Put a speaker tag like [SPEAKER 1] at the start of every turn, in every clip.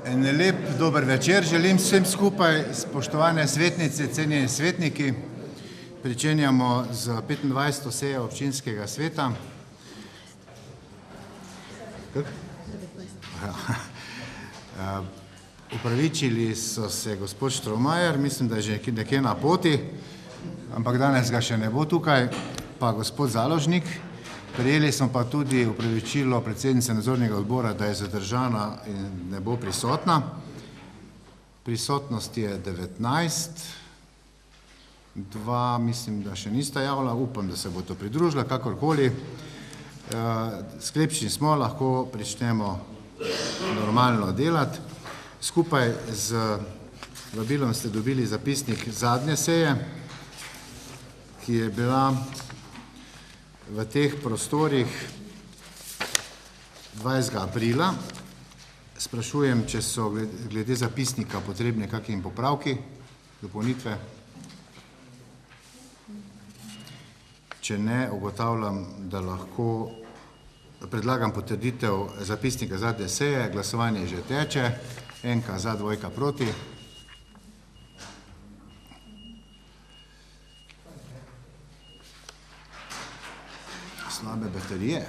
[SPEAKER 1] En lep dober večer želim vsem skupaj, spoštovane svetnice, cenjeni svetniki. Pričenjamo z 25. sejo občinskega sveta. Upravičili so se gospod Štromajer, mislim, da je že nekje na poti, ampak danes ga še ne bo tukaj, pa gospod Založnik. Prejeli smo pa tudi upravičilo predsednice nadzornega odbora, da je zadržana in ne bo prisotna. Prisotnost je 19, 2 mislim, da še nista javila, upam, da se bo to pridružila, kakorkoli. Sklepčni smo, lahko pričnemo normalno delati. Skupaj z vabilom ste dobili zapisnik zadnje seje, ki je bila v teh prostorih 20. aprila. Sprašujem, če so glede zapisnika potrebne kakšni popravki, dopolnitve. Če ne, ugotavljam, da lahko predlagam potrditev zapisnika zadnje seje. Glasovanje že teče. Enka za, dvojka proti. Slabe baterije.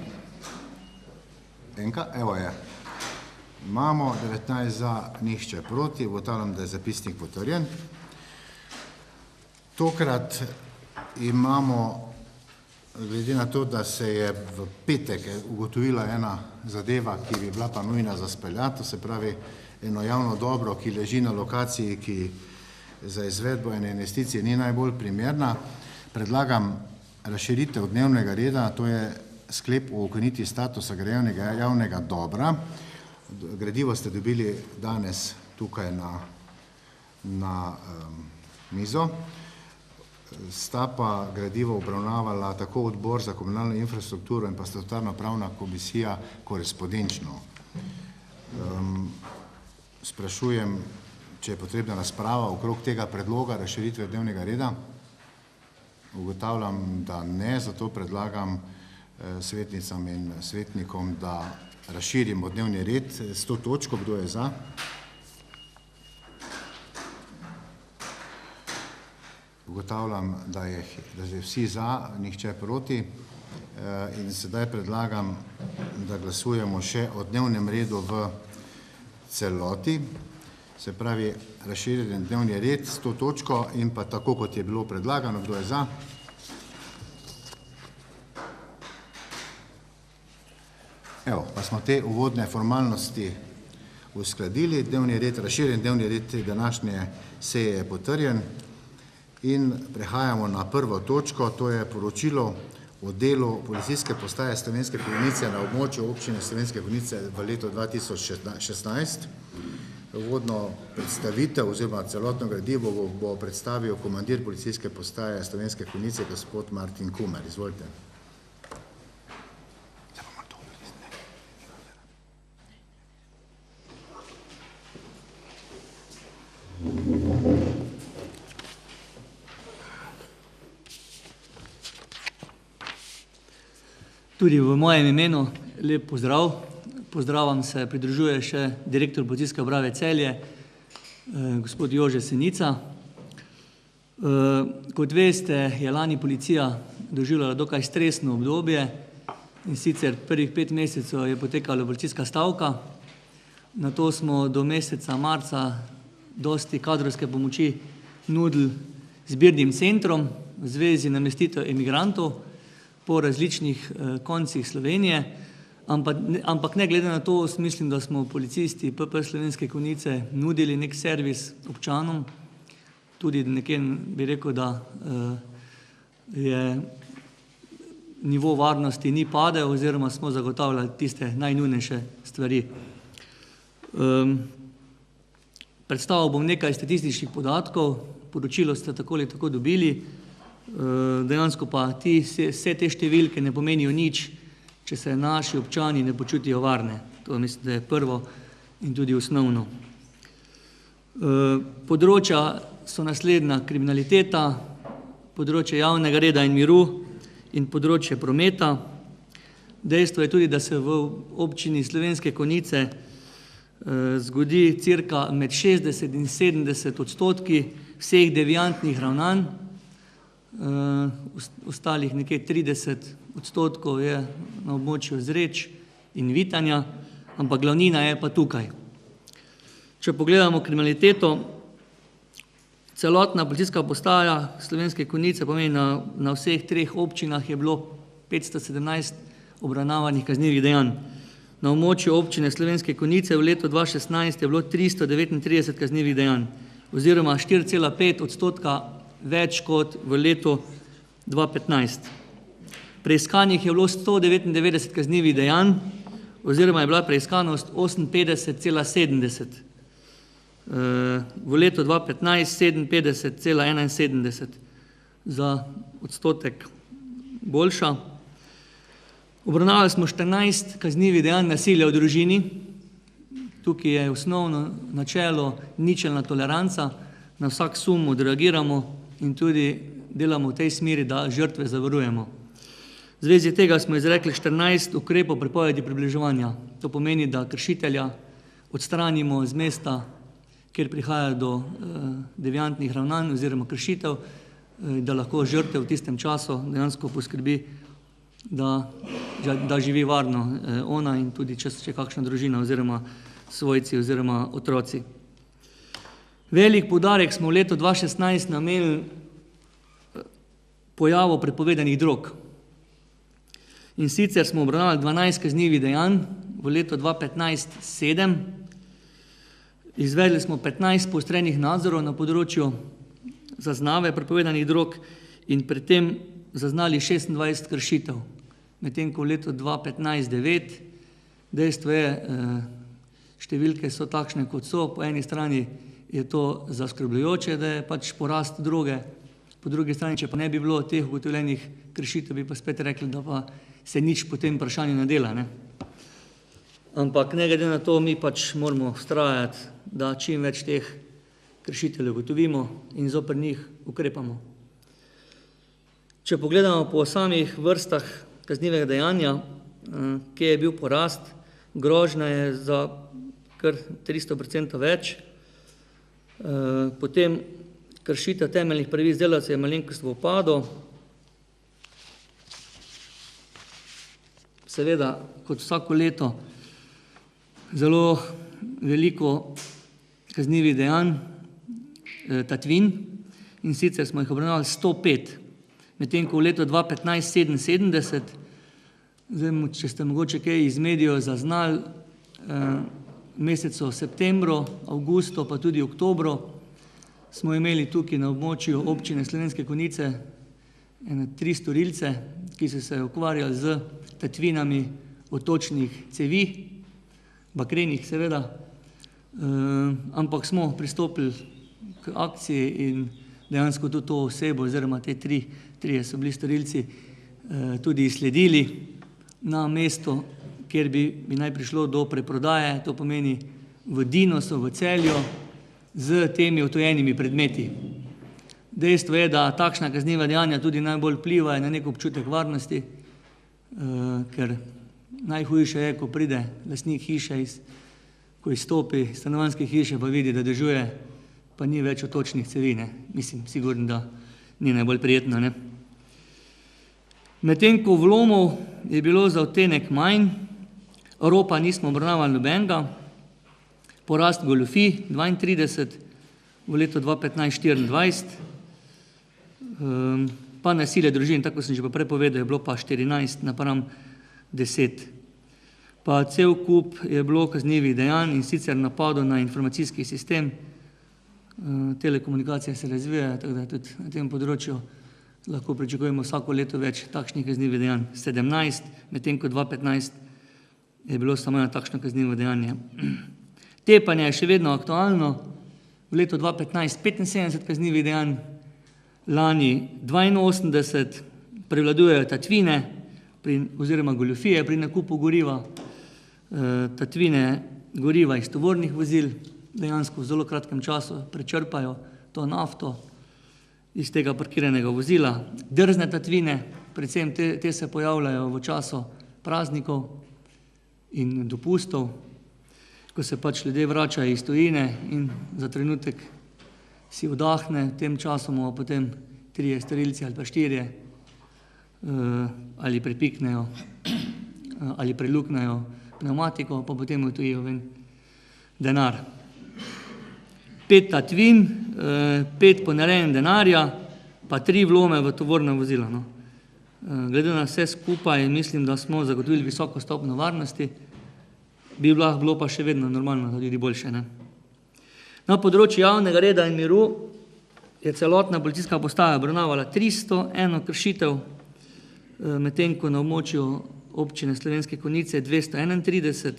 [SPEAKER 1] Enka, evo je. Imamo 19 za, nihče proti. Ugotavljam, da je zapisnik potrjen. Tokrat imamo, glede na to, da se je v petek ugotovila ena zadeva, ki bi bila pa nujna za speljati, to se pravi eno javno dobro, ki leži na lokaciji, ki za izvedbo ene investicije ni najbolj primerna. Predlagam razširitev dnevnega reda, to je sklep o ukinitvi statusa grajevnega javnega dobra. Gradivo ste dobili danes tukaj na mizo. Sta pa gradivo obravnavala tako odbor za komunalno infrastrukturo in pa statutarno-pravna komisija korespondenčno. Sprašujem, če je potrebna razprava okrog tega predloga razširitve dnevnega reda. Ugotavljam, da ne, zato predlagam svetnicam in svetnikom, da razširimo dnevni red s to točko. Kdo je za? Ugotavljam, da je vsi za, nihče proti, in sedaj predlagam, da glasujemo še o dnevnem redu v celoti, se pravi razširjen dnevni red s to točko in pa tako, kot je bilo predlagano. Kdo je za? Evo, pa smo te uvodne formalnosti uskladili. Dnevni red, razširjen dnevni red današnje seje je potrjen. In prehajamo na prvo točko, to je poročilo o delu policijske postaje Slovenske Konjice na območju občine Slovenske Konjice v letu 2016. Uvodno predstavitev oziroma celotno gradivo bo predstavil komandir policijske postaje Slovenske Konjice, gospod Martin Kumer. Izvolite.
[SPEAKER 2] Tudi v mojem imenu lep pozdrav. Pozdravam se pridružuje še direktor Policijske uprave Celje, gospod Jože Senica. Kot veste, je lani policija doživljala dokaj stresno obdobje, in sicer prvih 5 mesecev je potekala policijska stavka. Nato smo do meseca marca dosti kadrovske pomoči nudili zbirnim centrom v zvezi namestitev emigrantov po različnih koncih Slovenije, ampak ne glede na to, mislim, da smo policisti PP Slovenske Konjice nudili nek servis občanom, tudi nekje bi rekel, da je nivo varnosti ni padel oziroma smo zagotavljali tiste najnujnejše stvari. Predstavil bom nekaj statističnih podatkov, poročilo ste tako ali tako dobili. Dejansko pa vse te številke ne pomenijo nič, če se naši občani ne počutijo varne. To mislim, da je prvo in tudi osnovno. Področja so naslednja: kriminaliteta, področje javnega reda in miru in področje prometa. Dejstvo je tudi, da se v občini Slovenske Konjice zgodi cirka med 60 in 70% vseh deviantnih ravnanj, ostalih nekje 30% je na območju Zreč in Vitanja, ampak glavnina je pa tukaj. Če pogledamo kriminaliteto, celotna policijska postaja Slovenske Konjice pomeni na vseh treh občinah je bilo 517 obravnavanih kaznivih dejanj. Na območju občine Slovenske Konjice v letu 2016 je bilo 339 kaznivih dejanj oziroma 4,5% več kot v letu 2015. Preiskanih je bilo 199 kaznivih dejanj oziroma je bila preiskanost 58,70. V letu 2015 57,71, za odstotek boljša. Obravnavali smo 14 kaznivih dejanj nasilja v družini. Tukaj je osnovno načelo ničelna toleranca, na vsak sum odreagiramo in tudi delamo v tej smeri, da žrtve zavarujemo. V zvezi tega smo izrekli 14 ukrepov prepovedi približevanja. To pomeni, da kršitelja odstranimo z mesta, kjer prihaja do deviantnih ravnanj oziroma kršitev, da lahko žrtev v tistem času dejansko poskrbi, da živi varno ona in tudi če kakšna družina oziroma svojci oziroma otroci. Velik poudarek smo v letu 2016 namenili pojavu prepovedanih drog. In sicer smo obravnavali 12 kaznivih dejanj, v letu 2015 7. Izvedli smo 15 poostrenih nadzorov na področju zaznave prepovedanih drog in pri tem zaznali 26 kršitev. Medtem ko v letu 2015 9, dejstvo je, številke so takšne, kot so. Po eni strani je to zaskrbljujoče, da je pač porast droge, po drugi strani, če pa ne bi bilo teh ugotovljenih kršitev, bi pa spet rekli, da pa se nič po tem vprašanju ne dela. Ampak ne glede na to, mi pač moramo vztrajati, da čim več teh kršiteljev ugotovimo in zoper njih ukrepamo. Če pogledamo po samih vrstah kaznivega dejanja, kje je bil porast, grožnja je za kar 300% več, potem kršitev temeljnih pravic delavcev je malenkost v upadu. Seveda, kot vsako leto, zelo veliko kaznivih dejanj, tatvin, in sicer smo jih obravnavali 105, medtem ko v letu 2015 77, zdaj, če ste mogoče kaj iz medijev zaznali, mesecu septembru, avgustu, pa tudi oktobru, smo imeli tukaj na območju občine Slovenske Konjice 3 storilce, ki so se ukvarjali z tatvinami odtočnih cevi, bakrenih seveda, ampak smo pristopili k akciji in dejansko tudi to osebo oziroma te trije so bili storilci, tudi izsledili na mesto, kjer bi naj prišlo do preprodaje, to pomeni v Dinosu, v Celju, z temi odtujenimi predmeti. Dejstvo je, da takšna kazniva dejanja tudi najbolj vplivajo na nek občutek varnosti, ker najhujše je, ko pride lastnik hiše, ko izstopi iz stanovanjske hiše, pa vidi, da dežuje, pa ni več odtočnih cevi. Mislim, sigurno, da ni najbolj prijetno. Medtem ko vlomov je bilo za odtenek manj, ropa nismo obravnavali nobenega, porast goljufij 32, v letu 2015 24, pa nasilje družin, tako sem že pa prepovedal, je bilo pa 14 napram 10. Pa cel kup je bilo kaznivih dejanj in sicer napadov na informacijski sistem, telekomunikacije se razvijajo, tako da tudi na tem področju lahko pričakujemo vsako leto več takšnih kaznivih dejanj. 17, medtem ko 2015 je bilo samo eno takšno kaznivo dejanje. Tepanje je še vedno aktualno, v letu 2015 75 kaznivih dejanj, lani 82, prevladujejo tatvine oziroma goljufije pri nakupu goriva, tatvine goriva iz tovornih vozil, dejansko v zelo kratkem času prečrpajo to nafto iz tega parkiranega vozila. Drzne tatvine, predvsem te se pojavljajo v času praznikov in dopustov. ko se pač ljudje vračajo iz tujine in za trenutek si vdahne, v tem času mu potem 3 storilci ali pa 4 ali prepiknejo ali preluknejo pneumatiko, pa potem utojijo ven denar. 5 tatvin, 5 ponerejen denarja, pa 3 vlome v tovorna vozila. No. Glede na vse skupaj, mislim, da smo zagotovili visoko stopnjo varnosti, bi lahko bilo pa še vedno normalno, da ljudi boljše. Ne. Na področju javnega reda in miru je celotna policijska postaja obravnavala 301 kršitev, medtem ko na območju občine Slovenske Konjice 231,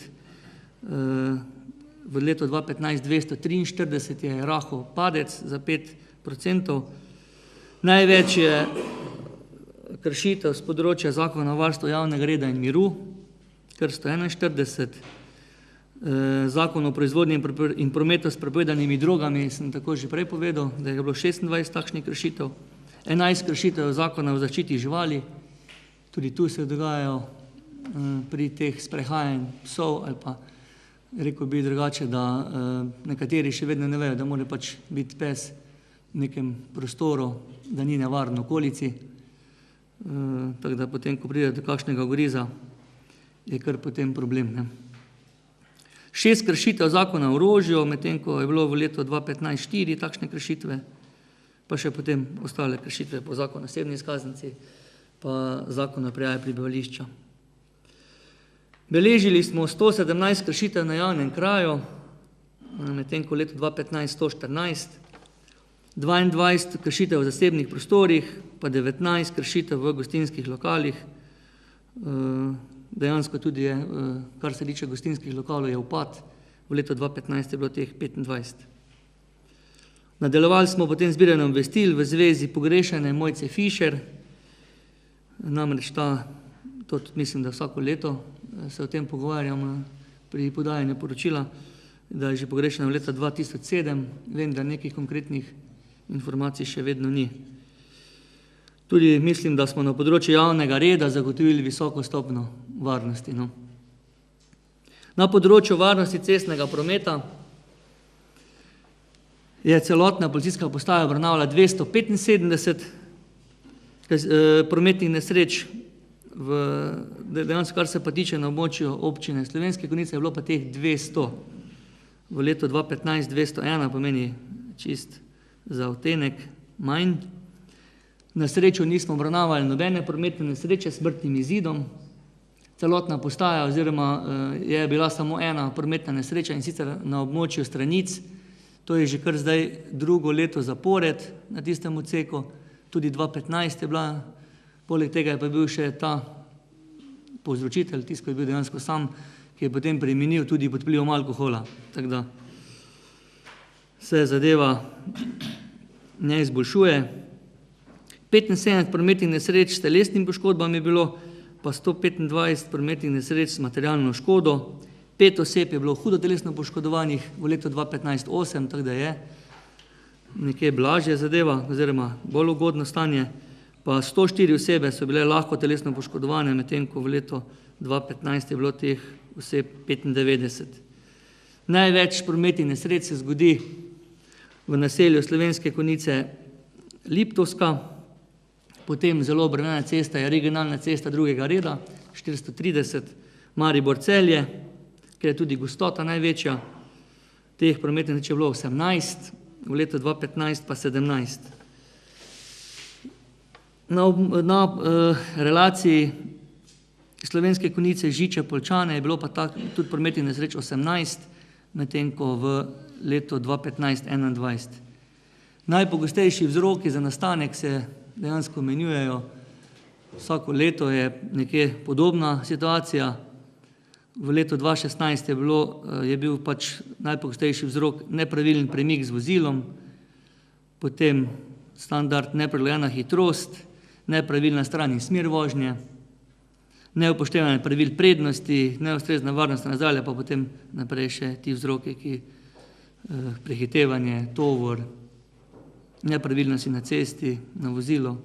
[SPEAKER 2] v letu 2015 243 je rahel padec za 5%. Največ je kršitev z področja Zakona o varstvu javnega reda in miru, kar 141, Zakon o proizvodnji in prometu s prepovedanimi drogami, sem tako že prej povedal, da je bilo 26 takšnih kršitev, 11 kršitev Zakona o zaščiti živali, tudi tu se dogajajo pri teh sprehajanj psov ali pa rekel bi drugače, da nekateri še vedno ne vejo, da mora pač biti pes v nekem prostoru, da ni nevaren v okolici, tako da potem, ko pride do kakšnega ugriza, je kar potem problem. Ne. 6 kršitev Zakona o orožju, medtem ko je bilo v letu 2015 4 takšne kršitve, pa še potem ostale kršitve po Zakonu o osebni izkaznici, pa Zakonu o prijavi prebivališča. Beležili smo 117 kršitev na javnem kraju, medtem ko v letu 2015 114, 22 kršitev v zasebnih prostorih, pa 19 kršitev v gostinskih lokalih. Dejansko tudi je, kar se tiče gostinskih lokalov, je upad. V letu 2015 je bilo teh 25. Nadaljevali smo potem zbiranje obvestil v zvezi pogrešane Mojce Fišer, namreč to mislim, da vsako leto se o tem pogovarjamo pri podajanju poročila, da je že pogrešana v leta 2007, vem, da nekih konkretnih informacij še vedno ni. Tudi mislim, da smo na področju javnega reda zagotovili visoko stopnjo varnosti. No. Na področju varnosti cestnega prometa je celotna policijska postaja obravnavala 275 prometnih nesreč, dejansko kar se pa tiče na območju občine Slovenske Konjice, je bilo pa teh 200. V letu 2015 201 pomeni čist za odtenek manj. Na srečo nismo obravnavali nobene prometne nesreče s smrtnim izidom. Celotna postaja oziroma je bila samo ena prometna nesreča in sicer na območju Stranic. To je že kar zdaj 2. leto zapored na tistem odseku, tudi 2015 je bila, poleg tega je pa bil še ta povzročitelj, tisti, ko je bil dejansko sam, ki je potem preminil tudi pod vplivom alkohola. Tako da se zadeva ne izboljšuje. 75 prometnih nesreč s telesnimi poškodbami je bilo, pa 125 prometnih nesreč s materialno škodo. 5 oseb je bilo hudo telesno poškodovanih, v letu 2015 8, tako da je nekje blažje zadeva oziroma bolj ugodno stanje, pa 104 osebe so bile lahko telesno poškodovane, medtem ko v letu 2015 je bilo teh oseb 95. Največ prometnih nesreč se zgodi v naselju Slovenske Konjice Liptovska, potem zelo obremenjena cesta je regionalna cesta 2. reda, 430, Maribor-Celje, ker je tudi gostota največja. Teh prometnih nesreč je bilo 18, v letu 2015 pa 17. Na relaciji Slovenske Konjice Žiče-Poljčane je bilo pa tudi prometnih nesreč 18, medtem ko v letu 2015 21. Najpogostejši vzroki za nastanek se dejansko menjujejo. Vsako leto je nekje podobna situacija. V letu 2016 je bil pač najpogostejši vzrok nepravilen premik z vozilom, potem standard neprilagojena hitrost, nepravilna stran in smer vožnje, neupoštevanje pravil prednosti, neustrezna varnostna razdalja, pa potem naprej še ti vzroki, ki prehitevanje, tovor, nepravilnosti na cesti, na vozilo.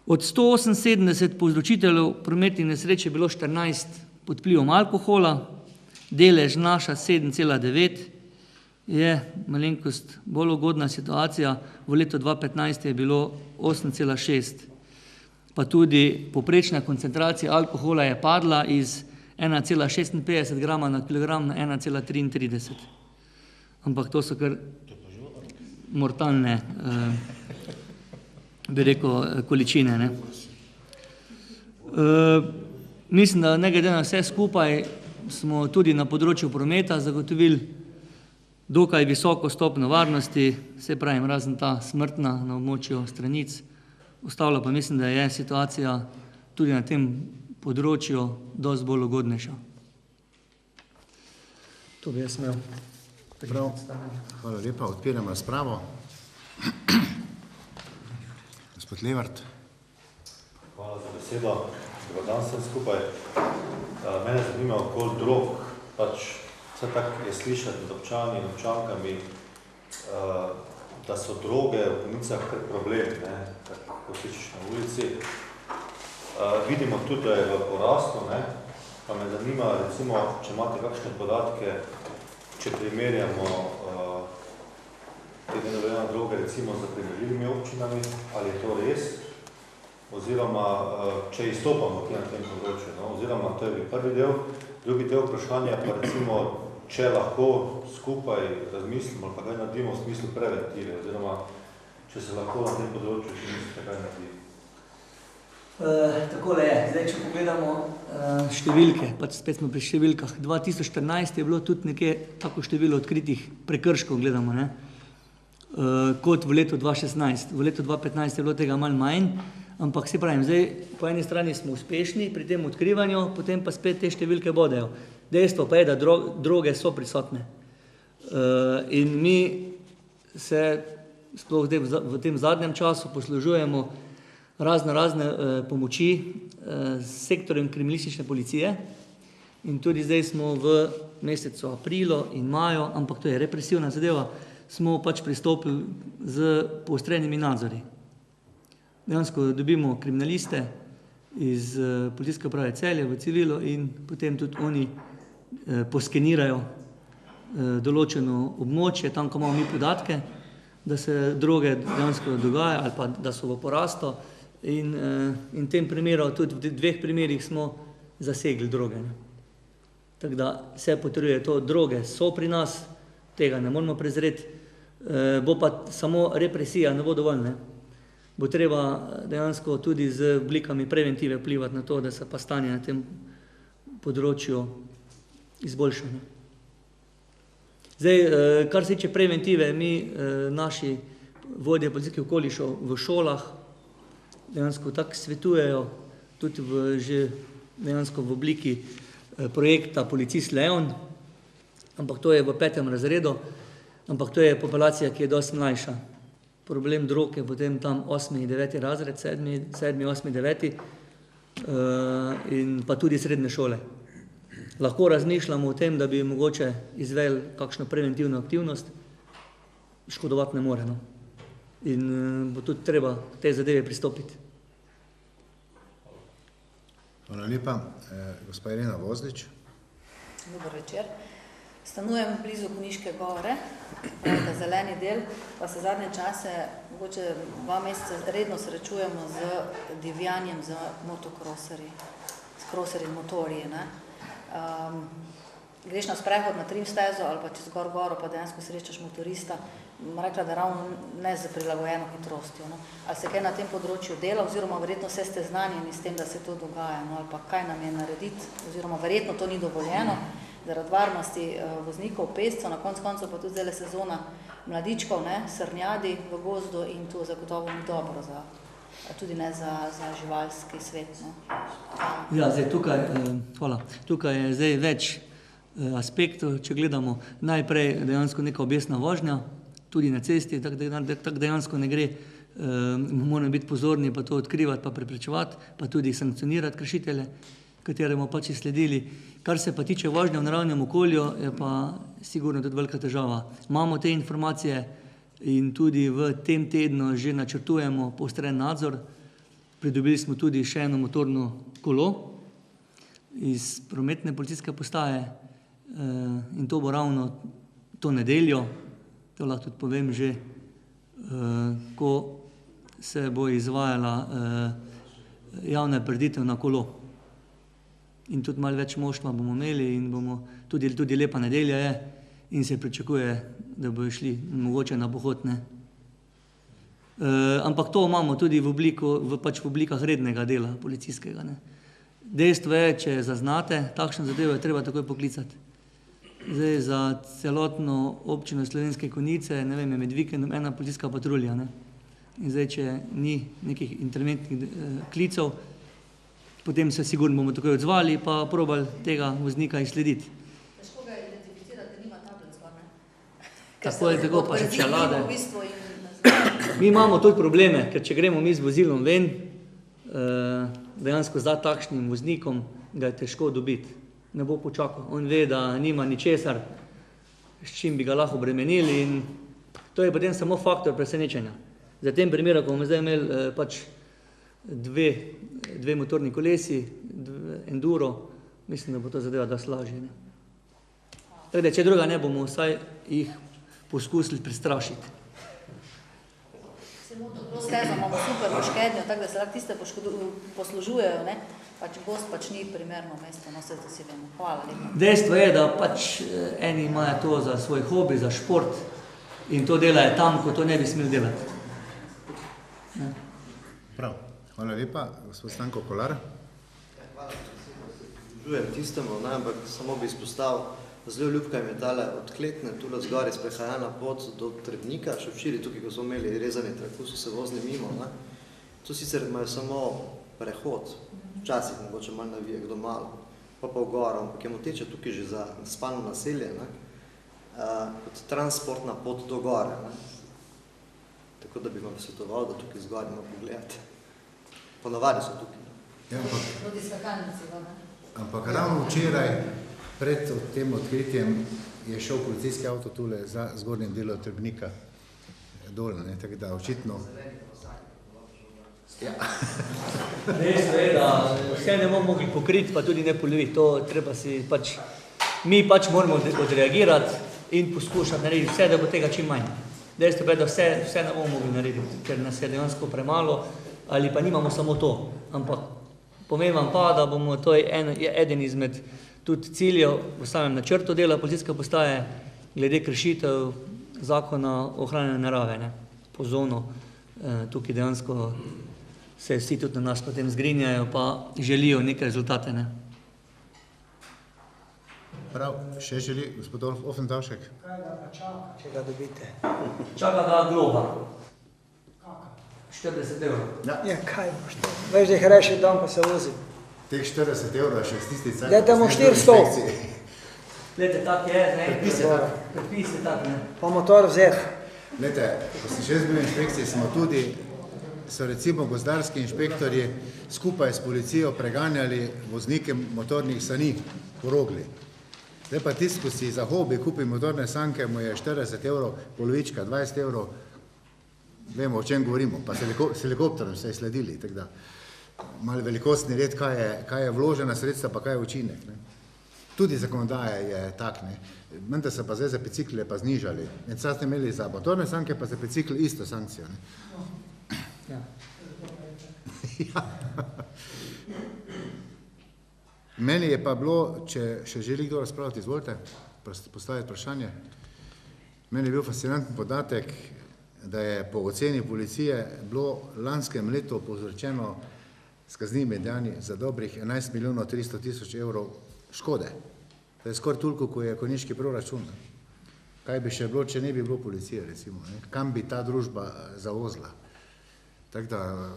[SPEAKER 2] Od 178 povzročiteljev prometnih nesreč je bilo 14 pod vplivom alkohola, delež naša 7,9, je malenkost bolj ugodna situacija, v letu 2015 je bilo 8,6. Pa tudi povprečna koncentracija alkohola je padla iz 1,56 grama na kilogram na 1,33. Ampak to so kar mortalne, bi rekel, količine, ne. Mislim, da ne glede na vse skupaj smo tudi na področju prometa zagotovili dokaj visoko stopnjo varnosti, se pravim, razen ta smrtna na območju Stranic, ostalo pa mislim, da je situacija tudi na tem področju dosti bolj ugodnejša. To bi jaz imel.
[SPEAKER 1] Prav. Hvala lepa, odpiram razpravo. Gospod Levart.
[SPEAKER 3] Hvala za besedo. Dobar dan vsem skupaj. Mene zanima okoli drog, pač vse tako je slišati med občani in občankami, da so droge v Konicah kar problem, ne, ko slišiš na ulici. Vidimo tudi, da je v porastu, ne, pa me zanima, recimo, če imate kakšne podatke, če primerjamo te nedovoljene droge, recimo, za primerljivimi občinami, ali je to res? Oziroma, če izstopamo na tem področju, no? Oziroma, to je prvi del. Drugi del vprašanja pa recimo, če lahko skupaj razmislimo, ali pa kaj naredimo v smislu preventive, oziroma, če se lahko na tem področju še mislite kaj narediti.
[SPEAKER 2] Takole je. Zdaj, če pogledamo številke, pač spet smo pri številkah. 2014 je bilo tudi nekje tako število odkritih prekrškov, gledamo, ne, kot v letu 2016. V letu 2015 je bilo tega malo manj, ampak se pravim, zdaj po eni strani smo uspešni pri tem odkrivanju, potem pa spet te številke bodejo. Dejstvo pa je, da droge so prisotne. In mi se sploh v tem zadnjem času poslužujemo razne pomoči s sektorjem kriminalistične policije in tudi zdaj smo v mesecu aprilu in maju, ampak to je represivna zadeva, smo pač pristopili z poostrenimi nadzori. Dejansko dobimo kriminaliste iz Policijske uprave Celje v civilu in potem tudi oni poskenirajo določeno območje, tam, ko imamo mi podatke, da se droge dejansko dogaja ali pa da so v porastu in v tem primeru, tudi v 2 primerih smo zasegli droge. Tako da se potrjuje to, droge so pri nas, tega ne moramo prezreti, bo pa samo represija, ne bo dovolj, ne. Bo treba dejansko tudi z oblikami preventive vplivati na to, da se pa stanje na tem področju izboljša. Zdaj, kar se tiče preventive, mi, naši vodje policijskih okolišev v šolah dejansko tako svetujejo, tudi že dejansko v obliki projekta Policist Leon, ampak to je v 5. razredu, ampak to je populacija, ki je dosti mlajša. Problem drog je potem tam 8. in 9. razred, 7., 8., 9. In pa tudi srednje šole. Lahko razmišljamo o tem, da bi mogoče izvedli kakšno preventivno aktivnost, škodovati ne more, no. In bo tudi treba te zadeve pristopiti.
[SPEAKER 1] Hvala lepa. Gospa Irena Vozlič.
[SPEAKER 4] Dober večer. Stanujem blizu Konjiške gore, ta zeleni del, pa se zadnje čase, mogoče 2 meseca redno srečujemo z divjanjem za motokroserji, s kroserji motorji, ne. Greš na sprehod na trim stezo ali pa čez goro, pa dejansko srečaš motorista, rekla, da ravno ne z prilagojeno hitrostjo, no. Ali se kaj na tem področju dela, oziroma verjetno se ste znanjeni s tem, da se to dogaja, no, ali pa kaj nam je narediti, oziroma verjetno to ni dovoljeno, zaradi varnosti voznikov, pešcev, na koncu koncev pa tudi zdaj sezona mladičkov, ne, srnjadi v gozdu in to zagotovo ni dobro tudi ne za živalski svet, no.
[SPEAKER 2] Ja, zdaj tukaj, hvala, tukaj je zdaj več aspektov, če gledamo najprej dejansko neka objestna vožnja, tudi na cesti, tako dejansko ne gre, moramo biti pozorni pa to odkrivati pa preprečevati, pa tudi sankcionirati kršitelje, kateremu pač sledili. Kar se pa tiče vožnje v naravnem okolju, je pa sigurno tudi velika težava. Imamo te informacije in tudi v tem tednu že načrtujemo poostren nadzor. Pridobili smo tudi še eno motorno kolo iz prometne policijske postaje in to bo ravno to nedeljo, to lahko tudi povem že, ko se bo izvajala javna prireditev na kolo. In tudi malo več moštva bomo imeli in bomo, tudi lepa nedelja je in se pričakuje, da bojo šli mogoče na pohod, ne. Ampak to imamo tudi v oblikah rednega dela policijskega, ne. Dejstvo je, če zaznate takšno zadevo, je treba takoj poklicati. Zdaj za celotno občino Slovenske Konjice, ne vem, je med vikendom ena policijska patrulja, ne. In zdaj, če ni nekih interventnih klicev, potem se sigurno bomo takoj odzvali pa probali tega voznika izslediti.
[SPEAKER 4] Težko ga identificirati, nima tablet zgor, ne?
[SPEAKER 2] Tako je, tako pa še čelade.
[SPEAKER 4] V bistvu in
[SPEAKER 2] Mi imamo tudi probleme, ker če gremo mi z vozilom ven, dejansko za takšnim voznikom ga je težko dobiti. Ne bo počakal. On ve, da nima ničesar, s čim bi ga lahko obremenili in to je potem samo faktor presenečenja. Za tem primeru, ko bomo zdaj imeli pač dve motorni kolesi, enduro, mislim, da bo to zadeva dosti lažje, ne. Tako da, če druga ne, bomo vsaj jih poskusili prestrašiti.
[SPEAKER 4] stezo imamo super moškednjo, tako da se lahko tiste poslužujejo, ne? Pač gost pač ni primerno mesto, no, vse to si vemo. Hvala lepa.
[SPEAKER 2] Dejstvo je, da pač eni imajo to za svoj hobi, za šport in to delajo tam, ko to ne bi smeli delati. Ne?
[SPEAKER 1] Prav. Hvala lepa. Gospod Stanko Kolar.
[SPEAKER 5] Hvala, če se poslužujem tistemu, ne, ampak samo bi izpostavil, zelo ljubka mi je tale odkletne, tule zgori sprehajalna pot do Trebnika, še včeraj tukaj, ko smo imeli rezanje traku, so se vozili mimo, ne. To sicer imajo samo prehod, včasih mogoče malo navije, kdo malo, pa v goro, ampak je moteče tukaj že za spalno naselje, ne, kot transportna pot do gore, ne. Tako da bi vam svetoval, da tukaj zgori malo pogledate. Ponavadi so tukaj.
[SPEAKER 1] Ja,
[SPEAKER 4] Tudi skakalnici, ne?
[SPEAKER 1] ampak ravno včeraj, pred tem odkritjem, je šel policijski avto tule za zgornjem delu Trebnika dol, ne, tako da očitno. Ja.
[SPEAKER 2] Dejstvo je, da vse ne bomo mogli pokriti, pa tudi ne poloviti. To treba si pač, mi pač moramo odreagirati in poskušati narediti vse, da bo tega čim manj. Dejstvo je, da vse ne bomo mogli narediti, ker nas je dejansko premalo, ali pa nimamo samo to. Ampak povem vam pa, da bomo, to je eden izmed tudi ciljev v samem načrtu dela policijske postaje, glede kršitev zakona o ohranjanju narave, ne, po zono. Tukaj dejansko se vsi tudi na nas potem zgrinjajo, pa želijo neke rezultate, ne.
[SPEAKER 1] Prav, še želi gospod Offentavšek?
[SPEAKER 6] Kaj ga pa čaka, če ga dobite?
[SPEAKER 2] Čaka ga globa. 40 evrov.
[SPEAKER 6] Ja, kaj boš to? Veš, da jih reši dan, pa se vozi.
[SPEAKER 1] Teh 40 evrov še s tisti cajt.
[SPEAKER 6] Dajte mu 400.
[SPEAKER 2] Glede, tak je, ne, predpis je tak, ne.
[SPEAKER 6] Pa motor vzeti.
[SPEAKER 1] Glede, ko sem še bil v inšpekciji, so recimo gozdarski inšpektorji skupaj s policijo preganjali voznike motornih sani v Rogli. Zdaj pa tisti, ko si za hobi kupi motorne sanke, mu je 40 evrov, polovička, 20 evrov, vemo, o čem govorimo, pa s helikopterom se je sledili, tako da malo velikostni red, kaj je vložena sredstva, pa kaj je učinek, ne. Tudi zakonodaja je tak, ne. Menda se pa zdaj za bicikle pa znižali. In sad ste imeli za motorne sanke, pa za bicikle isto sankcijo, ne.
[SPEAKER 2] Ja.
[SPEAKER 1] Ja. Meni je pa bilo, če še želi kdo razpravljati, izvolite, postaviti vprašanje. Meni je bil fascinanten podatek, da je po oceni policije bilo lanskem letu povzročeno s kaznivimi dejanji za dobrih 11 milijonov 300 tisoč evrov škode. To je skoraj toliko, ko je konjiški proračun. Kaj bi še bilo, če ne bi bilo policije, recimo, ne? Kam bi ta družba zavozila? Tako da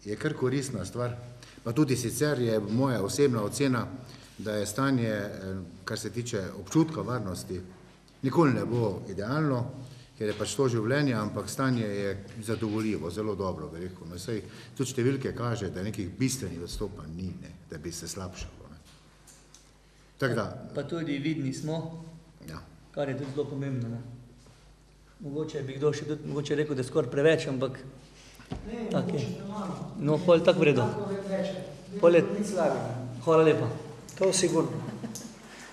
[SPEAKER 1] je kar koristna stvar. Pa tudi sicer je moja osebna ocena, da je stanje, kar se tiče občutka varnosti, nikoli ne bo idealno, ker je pač to življenje, ampak stanje je zadovoljivo, zelo dobro, bi rekel. No, saj tudi številke kaže, da nekih bistvenih odstopanj ni, ne, da bi se slabšalo. Ne. Tak da,
[SPEAKER 2] Pa tudi vidni smo,
[SPEAKER 1] ja.
[SPEAKER 2] kar je tudi zelo pomembno, ne. Mogoče bi kdo še tudi mogoče rekel, da skoraj preveč, ampak tak je. No, pol tako v redu. Pol je, hvala lepa.
[SPEAKER 6] To sigurno.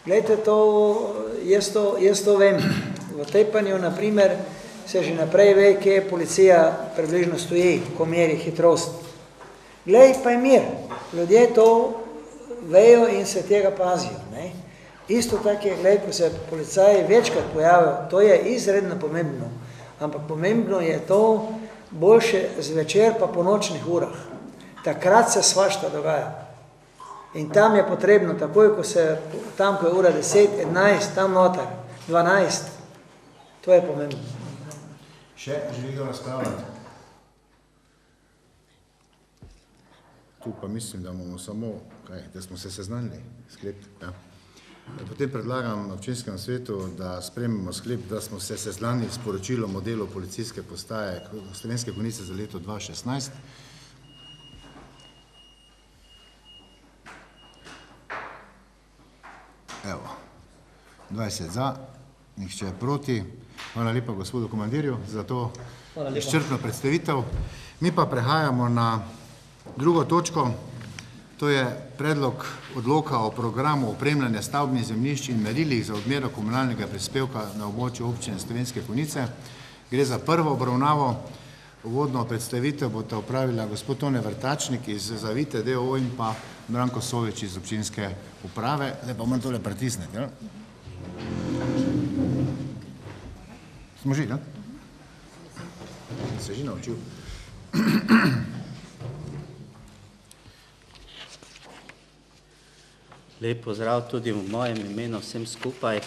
[SPEAKER 6] Glejte, jaz to vem. V Tepanju, na primer, se že naprej ve, kje policija približno stoji, ko meri hitrost. Glej, pa je mir. Ljudje to vejo in se tega pazijo. Ne? Isto tako je, glej, ko se policaji večkrat pojavijo, to je izredno pomembno. Ampak pomembno je to boljše zvečer pa po nočnih urah. Takrat se svašta dogaja. In tam je potrebno, takoj, ko se, tam, ko je ura 10, 11, tam noter, 12, to je pomembno.
[SPEAKER 1] Še želi kdo razpravljati? Tu pa mislim, da bomo samo, da smo se seznanili, sklep. Ja. Potem predlagam občinskemu svetu, da sprememo sklep, da smo se seznanili s poročilom o delu policijske postaje Slovenske Konjice za leto 2016. Evo, 20 za, nihče proti. Hvala lepa gospodu komandirju za to izčrpno predstavitev. Mi pa prehajamo na drugo točko, to je predlog odloka o programu opremljanja stavbnih zemljišč in merilih za odmero komunalnega prispevka na območju občine Slovenske Konjice. Gre za prvo obravnavo. Uvodno predstavitev boste opravila gospod Tone Vrtačnik iz Zavite d.o.o. in pa Branko Sovič iz občinske uprave. Zdaj pa moram tole pritisniti, ja? Smo že, ja? Se že naučil.
[SPEAKER 7] Lep pozdrav tudi v mojem imenu vsem skupaj.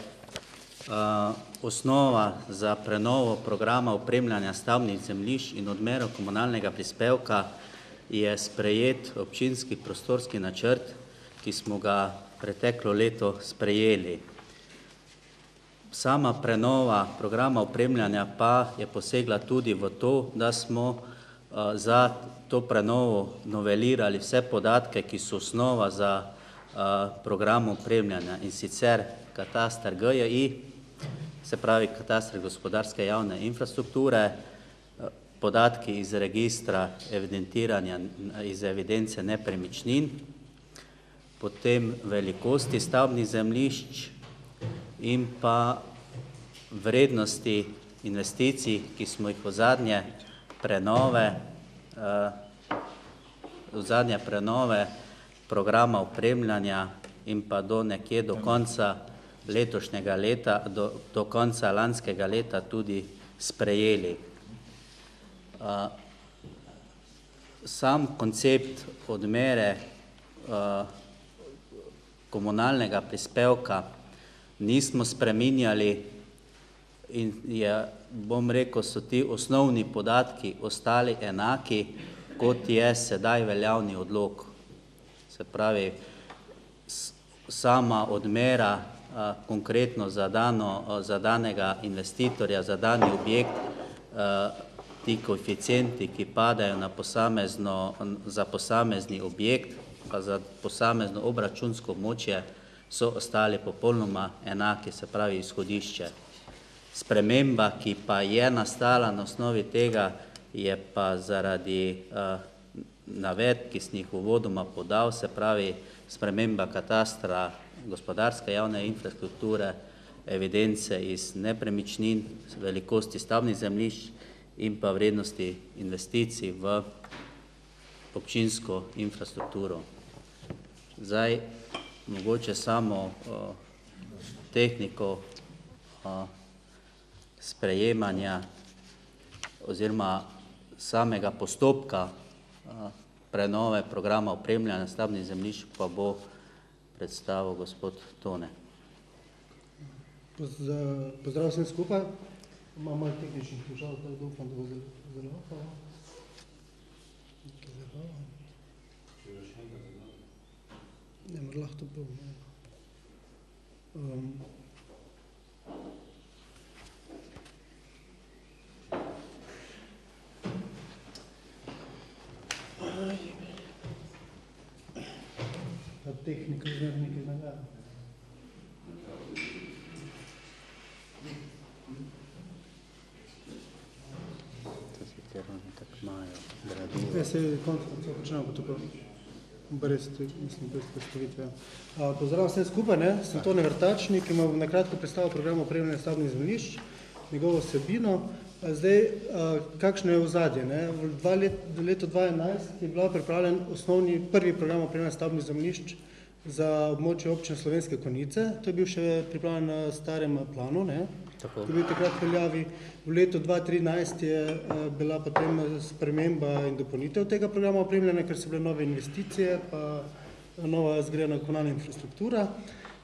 [SPEAKER 7] Osnova za prenovo programa opremljanja stavbnih zemljišč in odmero komunalnega prispevka je sprejet občinski prostorski načrt, ki smo ga preteklo leto sprejeli. Sama prenova programa opremljanja pa je posegla tudi v to, da smo za to prenovo novelirali vse podatke, ki so osnova za program opremljanja, in sicer katastar GJI, se pravi katastar gospodarske javne infrastrukture, podatki iz registra evidentiranja iz evidence nepremičnin, potem velikosti stavbnih zemljišč in pa vrednosti investicij, ki smo jih v zadnje prenove programa opremljanja in pa do nekje do konca letošnjega leta, do konca lanskega leta tudi sprejeli. Sam koncept odmere komunalnega prispevka nismo spreminjali in bom rekel, so ti osnovni podatki ostali enaki, kot je sedaj veljavni odlok. Se pravi, sama odmera konkretno za danega investitorja, za dani objekt, ti koeficienti, ki padajo za posamezni objekt, pa za posamezno obračunsko območje, so ostali popolnoma enaki, se pravi izhodišče. Sprememba, ki pa je nastala na osnovi tega, je pa zaradi navedb, ki sem jih uvodoma podal, se pravi sprememba katastra gospodarske javne infrastrukture, evidence iz nepremičnin, velikosti stavbnih zemljišč in pa vrednosti investicij v občinsko infrastrukturo. Zdaj, mogoče samo tehniko sprejemanja oziroma samega postopka prenove programa opremljanja stavbnih zemljišč pa bo predstavil gospod Tone.
[SPEAKER 8] Pozdrav vsem skupaj. Imam malo tehničnih težav, zdaj upam, da bo zelo hvala. Ne, mora lahko to bom. Ta tehnika je nekaj nagada.
[SPEAKER 7] To si ter oni tako imajo gradivo.
[SPEAKER 8] Ja, se je konc počnemo kot tako. brez predstavitve. Pozdravljam vse skupaj, ne? Sem Tone Vrtačnik, ki ima nakratko predstavil program opremljanja stavbnih zemljišč, njegovo vsebino. Zdaj, kakšno je ozadje, ne? V letu 2011 je bila pripravljen prvi program opremljanja stavbnih zemljišč za območje občine Slovenske Konjice. To je bil še pripravljen na starem planu, ne? Tako. Ki je bil takrat veljavi. V letu 2013 je bila potem sprememba in dopolnitev tega programa opremljanja, ker so bile nove investicije, pa nova zgrajena komunalna infrastruktura.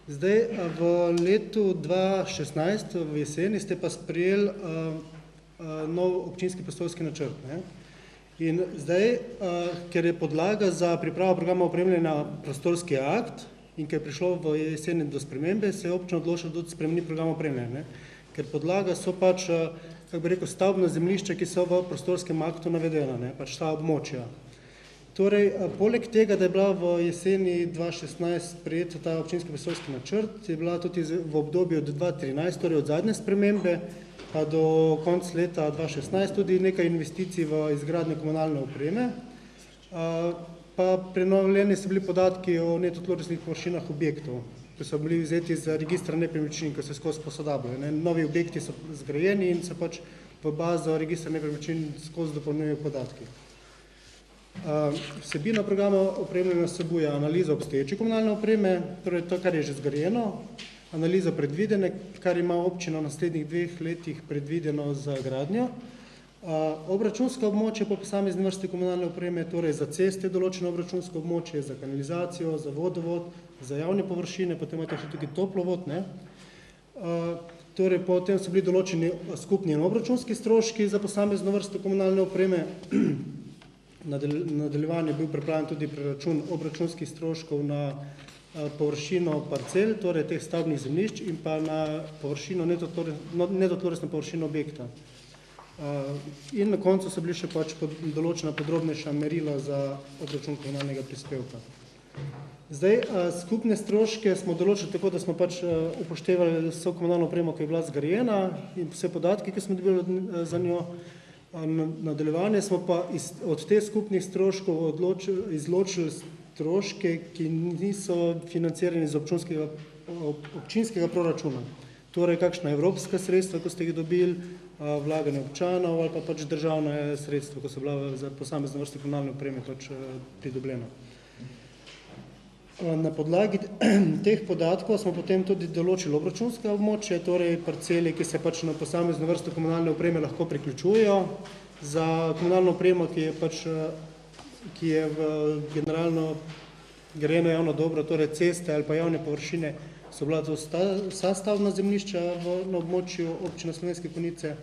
[SPEAKER 8] Zdaj, v letu 2016, v jeseni, ste pa sprejeli nov občinski prostorski načrt, ne? In zdaj, ker je podlaga za pripravo programa opremljanja prostorski akt in ker je prišlo v jeseni do spremembe, se je občina odločila, da spremeni program opremljanja, ne? Ker podlaga so pač, kako bi rekel, stavbna zemljišča, ki so v prostorskem aktu navedena, ne? Pač ta območja. Torej, poleg tega, da je bila v jeseni 2016 sprejeta ta občinski prostorski načrt, je bila tudi v obdobju od 2013, torej od zadnje spremembe, pa do konca leta 2016 tudi nekaj investicij v izgradnjo komunalne opreme, pa prenovljeni so bili podatki o neto tlorisnih površinah objektov, ki so bili vzeti za registra nepremičnin, ki se skozi posodabljajo. Novi objekti so zgrajeni in se pač v bazo registra nepremičnin skozi dopolnjujejo podatki. Vsebina programa opremljanja vsebuje analizo obstoječe komunalne opreme, torej to, kar je že zgrajeno, analizo predvidene, kar ima občina v naslednjih 2 letih predvideno za gradnjo, obračunsko območje po posamezni vrsti komunalne opreme, torej za ceste določeno obračunsko območje, za kanalizacijo, za vodovod, za javne površine, potem imate še tudi toplovod, ne? Torej, potem so bili določeni skupni obračunski stroški za posamezno vrsto komunalne opreme. Nadaljevanje je bil pripravljen tudi preračun obračunskih stroškov na površino parcel, torej teh stavbnih zemljišč in pa na površino, netotlorisno površino objekta. In na koncu so bili še pač določena podrobnejša merila za obračun komunalnega prispevka. Zdaj, skupne stroške smo določili tako, da smo pač upoštevali vso komunalno opremo, ki je bila zgrajena in vse podatke, ki smo dobili za njo. Nadaljevanje smo pa od teh skupnih stroškov izločili stroške, ki niso financirani iz občinskega proračuna. Torej, kakšna evropska sredstva, ko ste jih dobili, vlaganje občanov ali pa pač državne sredstva, ko so bila za posamezne vrste komunalne opreme pač pridobljena. Na podlagi teh podatkov smo potem tudi določili obračunska območja, torej parcele, ki se pač na posamezno vrsto komunalne opreme lahko priključujejo. Za komunalno opremo, ki je v generalno grajeno javno dobro, torej ceste ali pa javne površine, so bila to vsa stavbna zemljišča na območju občine Slovenske Konjice.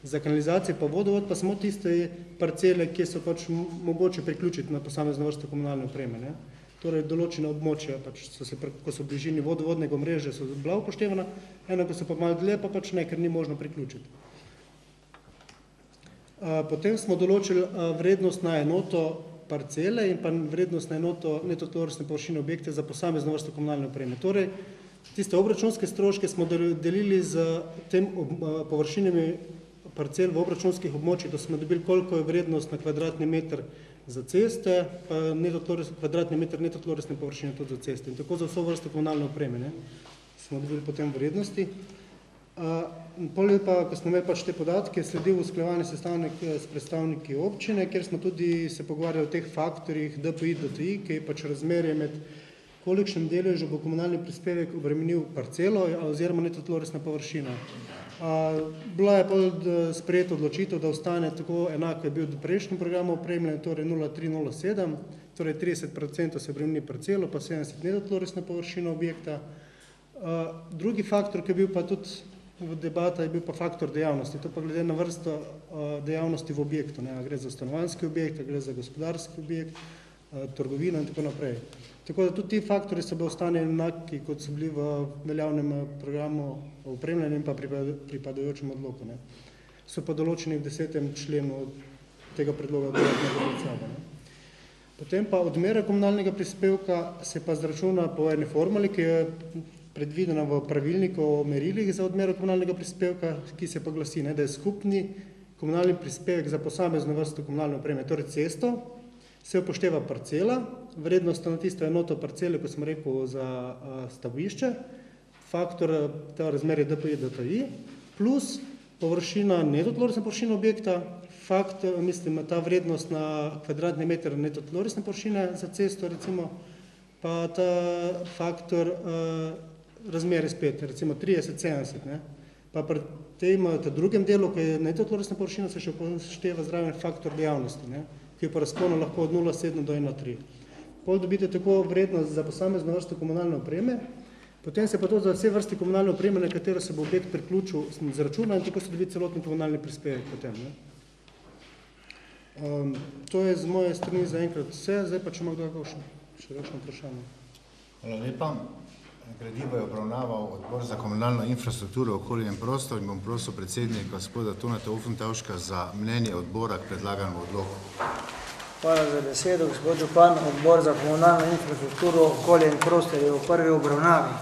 [SPEAKER 8] Za kanalizacijo pa vodovod pa samo tiste parcele, ki so pač mogoče priključiti na posamezno vrsto komunalne opreme, ne? Torej, določene območja, pač ko so v bližini vodovodnega omrežja, so bila upoštevana, eno, ko so pa malo dlje, pa pač ne, ker ni možno priključiti. Potem smo določili vrednost na enoto parcele in pa vrednost na enoto netotlorisne površine objekte za posamezno vrsto komunalne opreme. Torej, tiste obračunske stroške smo delili z tem površinami parcel v obračunskih območjih, da smo dobili, koliko je vrednost na kvadratni meter za ceste, pa kvadratni meter netotlorisne površine tudi za ceste. In tako za vso vrsto komunalne opreme, ne? Smo dobili potem vrednosti. Poleg pa, ko smo imeli pač te podatke, sledil usklajevanje s predstavniki občine, kjer smo tudi se pogovarjali o teh faktorjih DPI, DTI, ki je pač razmerje med kolikšnem deležu bo komunalni prispevek obremenil parcelo oziroma netotlorisna površina. Bila je pa sprejeta odločitev, da ostane tako enako je bil do prejšnjem programu opremljen, torej 0,307, torej 30% se obremeni parcelo, pa 70% netotlorisna površina objekta. Drugi faktor, ki je bil pa tudi v debata, je bil pa faktor dejavnosti. To pa glede na vrsto dejavnosti v objektu. Gre za stanovanjski objekt, gre za gospodarski objekt, trgovino in tako naprej. Tako da tudi ti faktori so bili ostane enaki, kot so bili v veljavnem programu opremljanja in pa pripadajočem odloku. So pa določeni v 10. členu tega predloga dodatnega odločanja. Potem pa odmera komunalnega prispevka se pa zračuna po eni formuli, ki je predvidena v pravilniku o merilih za odmero komunalnega prispevka, ki se pa glasi, da je skupni komunalni prispevek za posamezno vrsto komunalne opreme, torej cesto, se upošteva parcela, vrednost na tisto enoto parcele, ko sem rekel, za stavbišče, faktor ta razmerje DPI, DTI, plus površina, neto tlorisna površina objekta, ta vrednost na kvadratni meter neto tlorisne površine za cesto, recimo, pa ta faktor razmerje spet, recimo 30-70, ne. Pa pri tem drugem delu, ko je neto tlorisna površina, se še upošteva zraven faktor dejavnosti, ne, ki je po razponu lahko od 0,7 do 1,3. Pol dobite tako vrednost za posamezno vrsto komunalne opreme, potem se pa to za vse vrste komunalne opreme, na katero se bo objekt priključil z računa in tako se dobi celotni komunalni prispevek potem. Ne. To je z moje strani za enkrat vse, zdaj pa če ima kdo še kakšno vprašanje.
[SPEAKER 1] Hvala lepa. Gradivo je obravnaval Odbor za komunalno infrastrukturo, okolje in prostor in bom prosil predsednika gospoda Toneta Ofentavška za mnenje odbora k predlaganemu odloku.
[SPEAKER 6] Hvala za besedo, gospod župan. Odbor za komunalno infrastrukturo, okolje in prostor je v prvi obravnavi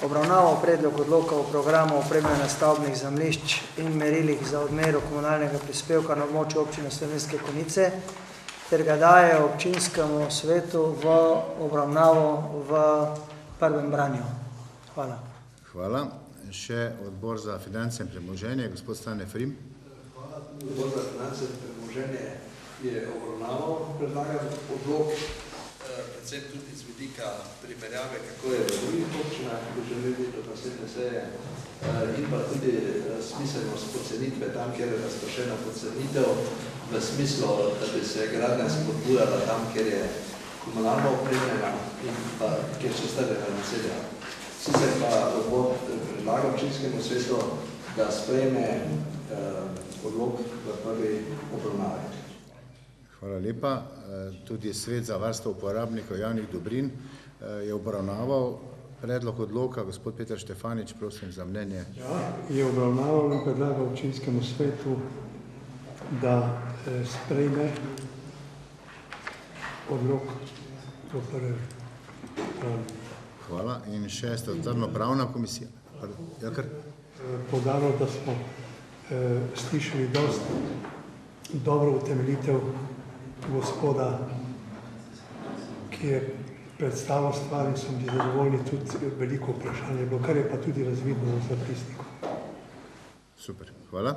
[SPEAKER 6] obravnaval predlog odloka o programu opremljanja stavbnih zemljišč in merilih za odmero komunalnega prispevka na območju občine Slovenske Konjice ter ga daje občinskemu svetu v obravnavo v prvem branju. Hvala.
[SPEAKER 1] Hvala. Še odbor za finance in premoženje, gospod Stane Frim.
[SPEAKER 9] Hvala. Odbor za finance in premoženje je obravnaval predlagan odlok, predvsem tudi z vidika primerjave, kako je v drugih občinah, ko želeli do naslednje seje, in pa tudi smiselnost pocenitve tam, kjer je razpršena pocenitev, v smislu, da bi se gradnja spodbujala tam, kjer je komunalno opremljena in pa kjer so starega naselja. Sicer pa odbor predlaga občinskemu svetu, da sprejme odlok v prvi obravnavi.
[SPEAKER 1] Hvala lepa. Tudi Svet za varstvo uporabnikov javnih dobrin je obravnaval predlog odloka. Gospod Peter Štefanič, prosim za mnenje.
[SPEAKER 10] Ja, je obravnaval in predlaga občinskemu svetu, da sprejme odlok v prvi.
[SPEAKER 1] Hvala. In še statutarno-pravna komisija.
[SPEAKER 10] Poudarjam, da smo slišali dosti dobro utemeljitev gospoda, ki je predstavil stvar in so mi zadovoljni tudi veliko vprašanje, kar je pa tudi razvidno v zapisniku.
[SPEAKER 1] Super, hvala.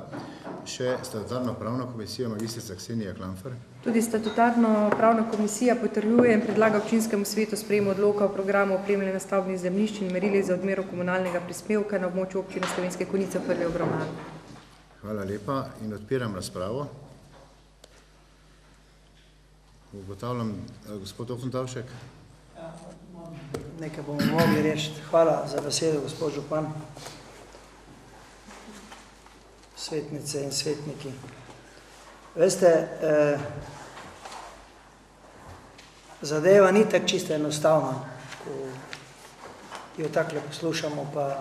[SPEAKER 1] Še statutarno-pravna komisija, magistrica Ksenija Klamfer.
[SPEAKER 11] Tudi statutarno-pravna komisija potrjuje in predlaga občinskemu svetu sprejem odloka o programu opremljanja stavbnih zemljišč in merilih za odmero komunalnega prispevka na območju občine Slovenske Konjice v prvi obravnavi.
[SPEAKER 1] Hvala lepa in odpiram razpravo. Ugotavljam, gospod Ofentavšek.
[SPEAKER 6] Nekaj bomo mogli rešiti. Hvala za besedo, gospod župan, svetnice in svetniki. Veste, zadeva ni tako čisto enostavna, ko jo takole poslušamo pa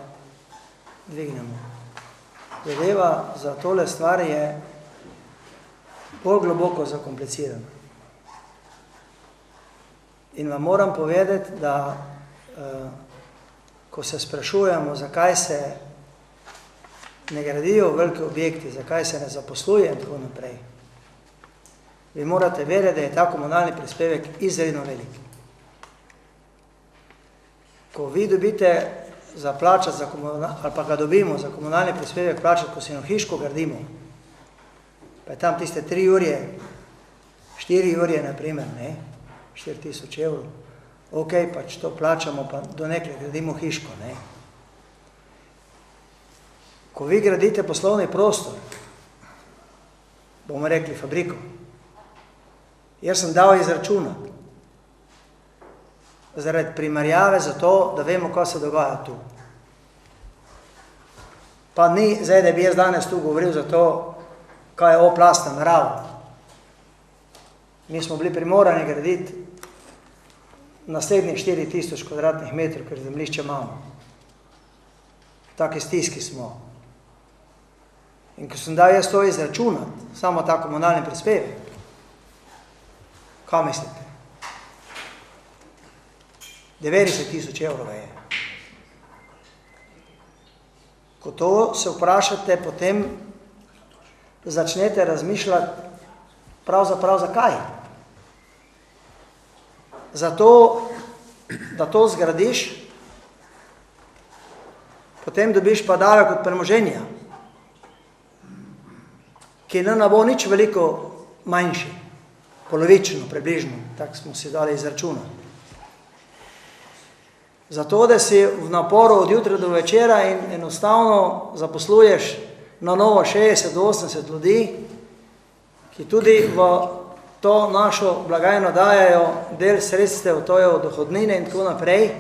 [SPEAKER 6] dvignemo. Zadeva za tole stvar je bolj globoko zakomplicirana. In vam moram povedati, da ko se sprašujemo, zakaj se ne gradijo veliki objekti, zakaj se ne zaposluje in tako naprej, vi morate vedeti, da je ta komunalni prispevek izredno velik. Ko vi dobite za plačati, ali pa ga dobimo za komunalni prispevek plačati, ko si eno hiško gradimo, pa je tam tiste 3 urje, 4 urje, naprimer, ne, 4000 evrov, ok, pač to plačamo, pa do nekaj gradimo hiško, ne. Ko vi gradite poslovni prostor, bomo rekli fabriko, jaz sem dal izračunati, zaradi primerjave za to, da vemo, kaj se dogaja tu. Pa ni zdaj, da bi jaz danes tu govoril za to, kaj je oplastna narava. Mi smo bili primorani graditi naslednjih 4000 kvadratnih metrov, ker zemljišče imamo. V taki stiski smo. In ko sem dal jaz to izračunati, samo ta komunalni prispevek, kaj mislite? 90 000 evrov je. Ko to se vprašate, potem začnete razmišljati pravzaprav zakaj. za to, da to zgradiš, potem dobiš pa davek od premoženja, ki ne bo nič veliko manjši, polovično, približno, tako smo si dali izračunati. Zato, da si v naporu od jutra do večera in enostavno zaposluješ na novo 60 do 80 ljudi, ki tudi v to našo blagajno dajajo del sredstev, to je od dohodnine in tako naprej,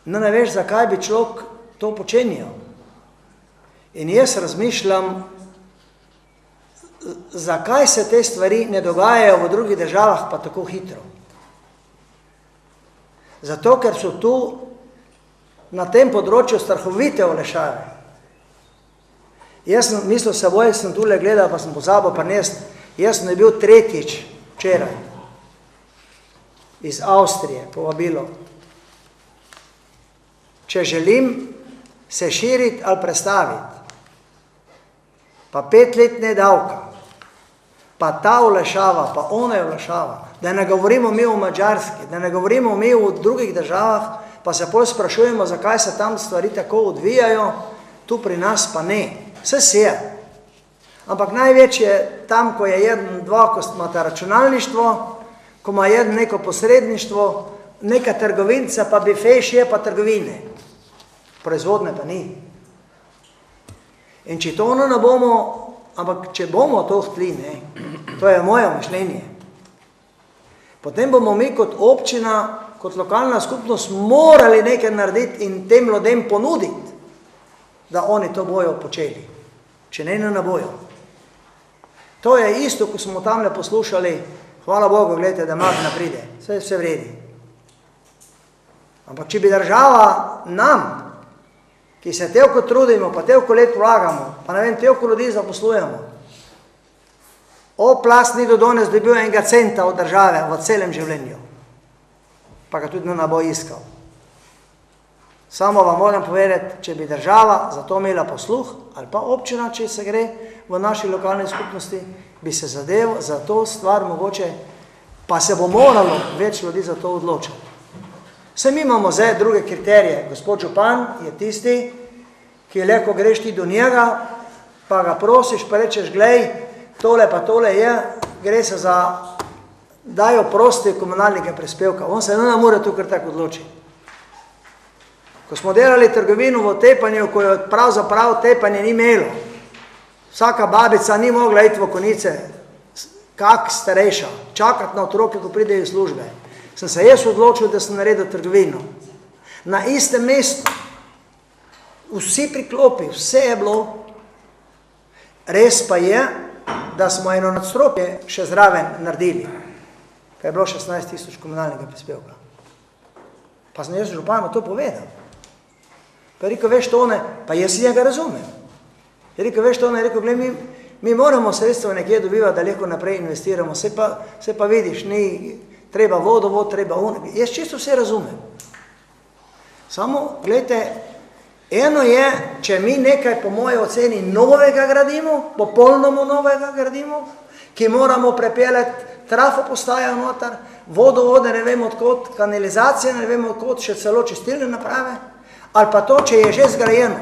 [SPEAKER 6] ne veš, zakaj bi človek to počenjal. In jaz razmišljam, zakaj se te stvari ne dogajajo v drugih državah pa tako hitro. Zato, ker so tu na tem področju strahovite olajšave. Jaz sem mislil seboj, sem tule gledal, pa sem pozabil prinesti, jaz sem bil tretjič včeraj iz Avstrije povabilo. Če želim se širiti ali prestaviti, pa 5 let ne davka, pa ta olajšava, pa ona je olajšava, da ne govorimo mi o Madžarski, da ne govorimo mi o drugih državah, pa se potem sprašujemo, zakaj se tam stvari tako odvijajo, tu pri nas pa ne. Vse se je. Ampak največ je tam, ko je jedan, dva, ko imate računalništvo, ko ima jedan neko posredništvo, neka trgovinca, pa bifejš je pa trgovine. Proizvodne pa ni. In če to ne bomo, ampak če bomo to hteli, to je moje mišljenje, potem bomo mi kot občina, kot lokalna skupnost morali nekaj narediti in tem ljudem ponuditi, da oni to bojo počeli. Če ne bojo. To je isto, ko smo tamle poslušali, hvala Bogu, gledajte, da Magna pride, vse vredi. Ampak če bi država nam, ki se toliko trudimo, pa toliko let vlagamo, pa ne vem, toliko ljudi zaposlujemo, Oplast ni do danes dobil enega centa od države v celem življenju, pa ga tudi ne bo iskal. Samo vam moram povedati, če bi država za to imela posluh, ali pa občina, če se gre v naši lokalni skupnosti, bi se zadev za to stvar mogoče, pa se bo moralo več ljudi za to odločiti. Vse mi imamo zdaj druge kriterije. Gospod župan je tisti, ki je ko greš ti do njega, pa ga prosiš, pa rečeš, glej, tole pa tole je, gre se za, dajo prosti komunalnega prispevka. On se ne more tukaj tako odločiti. Ko smo delali trgovino v Tepanju, ko je pravzaprav Tepanje ni imelo, vsaka babica ni mogla iti v Konice, kak starejša, čakati na otroke, ko pridejo iz službe. Sem se jaz odločil, da sem naredil trgovino. Na istem mestu, vsi priklopi, vse je bilo, res pa je, da smo eno nadstropje še zraven naredili, kaj je bilo 16 000 komunalnega prispevka. Pa sem jaz županu to povedal. Pa je rekel, veš to ne, pa jaz si njega razumem. Je rekel, veš to ne, je rekel, gled, mi moramo sredstva nekje dobivati, da lahko naprej investiramo, se pa vidiš, ni treba vodovod, treba unek. Jaz čisto vse razumem. Samo, gledajte, eno je, če mi nekaj po moje oceni novega gradimo, popolnoma novega gradimo, ki moramo prepeljati trafo postajo noter, vodovode ne vemo odkot, kanalizacije ne vemo odkot, še celo čistilne naprave, ali pa to, če je že zgrajeno,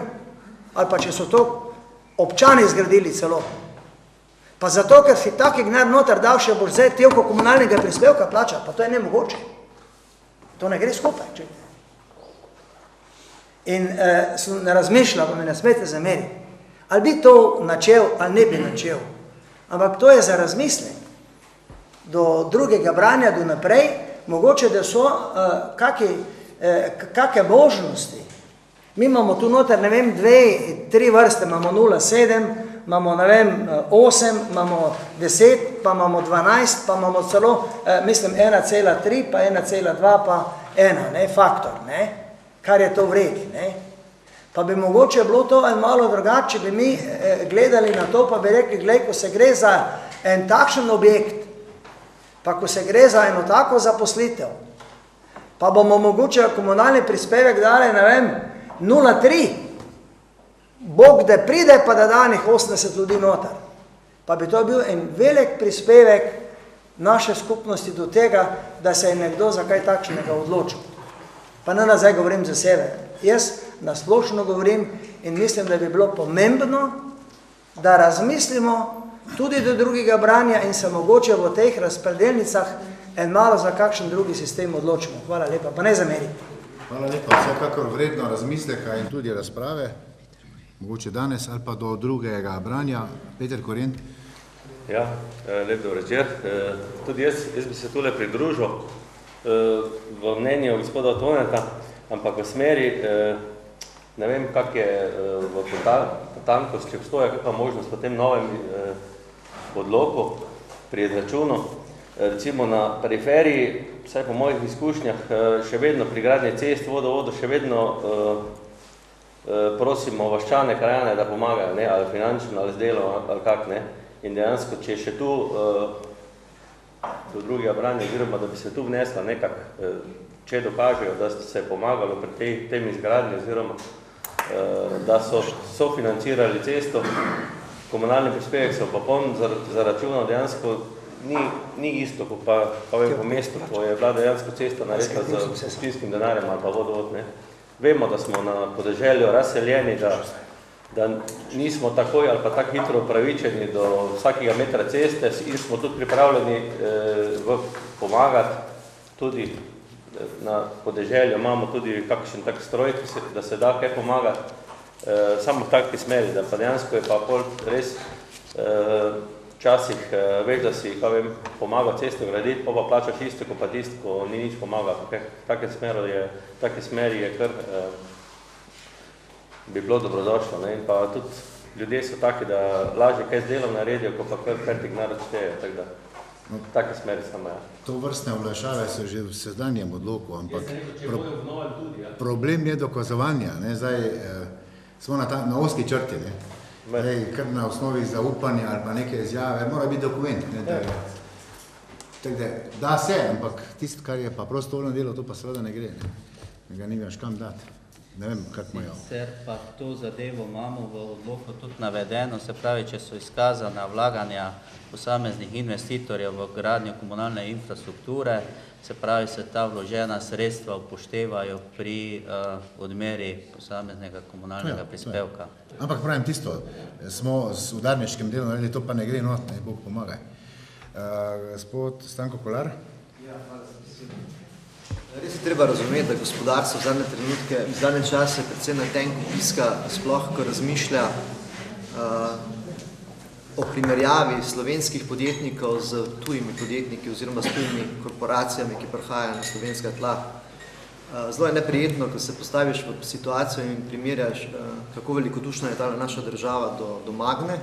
[SPEAKER 6] ali pa če so to občani zgradili celo. Pa zato, ker si taki gnar noter dal, še boš zdaj telko komunalnega prispevka plača, pa to je nemogoče. To ne gre skupaj, čujte. In sem razmišljal, pa me ne smete zameriti, ali bi to načel, ali ne bi načel. Ampak to je za razmislek. Do drugega branja, do naprej, mogoče, da so kakšne možnosti. Mi imamo tu noter, ne vem, 2-3 vrste, imamo 0,7, imamo, ne vem, 8, imamo 10, pa imamo 12, pa imamo celo, mislim, 1,3, pa 1,2, pa 1, ne, faktor, ne, kar je to vredi, ne. Pa bi mogoče bilo to malo drugače, bi mi gledali na to, pa bi rekli, glej, ko se gre za en takšen objekt, pa ko se gre za eno tako zaposlitev, pa bomo mogoče komunalni prispevek dali, ne vem, 0,3, Bog da pride, pa da danih 80 ljudi noter. Pa bi to bil en velik prispevek naše skupnosti do tega, da se je nekdo za kaj takšnega odločil. Pa ne nazaj govorim za sebe. Jaz nasplošno govorim in mislim, da bi bilo pomembno, da razmislimo tudi do drugega branja in se mogoče v teh razpredelnicah en malo za kakšen drugi sistem odločimo. Hvala lepa, pa ne zameri.
[SPEAKER 1] Hvala lepa, vsekakor vredno razmisleka in tudi razprave, mogoče danes ali pa do drugega branja. Peter Korent.
[SPEAKER 12] Ja, lep dober večer. Tudi jaz bi se tule pridružil v mnenju gospoda Toneta, ampak v smeri, ne vem, kak je v potankosti obstoja, kakva možnost po tem novem odloku pri izračunu. Recimo na periferiji, vsaj po mojih izkušnjah, še vedno pri gradnji cest, vodovodu, še vedno prosimo vaščane, krajane, da pomagajo, ne, ali finančno, ali z delom, ali kak, ne. In dejansko, če še tu do drugega branja, oziroma da bi se tu vnesla nekak, če dokažejo, da se je pomagalo pri tem izgradnji, oziroma da so sofinancirali cesto, komunalni prispevek so pa poln zaračunal dejansko ni isto, kot pa vem po mestu, ko je bila dejansko cesta naredila z občinskim denarjem ali pa vodovod, ne. Vemo, da smo na podeželju razseljeni, da nismo takoj ali pa tako hitro upravičeni do vsakega metra ceste in smo tudi pripravljeni pomagati tudi na podeželju. Imamo tudi kakšen tak stroj, da se da kaj pomagati, samo v takvi smeri, da pa dejansko je pa pol res včasih veš, da si pomagal cesto graditi, pa plačaš isto, kot pa tisto, ko ni nič pomagal. Take smeri je kar bi bilo dobrodošlo. In pa tudi ljudje so taki, da lažje kaj z delom naredijo, ko pa kar fertik narod šteje. Tako da, take smeri samo ja.
[SPEAKER 1] To vrstne olajšave so že v sedanjem odloku, ampak problem je dokazovanja. Zdaj smo na oski črti, kar na osnovi zaupanja ali pa neke izjave, mora biti dokument. Da se, ampak tisto, kar je pa prostovoljno delo, to pa seveda ne gre. Ga nimaš kam dati. Ne vem, kak mojo.
[SPEAKER 7] Sicer pa to zadevo imamo v odloku tudi navedeno, se pravi, če so izkazana vlaganja posameznih investitorjev v gradnjo komunalne infrastrukture, se pravi, se ta vložena sredstva upoštevajo pri odmeri posameznega komunalnega prispevka.
[SPEAKER 1] Ampak pravim tisto, smo s udarniškim delom naredili, to pa ne gre not, ne Bog pomagaj. Gospod Stanko Kolar.
[SPEAKER 5] Ja, hvala za besedo. Res je treba razumeti, da gospodarstvo v zadnje trenutke, v zadnje čase predvsem na tenku piska, sploh ko razmišlja o primerjavi slovenskih podjetnikov z tujimi podjetniki oziroma s tujimi korporacijami, ki prihajajo na slovenska tla. Zelo je neprijetno, ko se postaviš v situacijo in primerjaš, kako velikodušna je ta naša država do Magne.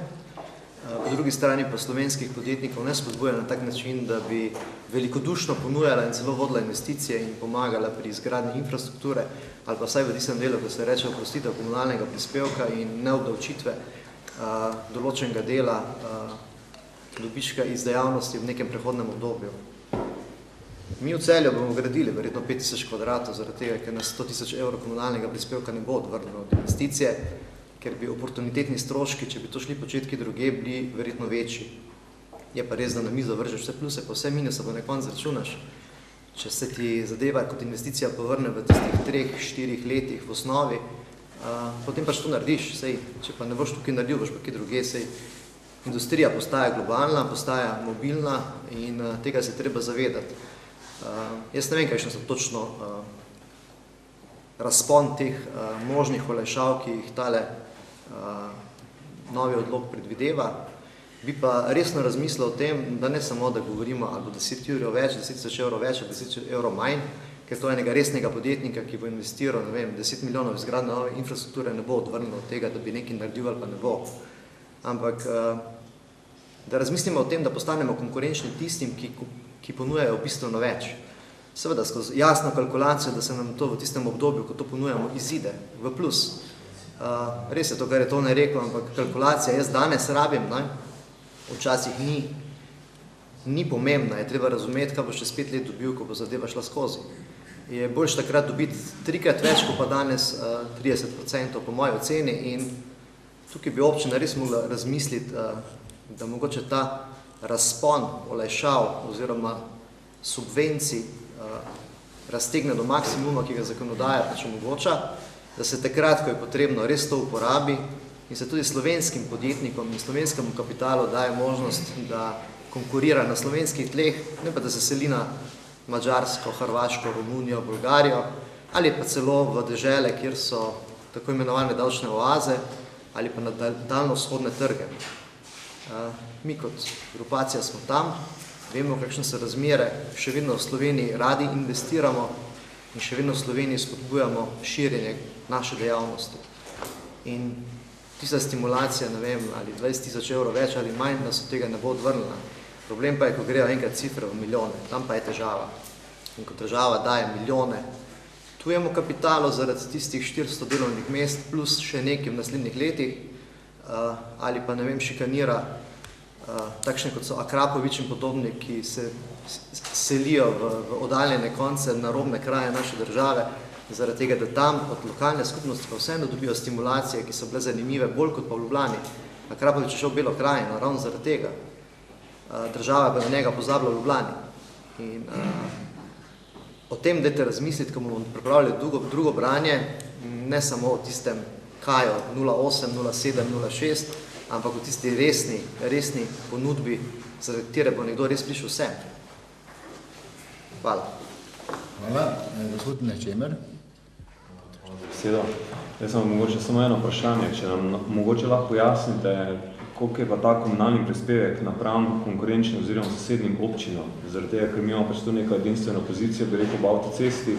[SPEAKER 5] Po drugi strani pa slovenskih podjetnikov ne spodbuja na tak način, da bi velikodušno ponujala in celo vodila investicije in pomagala pri izgradnji infrastrukture ali pa vsaj v tistem delu, ko se reče oprostitev komunalnega prispevka in neobdavčitve določenega dela dobička iz dejavnosti v nekem prehodnem obdobju. Mi v Celju bomo gradili verjetno 5000 kvadratov, zaradi tega, ker nas 100 000 evrov komunalnega prispevka ne bo odvrnilo od investicije, ker bi oportunitetni stroški, če bi to šli početki druge, bili verjetno večji. Je pa res, da na mizo vržeš vse pluse, pa vse minuse, pa na koncu računaš. Če se ti zadeva kot investicija povrne v tistih 3-4 letih v osnovi, potem pač to narediš. Sej, če pa ne boš tukaj naredil, boš pa kje druge. Sej, industrija postaja globalna, postaja mobilna in tega se treba zavedati. Jaz ne vem, kakšne so točno razpon teh možnih olajšav, ki jih tale novi odlok predvideva. Bi pa resno razmislil o tem, da ne samo, da govorimo ali bo 10 evrov več, 10 000 evrov več, 10 000 evrov manj, ker to enega resnega podjetnika, ki bo investiral, ne vem, 10 milijonov izgradnje nove infrastrukture, ne bo odvrnilo od tega, da bi nekaj naredil ali pa ne bo. Ampak, da razmislimo o tem, da postanemo konkurenčni tistim, ki ponujajo bistveno več. Seveda, skozi jasno kalkulacijo, da se nam to v tistem obdobju, ko to ponujamo, izide v plus. Res je to, kar je to ne rekel, ampak kalkulacija jaz danes rabim, včasih ni pomembna, je treba razumeti, kaj boš čez 5 let dobil, ko bo zadeva šla skozi. Je boljš takrat dobiti 3-krat več, ko pa danes 30%, po moji oceni, in tukaj bi občina res mogla razmisliti, da mogoče ta razpon olajšav oziroma subvencij raztegne do maksimuma, ki ga zakonodaja pač omogoča, da se takrat, ko je potrebno, res to uporabi in se tudi slovenskim podjetnikom in slovenskemu kapitalu daje možnost, da konkurira na slovenskih tleh, ne pa da se seli na Madžarsko, Hrvaško, Romunijo, Bolgarijo ali pa celo v dežele, kjer so tako imenovane davčne oaze ali pa na daljno-vzhodne trge. Mi kot grupacija smo tam, vemo, kakšne so razmere, še vedno v Sloveniji radi investiramo in še vedno v Sloveniji spodbujamo širjenje naše dejavnosti. In tista stimulacija, ne vem, ali 20.000 evrov več ali manj, da se tega ne bo odvrnila. Problem pa je, ko grejo enkrat cifre v milijone, tam pa je težava. In ko država daje milijone tujemu kapitalu zaradi tistih 400 delovnih mest plus še nekaj v naslednjih letih, ali pa, ne vem, šikanira takšne, kot so Akrapovič in podobni, ki se selijo v oddaljene konce, na robne kraje naše države, zaradi tega, da tam od lokalne skupnosti pa vseeno dobijo stimulacije, ki so bile zanimive bolj kot pa v Ljubljani. Akrapovič je šel v Belo krajino, ravno zaradi tega. Država pa na njega pozabila v Ljubljani. In o tem dajte razmisliti, ko bomo pripravili drugo branje, ne samo o tistem kaju 08, 07, 06, ampak o tisti resni ponudbi, za katere bo nekdo res prišel sem. Hvala.
[SPEAKER 1] Hvala. Gospod Nečemer.
[SPEAKER 13] Hvala za besedo. Jaz sem mogoče samo eno vprašanje, če nam mogoče lahko pojasnite, koliko je pa ta komunalni prispevek napram konkurenčnim oziroma sosednjim občinam, zaradi tega, ker mi imamo pač tu neko edinstveno pozicijo, bi rekel, v avtocesti,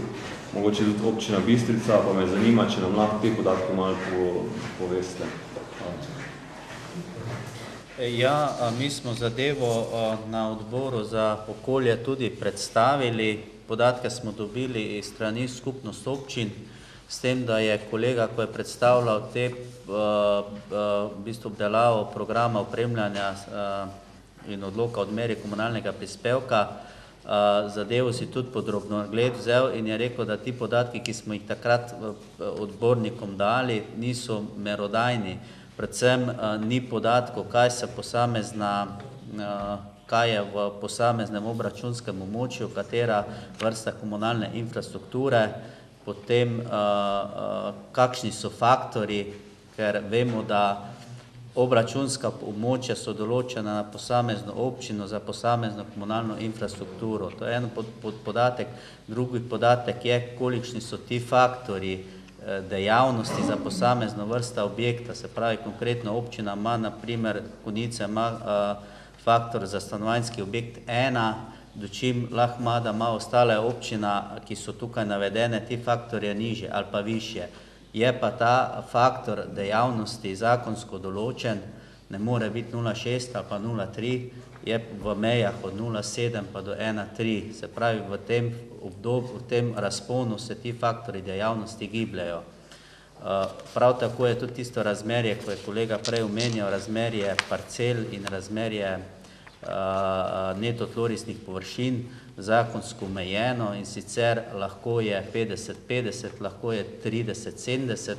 [SPEAKER 13] mogoče tudi občina Bistrica, pa me zanima, če nam lahko te podatke malo poveste.
[SPEAKER 7] Ja, mi smo zadevo na odboru za okolje tudi predstavili, podatke smo dobili iz strani skupnost občin, s tem, da je kolega, ko je predstavljal te v bistvu obdelavo programa opremljanja in odloka odmeri komunalnega prispevka, zadevo si tudi podrobno gled vzel in je rekel, da ti podatki, ki smo jih takrat odbornikom dali, niso merodajni. Predvsem ni podatkov, kaj je v posameznem obračunskem območju, katera vrsta komunalne infrastrukture, potem kakšni so faktori, ker vemo, da obračunska območja so določena na posamezno občino za posamezno komunalno infrastrukturo. To je en podatek. Drugi podatek je, kolikšni so ti faktori dejavnosti za posamezno vrsta objekta. Se pravi, konkretno občina ima, na primer, Konjice ima faktor za stanovanjski objekt 1, dočim lahko ima, da ima ostale občina, ki so tukaj navedene, ti faktorje nižje ali pa višje. Je pa ta faktor dejavnosti zakonsko določen, ne more biti 0,6 ali pa 0,3, je v mejah od 0,7 pa do 1,3. Se pravi, v tem obdobju, v tem razponu se ti faktori dejavnosti gibljajo. Prav tako je tudi tisto razmerje, ko je kolega prej omenjal, razmerje parcel in razmerje neto tlorisnih površin zakonsko omejeno in sicer lahko je 50-50, lahko je 30-70,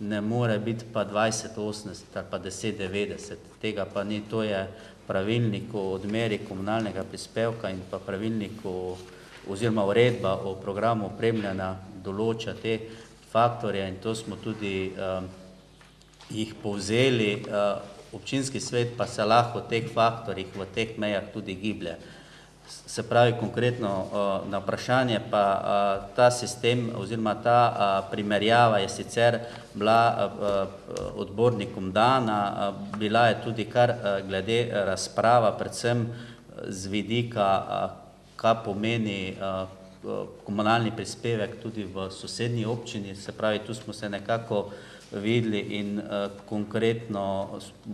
[SPEAKER 7] ne more biti pa 20-80 ali pa 10-90. Tega pa ni, to je pravilnik o odmeri komunalnega prispevka in pa pravilnik oziroma uredba o programu opremljanja določa te faktorje in to smo tudi jih povzeli. Občinski svet pa se lahko v teh faktorjih, v teh mejah tudi giblje. Se pravi, konkretno na vprašanje pa ta sistem oziroma ta primerjava je sicer bila odbornikom dana, bila je tudi kar glede razprava, predvsem z vidika, kaj pomeni komunalni prispevek tudi v sosednji občini, se pravi, tu smo se nekako videli in konkretno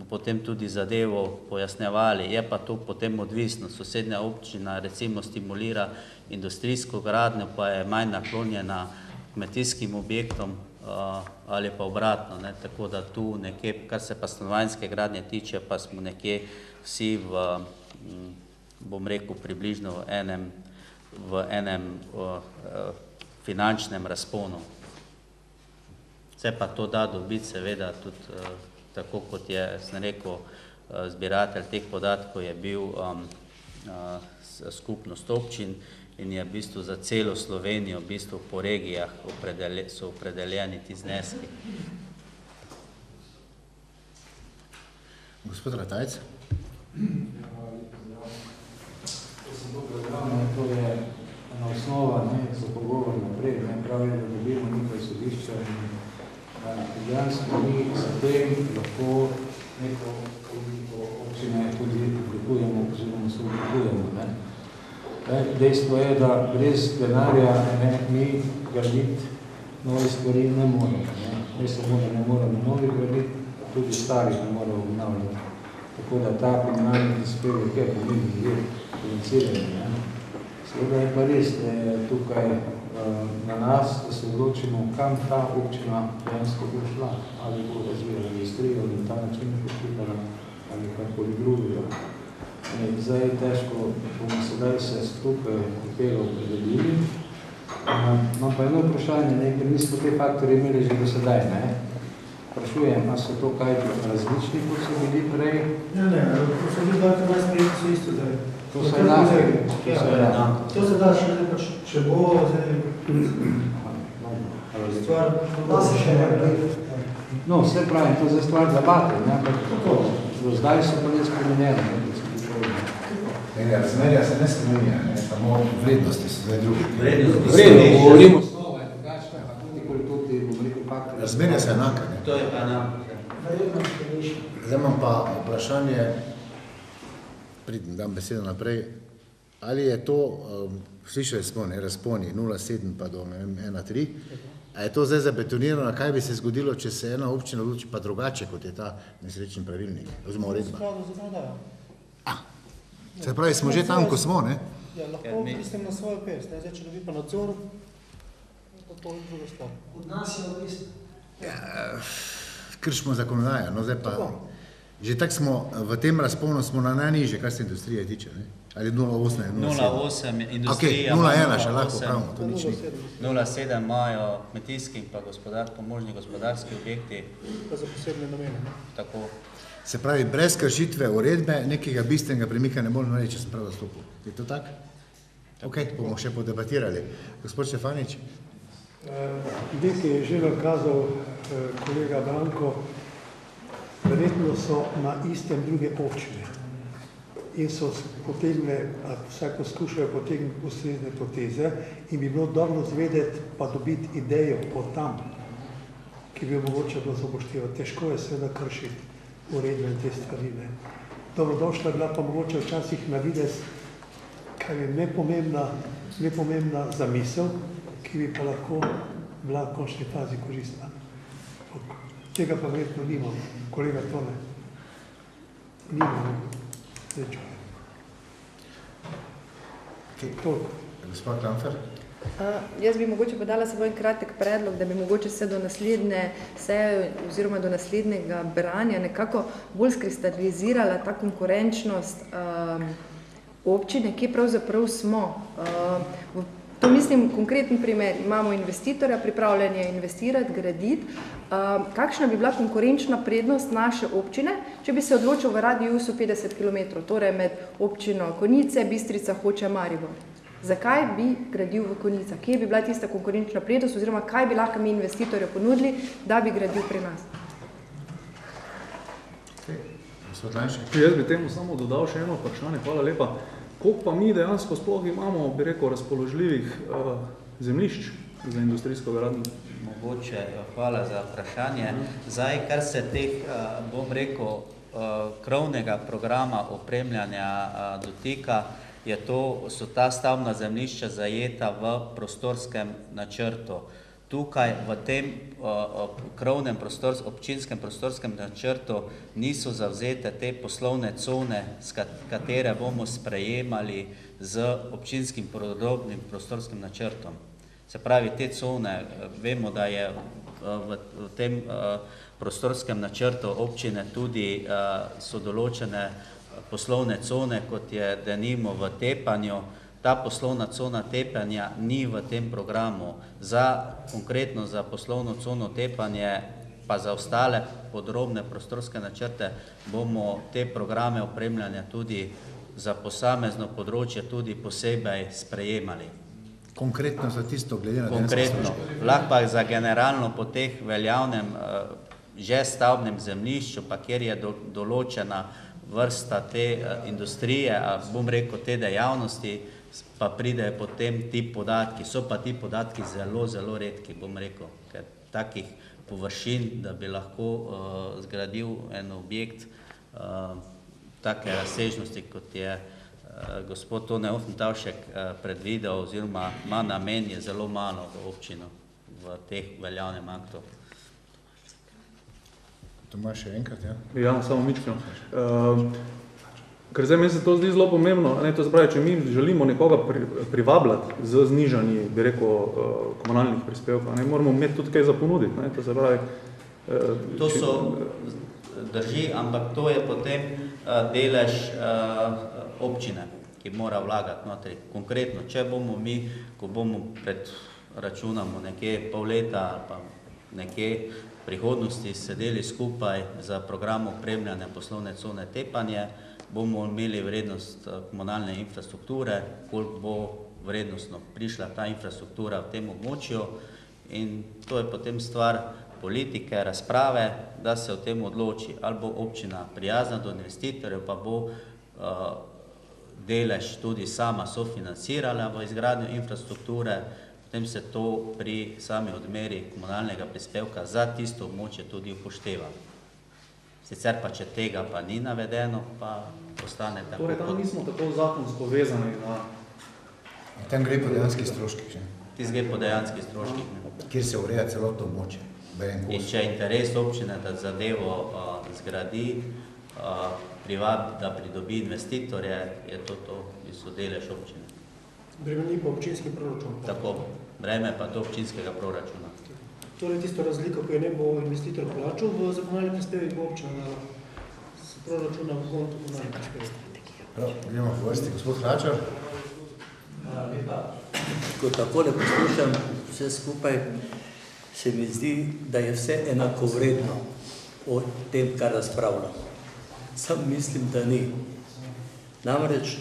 [SPEAKER 7] potem tudi zadevo pojasnjevali. Je pa to potem odvisno. Sosednja občina recimo stimulira industrijsko gradnjo, pa je manj naklonjena kmetijskim objektom ali pa obratno. Tako da tu nekje, kar se pa stanovanjske gradnje tiče, pa smo nekje vsi v, bom rekel, približno v enem finančnem razponu. Se pa to da dobiti seveda tudi tako, kot je, sem rekel, zbiratelj teh podatkov je bil skupnost občin in je v bistvu za celo Slovenijo, v bistvu po regijah so opredeljeni ti zneski.
[SPEAKER 1] Gospod Ratajc.
[SPEAKER 14] To je ena osnova za pogovor naprej, pravi, da dobimo nekaj sodišča in dejansko mi za tem lahko neko politiko občine tudi oblikujemo, oziroma se oblikujemo. Dejstvo je, da brez denarja mi graditi nove stvari ne moremo. Ne samo, da ne moremo novi graditi, tudi starih ne moremo obnavljati. Tako da ta komunalni prispevek je pomembni vir financiranja. Seveda je pa res, da je tukaj na nas, da se odločimo, kam ta občina dejansko bo šla, ali bo razvijala industrijo, ali na ta način pošljala, ali kakoli drugega. Zdaj težko bomo sedaj se skupaj tega opredelili. Imam pa eno vprašanje, ker nismo te faktorje imeli že do sedaj, Sprašujem, a so to kaj različni, kot so bili prej?
[SPEAKER 6] Ne, to so bili 12 projekti, so isto zdaj.
[SPEAKER 14] To so enake?
[SPEAKER 6] To se da še bo, stvar, da se še ne gre.
[SPEAKER 14] No, vse pravim, to je stvar debate, do zdaj so pa ne spremenjeni.
[SPEAKER 1] Razmerja se ne spremenja, samo vrednosti so zdaj drugi.
[SPEAKER 14] Vredno, govorimo slova, je drugačna, pa tudi kultuti, bomo rekel faktor.
[SPEAKER 1] Razmerja se enaka.
[SPEAKER 7] To je pa enako.
[SPEAKER 1] Zdaj imam pa vprašanje, pridem, dam besedo naprej, ali je to, slišali smo, razponi 0,7 pa do 1,3, a je to zdaj zabetonirano, kaj bi se zgodilo, če se ena občina odloči pa drugače, kot je ta nesrečni pravilnik, oziroma uredba? Se pravi, smo že tam, ko smo, ne?
[SPEAKER 8] Ja, lahko mislim na svojo pest, zdaj, če dobi pa nadzor, to je druga stvar.
[SPEAKER 6] Od nas je odvisno.
[SPEAKER 1] Kršimo zakonodajo, no zdaj pa, že tako smo, v tem razponu smo na najnižje, kar se industrije tiče, ne? Ali 0,8 je
[SPEAKER 7] 0,8 industrija,
[SPEAKER 1] 0,1 še lahko pravimo, to nič ni.
[SPEAKER 7] 0,7 imajo kmetijski in pa pomožni gospodarski objekti.
[SPEAKER 8] Pa za posebne namene.
[SPEAKER 7] Tako.
[SPEAKER 1] Se pravi, brez kršitve uredbe nekega bistvenega premika ne moramo reči, če sem prav zastopil. Je to tak? Ok, bomo še podebatirali. Gospod Štefanič.
[SPEAKER 10] Nekaj je že nakazal kolega Branko, verjetno so na istem druge občine in so potegne, vsako skušajo potegniti ustrezne poteze in bi bilo dobro zvedeti pa dobiti idejo od tam, ki bi mogoče bilo zapoštevati. Težko je seveda kršiti uredbe in te stvari. Dobrodošla je bila pa mogoče včasih na videz, kaj je nepomembna zamisel, ki bi pa lahko bila v končni fazi koristna. Tega pa verjetno nimamo. Kolega Tone, nimamo.
[SPEAKER 1] Gospod Klamfer?
[SPEAKER 11] Jaz bi mogoče podala svoj kratek predlog, da bi mogoče se do naslednje seje oziroma do naslednjega branja nekako bolj skristalizirala ta konkurenčnost občine, kje pravzaprav smo. To mislim konkreten primer. Imamo investitorja, pripravljen je investirati, graditi. Kakšna bi bila konkurenčna prednost naše občine, če bi se odločil v radiusu 50 km, torej med občino Konjice, Bistrica, Hoče, Maribor. Zakaj bi gradil v Konjicah? Kje bi bila tista konkurenčna prednost oziroma kaj bi lahko mi investitorju ponudili, da bi gradil pri nas?
[SPEAKER 15] Jaz bi temu samo dodal še eno vprašanje, hvala lepa. Koliko pa mi dejansko sploh imamo, bi rekel, razpoložljivih zemljišč za industrijsko gradnjo?
[SPEAKER 7] Mogoče, hvala za vprašanje. Zdaj, kar se teh, bom rekel, krovnega programa opremljanja dotika, so ta stavbna zemljišča zajeta v prostorskem načrtu. Tukaj v tem krovnem občinskem prostorskem načrtu niso zavzete te poslovne cone, katere bomo sprejemali z občinskim podrobnim prostorskim načrtom. Se pravi, te cone, vemo, da je v tem prostorskem načrtu občine tudi so določene poslovne cone, kot je denimo v Tepanju. Ta poslovna cona Tepanja ni v tem programu. Konkretno za poslovno cono Tepanje pa za ostale podrobne prostorske načrte bomo te programe opremljanja tudi za posamezno področje tudi posebej sprejemali.
[SPEAKER 1] Konkretno za tisto, glede na
[SPEAKER 7] Konkretno, lahko pa za generalno po teh veljavnem že stavbnem zemljišču, pa kjer je določena vrsta te industrije, bom rekel te dejavnosti, pa pridejo potem ti podatki. So pa ti podatki zelo, zelo redki, bom rekel, ker takih površin, da bi lahko zgradil en objekt take razsežnosti, kot je gospod Tone Offentavšek predvidel oziroma ima namen, je zelo malo v občino v teh veljavnem aktu.
[SPEAKER 1] Tomaž, še enkrat, ja?
[SPEAKER 15] Ja, samo mičkeno. Ker zdaj meni se to zdi zelo pomembno, to se pravi, če mi želimo nekoga privabljati z znižanji, bi rekel, komunalnih prispevkov, moramo imeti tudi kaj za ponuditi, to se pravi...
[SPEAKER 7] To so drži, ampak to je potem delež občine, ki mora vlagati notri. Konkretno, če bomo mi, ko bomo računamo nekje pol leta ali pa nekje prihodnosti sedeli skupaj za program opremljanja poslovne cone Tepanje, bomo imeli vrednost komunalne infrastrukture, koliko bo vrednostno prišla ta infrastruktura v tem območju in to je potem stvar politike, razprave, da se o tem odloči. Ali bo občina prijazna do investitorjev, pa bo delež tudi sama sofinancirala v izgradnjo infrastrukture, potem se to pri sami odmeri komunalnega prispevka za tisto območje tudi upošteva. Sicer pa, če tega pa ni navedeno, pa ostane tako.
[SPEAKER 15] Torej, tam nismo tako zakonsko vezani na...
[SPEAKER 1] Tam gre po dejanskih stroških, ne?
[SPEAKER 7] Tis gre po dejanskih stroških, ne?
[SPEAKER 1] Kjer se ureja celotno območje.
[SPEAKER 7] In če je interes občine, da zadevo zgradi, da pridobi investitorje, je to delež občine.
[SPEAKER 8] Bremeni pa občinski proračun.
[SPEAKER 7] Tako, breme pa to občinskega proračuna.
[SPEAKER 8] Torej tisto razliko, ko je ne bo investitor plačal v zakomunalni prispevek, bo občina dala s proračuna v konto komunalni prispevek.
[SPEAKER 1] Gremo po vrsti, gospod Hlačar.
[SPEAKER 16] Ko takole poslušam vse skupaj, se mi zdi, da je vse enakovredno o tem, kar razpravljam. Sam mislim, da ni. Namreč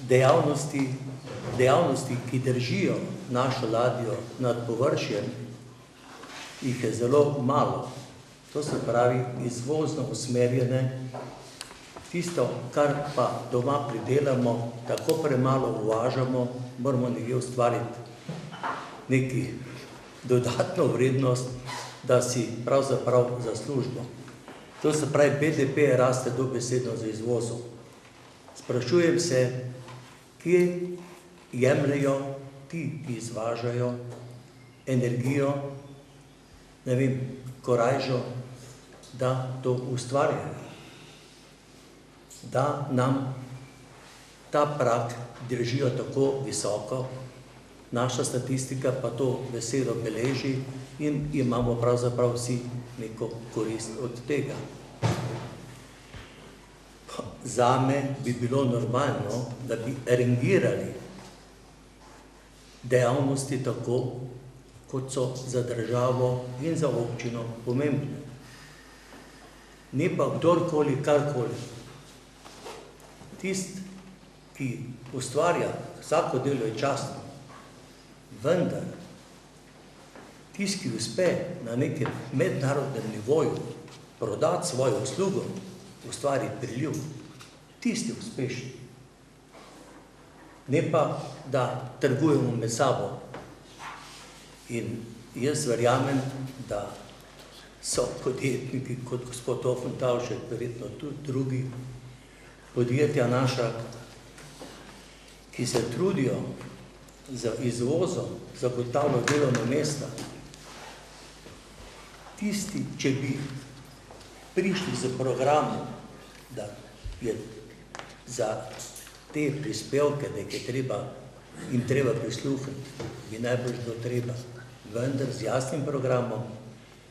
[SPEAKER 16] dejavnosti, ki držijo našo ladjo nad površjem, jih je zelo malo. To se pravi izvozno usmerjene. Tisto, kar pa doma pridelamo, tako premalo uvažamo, moramo nekje ustvariti neki dodatno vrednost, da si pravzaprav zaslužimo. To se pravi, BDP raste dobesedno z izvozom. Sprašujem se, kje jemljajo ti, ki izvažajo energijo, ne vem, korajžo, da to ustvarjajo. Da nam ta prag držijo tako visoko, naša statistika pa to veselo beleži in imamo pravzaprav vsi neko korist od tega. Zame bi bilo normalno, da bi rangirali dejavnosti tako, kot so za državo in za občino pomembne. Ne pa kdorkoli, karkoli. Tist, ki ustvarja, vsako delo je častno, vendar tist, ki uspe na nekem mednarodnem nivoju prodati svojo uslugo, ustvari priliv, tisti uspešni. Ne pa, da trgujemo med sabo. In jaz verjamem, da so podjetniki, kot gospod Offentavšek, verjetno tudi drugi, podjetja naša, ki se trudijo za izvozom, zagotavljajo delovna mesta. Tisti, če bi prišli z programom, da je za te prispevke, da jim treba prisluhniti, bi najbolj bilo treba, vendar z jasnim programom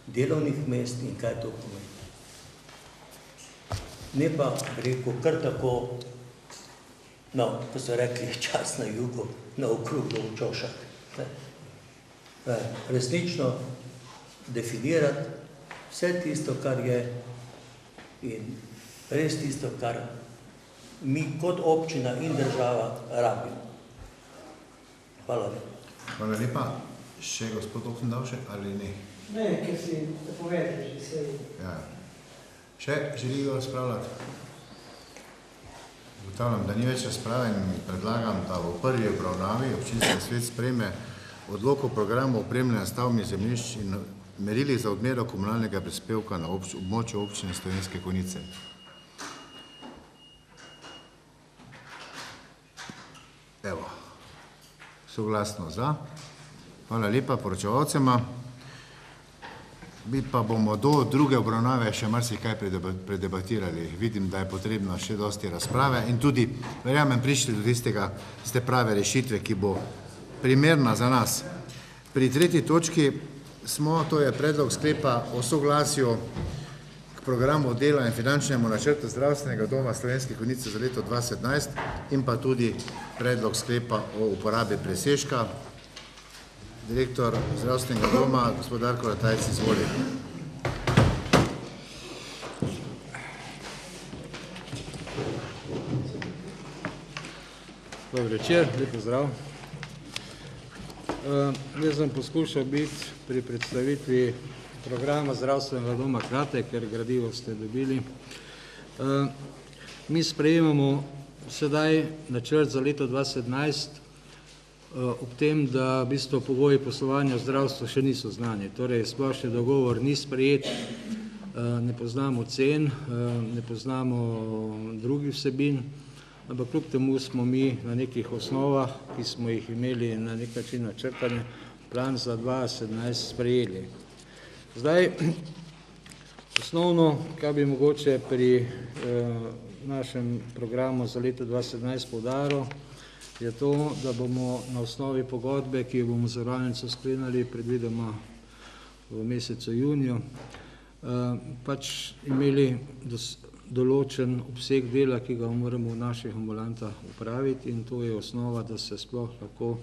[SPEAKER 16] delovnih mest in kaj to pomeni. Ne pa, rekel, kar tako, ko so rekli, čas na jugu, na okruglo v čošak. Resnično definirati vse tisto, kar je in res tisto, kar mi kot občina in država rabimo. Hvala lepa.
[SPEAKER 1] Hvala lepa. Še gospod Oksendavšek ali ne?
[SPEAKER 6] Ne, ker si povedali, že se je.
[SPEAKER 1] Ja. Še želijo razpravljati? Ugotavljam, da ni več razprave in predlagam, da v prvi obravnavi občinski svet sprejme odlok o programu opremljanja stavbnih zemljišč in merili za odmero komunalnega prispevka na območju občine Slovenske Konjice. Evo, soglasno za. Hvala lepa poročevalcema. Mi pa bomo do druge obravnave še marsikaj predebatirali. Vidim, da je potrebno še dosti razprave in tudi, verjamem, prišli do tiste prave rešitve, ki bo primerna za nas. Pri tretji točki smo, to je predlog sklepa o soglasju k programu dela in finančnemu načrtu Zdravstvenega doma Slovenske Konjice za leto 2017 in pa tudi predlog sklepa o uporabi presežka. Direktor Zdravstvenega doma, gospod Darko Ratajec, izvoli.
[SPEAKER 14] Dober večer, lep pozdrav. Jaz sem poskušal biti pri predstavitvi programa Zdravstvenega doma kratek, ker gradivo ste dobili. Mi sprejemamo sedaj načrt za leto 2017, ob tem, da v bistvu pogoji poslovanja v zdravstvu še niso znani. Torej, splošni dogovor ni sprejet, ne poznamo cen, ne poznamo drugih vsebin, ampak kljub temu smo mi na nekih osnovah, ki smo jih imeli na nek način načrtane, plan za 2017 sprejeli. Zdaj, osnovno, kar bi mogoče pri našem programu za leto 2017 poudaril, je to, da bomo na osnovi pogodbe, ki jo bomo z zavarovalnico sklenili predvidoma v mesecu juniju, pač imeli določen obseg dela, ki ga moramo v naših ambulantah upraviti in to je osnova, da se sploh lahko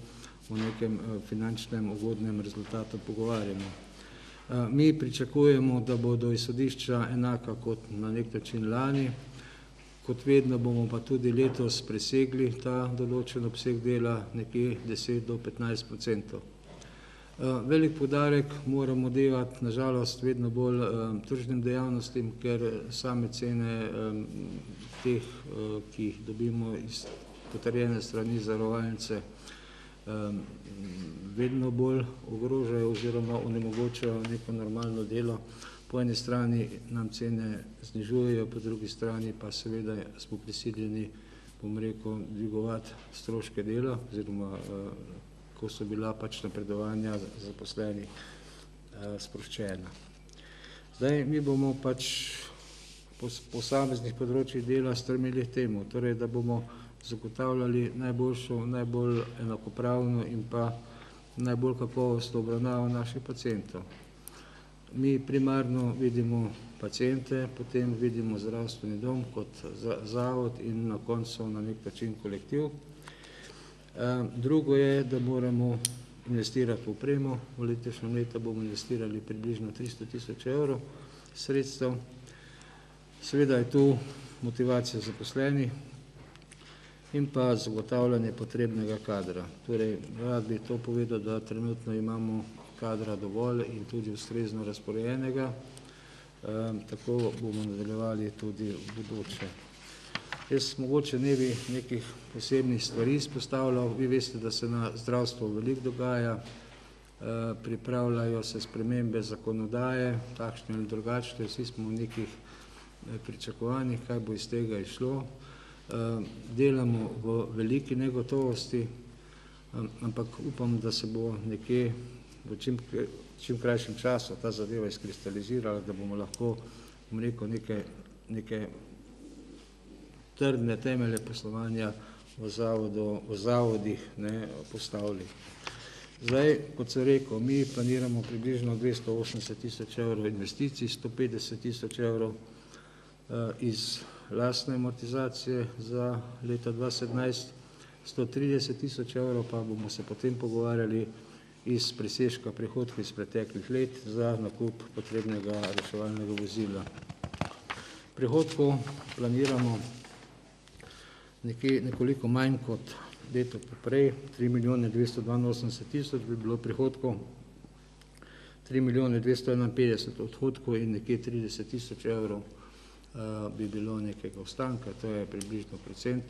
[SPEAKER 14] o nekem finančnem ugodnem rezultatu pogovarjamo. Mi pričakujemo, da bodo izhodišča enaka kot na nek način lani. Kot vedno bomo pa tudi letos presegli ta določen obseg dela nekje 10 do 15%. Velik poudarek moramo delati, nažalost, vedno bolj tržnim dejavnostim, ker same cene teh, ki jih dobimo iz potrjene strani zavarovalnice, vedno bolj ogrožajo oziroma onemogočajo neko normalno delo. Po eni strani nam cene znižujejo, po drugi strani pa seveda smo prisiljeni, bom rekel, dvigovati stroške dela, oziroma ko so bila pač napredovanja zaposlenih sproščena. Zdaj, mi bomo pač po posameznih področjih dela stremeli temu, torej, da bomo zagotavljali najboljšo, najbolj enakopravno in pa najbolj kakovostno obravnavo naših pacientov. Mi primarno vidimo paciente, potem vidimo zdravstveni dom kot zavod in na koncu na nek način kolektiv. Drugo je, da moramo investirati v opremo. V letošnjem letu bomo investirali približno 300 000 evrov sredstev. Seveda je tu motivacija zaposlenih in pa zagotavljanje potrebnega kadra. Torej, rad bi to povedal, da trenutno imamo kadra dovolj in tudi ustrezno razporejenega, tako bomo nadaljevali tudi v bodoče. Jaz mogoče ne bi nekih posebnih stvari izpostavljal, vi veste, da se na zdravstvu veliko dogaja, pripravljajo se spremembe zakonodaje, takšne ali drugačne, vsi smo v nekih pričakovanjih, kaj bo iz tega išlo. Delamo v veliki negotovosti, ampak upam, da se bo nekje v čim krajšem času ta zadeva izkristalizirala, da bomo lahko, bom rekel, neke trdne temelje poslovanja v zavodih postavili. Zdaj, kot sem rekel, mi planiramo približno 280 000 evrov investicij, 150 000 evrov iz lastne amortizacije za leto 2017, 130 000 evrov pa bomo se potem pogovarjali iz presežka prihodkov iz preteklih let za nakup potrebnega reševalnega vozila. Prihodkov planiramo nekoliko manj kot leto poprej, 3 milijone 282 tisoč bi bilo prihodkov, 3 milijone 251 odhodkov in nekje 30 tisoč evrov bi bilo nekega ostanka, to je približno procent.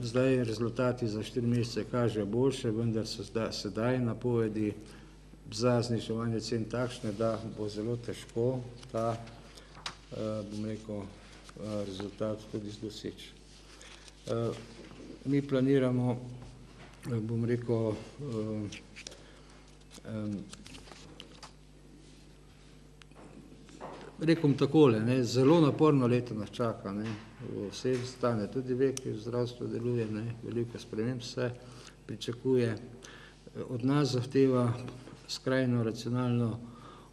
[SPEAKER 14] Zdaj rezultati za 4 mesece kažejo boljše, vendar so sedaj napovedi za zniževanje cen takšne, da bo zelo težko ta, bom rekel, rezultat tudi doseči. Mi planiramo, bom rekel, rekom takole, zelo naporno leto nas čaka, vse stane, tudi ve, ki v zdravstvu deluje, veliko sprememb se pričakuje. Od nas zahteva skrajno racionalno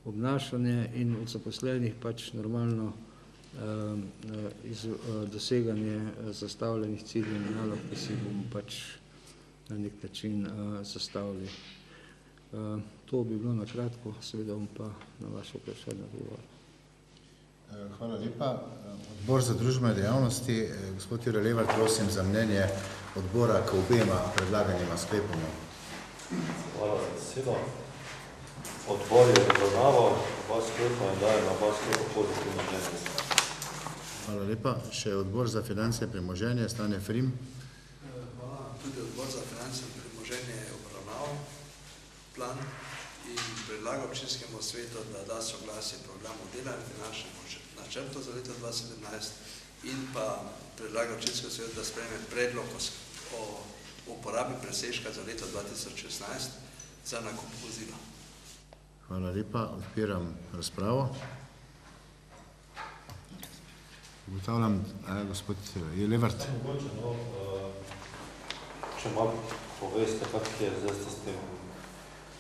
[SPEAKER 14] obnašanje in od zaposlenih pač normalno doseganje zastavljenih ciljev in nalog, ki si bomo pač na nek način zastavili. To bi bilo na kratko, seveda bom pa na vaše vprašanje odgovoril.
[SPEAKER 1] Hvala lepa. Odbor za družbene dejavnosti, gospod Jure Levart, prosim za mnenje odbora k obema predlaganima sklepoma.
[SPEAKER 3] Hvala za besedo. Odbor je obravnaval oba sklepa in daje na oba sklepa pozitivno mnenje.
[SPEAKER 1] Hvala lepa. Še odbor za finance in premoženje, Stane Frim.
[SPEAKER 9] Hvala. Tudi odbor za finance in premoženje je obravnaval plan in predlaga občinskemu svetu, da da soglasje programu dela in finančnemu načrtu za leto 2017 in pa predlaga občinskemu svetu, da sprejme predlog o uporabi presežka za leto 2016 za nakup vozila.
[SPEAKER 1] Hvala lepa. Odpiram razpravo. Ugotavljam, gospod Levart.
[SPEAKER 3] Mogoče, če malo poveste, kak je zdaj s tem,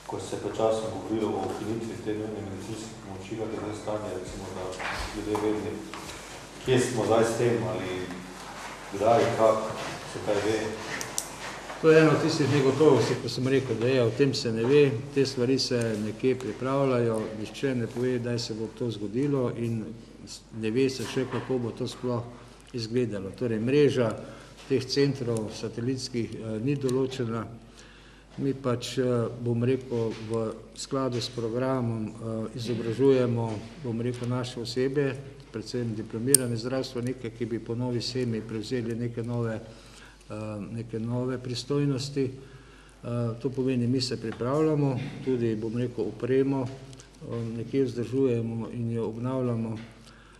[SPEAKER 3] ko se pa časom govorilo o ukinitvi te nujne medicinske pomoči, kak je zdaj stanje, recimo, da ljudje vedni, kje smo zdaj s tem, ali kdaj, kak, se kaj ve?
[SPEAKER 14] To je eno tistih negotovosti, ko sem rekel, da je, o tem se ne ve, te stvari se nekje pripravljajo, nihče ne pove, da se bo to zgodilo in ne ve se še, kako bo to sploh izgledalo. Torej, mreža teh centrov satelitskih ni določena. Mi pač, bom rekel, v skladu s programom izobražujemo, bom rekel, naše osebe, predvsem diplomirane zdravstvenike, ki bi po novi SEMI prevzeli neke nove pristojnosti. To pomeni, mi se pripravljamo, tudi, bom rekel, opremo, nekje vzdržujemo in jo obnavljamo.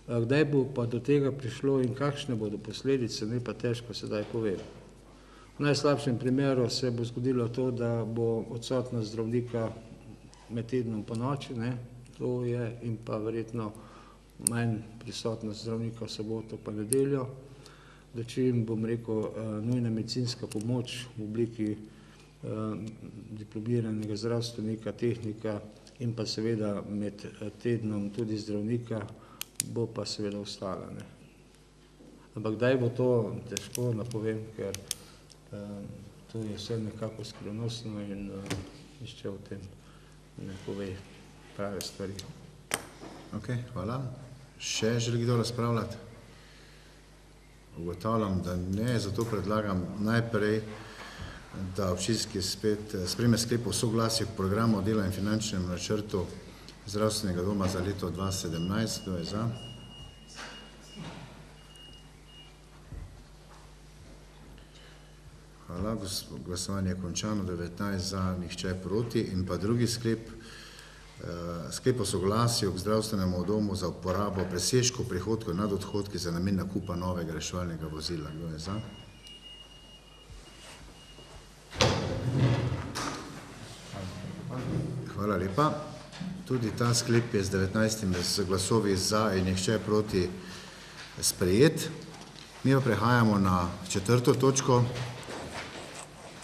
[SPEAKER 14] Kdaj bo pa do tega prišlo in kakšne bodo posledice, ne pa težko sedaj povedati. V najslabšem primeru se bo zgodilo to, da bo odsotnost zdravnika med tednom po noči, to je, in pa verjetno manj prisotnost zdravnika v soboto pa nedeljo, da čim, bom rekel, nujna medicinska pomoč v obliki diplomiranega zdravstvenika, tehnika in pa seveda med tednom tudi zdravnika, bo pa seveda ostala. Ampak kdaj bo to, težko napovem, ker to je vse nekako skrivnostno in nišče o tem ne pove prave stvari.
[SPEAKER 1] Ok, hvala. Še želi kdo razpravljati? Ugotavljam, da ne, zato predlagam najprej, da občinski svet sprejme sklep o soglasju k programu dela in finančnem načrtu zdravstvenega doma za leto 2017. Kdo je za? Hvala, glasovanje je končano, 19 za, nihče proti. In pa drugi sklep, sklep o soglasju k zdravstvenemu domu za uporabo presežkov prihodkov nad odhodki za namen nakupa novega reševalnega vozila. Kdo je za? Hvala lepa. Tudi ta sklep je z 19 glasovi za in nihče proti sprejet. Mi pa prehajamo na 4. točko.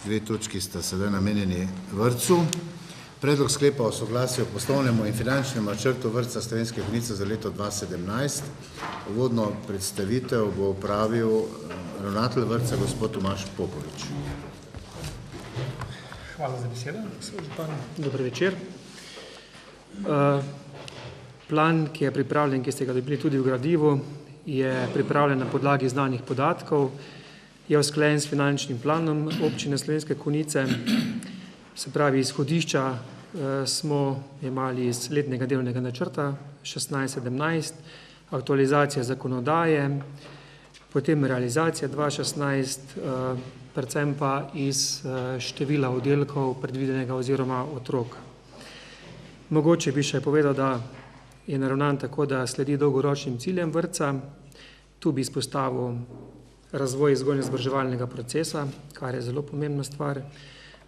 [SPEAKER 1] 2 točki sta sedaj namenjeni vrtcu. Predlog sklepa o soglasju poslovnemu in finančnemu načrtu vrtca Slovenske Konjice za leto 2017. Uvodno predstavitev bo opravil ravnatelj vrtca gospod Tomaž Popovič.
[SPEAKER 17] Hvala za besedo, gospod župan.
[SPEAKER 18] Dober večer. Plan, ki je pripravljen, ki ste ga dobili tudi v gradivu, je pripravljen na podlagi znanih podatkov, je usklajen s finančnim planom občine Slovenske Konjice. Se pravi, izhodišča smo imeli iz letnega delovnega načrta 16-17, aktualizacija zakonodaje, potem realizacija 2016, predvsem pa iz števila oddelkov predvidenega oziroma otrok. Mogoče bi še povedal, da je naravnan tako, da sledi dolgoročnim ciljem vrtca. Tu bi izpostavil razvoj vzgojno-izobraževalnega procesa, kar je zelo pomembna stvar,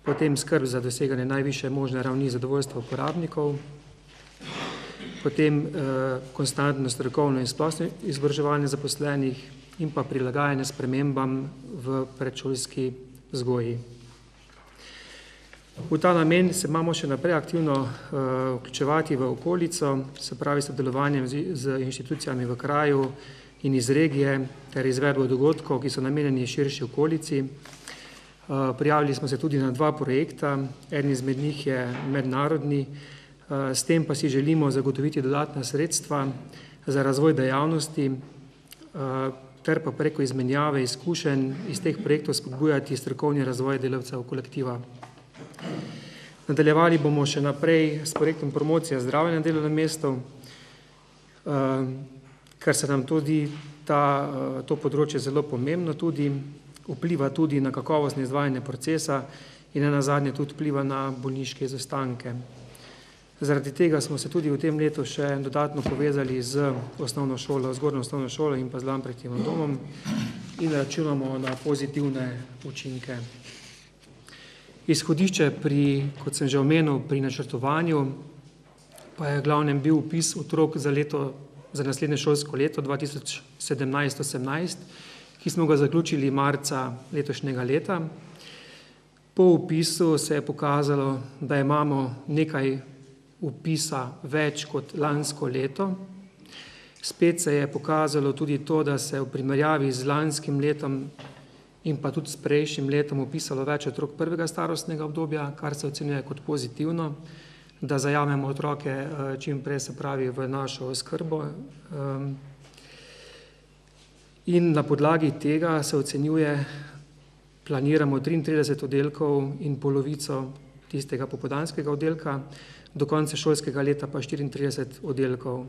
[SPEAKER 18] potem skrb za doseganje najvišje možne ravni zadovoljstva uporabnikov, potem konstantno strokovno in splošno izobraževanje zaposlenih in pa prilagajanje spremembam v predšolski vzgoji. V ta namen se imamo še naprej aktivno vključevati v okolico, se pravi sodelovanjem z inštitucijami v kraju in iz regije ter izvedbo dogodkov, ki so namenjeni širši okolici. Prijavili smo se tudi na 2 projekta, eden izmed njih je mednarodni, s tem pa si želimo zagotoviti dodatna sredstva za razvoj dejavnosti ter pa preko izmenjave izkušenj iz teh projektov spodbujati strokovni razvoj delavcev kolektiva. Nadaljevali bomo še naprej s projektom promocija zdravja na delovnem mestu, ker se nam tudi to področje zelo pomembno tudi, vpliva tudi na kakovostno izvajanje procesa in nenazadnje tudi vpliva na bolniške izostanke. Zaradi tega smo se tudi v tem letu še dodatno povezali z osnovno šolo, zgornjo osnovno šolo in pa z Lampretovim domom in računamo na pozitivne učinke. Izhodišče kot sem že omenil, pri načrtovanju pa je glavnem bil vpis otrok za naslednje šolsko leto 2017-18, ki smo ga zaključili marca letošnjega leta. Po vpisu se je pokazalo, da imamo nekaj vpisa več kot lansko leto. Spet se je pokazalo tudi to, da se v primerjavi z lanskim letom in pa tudi s prejšnjim letom vpisalo več otrok prvega starostnega obdobja, kar se ocenjuje kot pozitivno, da zajamemo otroke čim prej, se pravi, v našo oskrbo. In na podlagi tega se ocenjuje, planiramo 33 oddelkov in polovico tistega popoldanskega oddelka, do konca šolskega leta pa 34 oddelkov.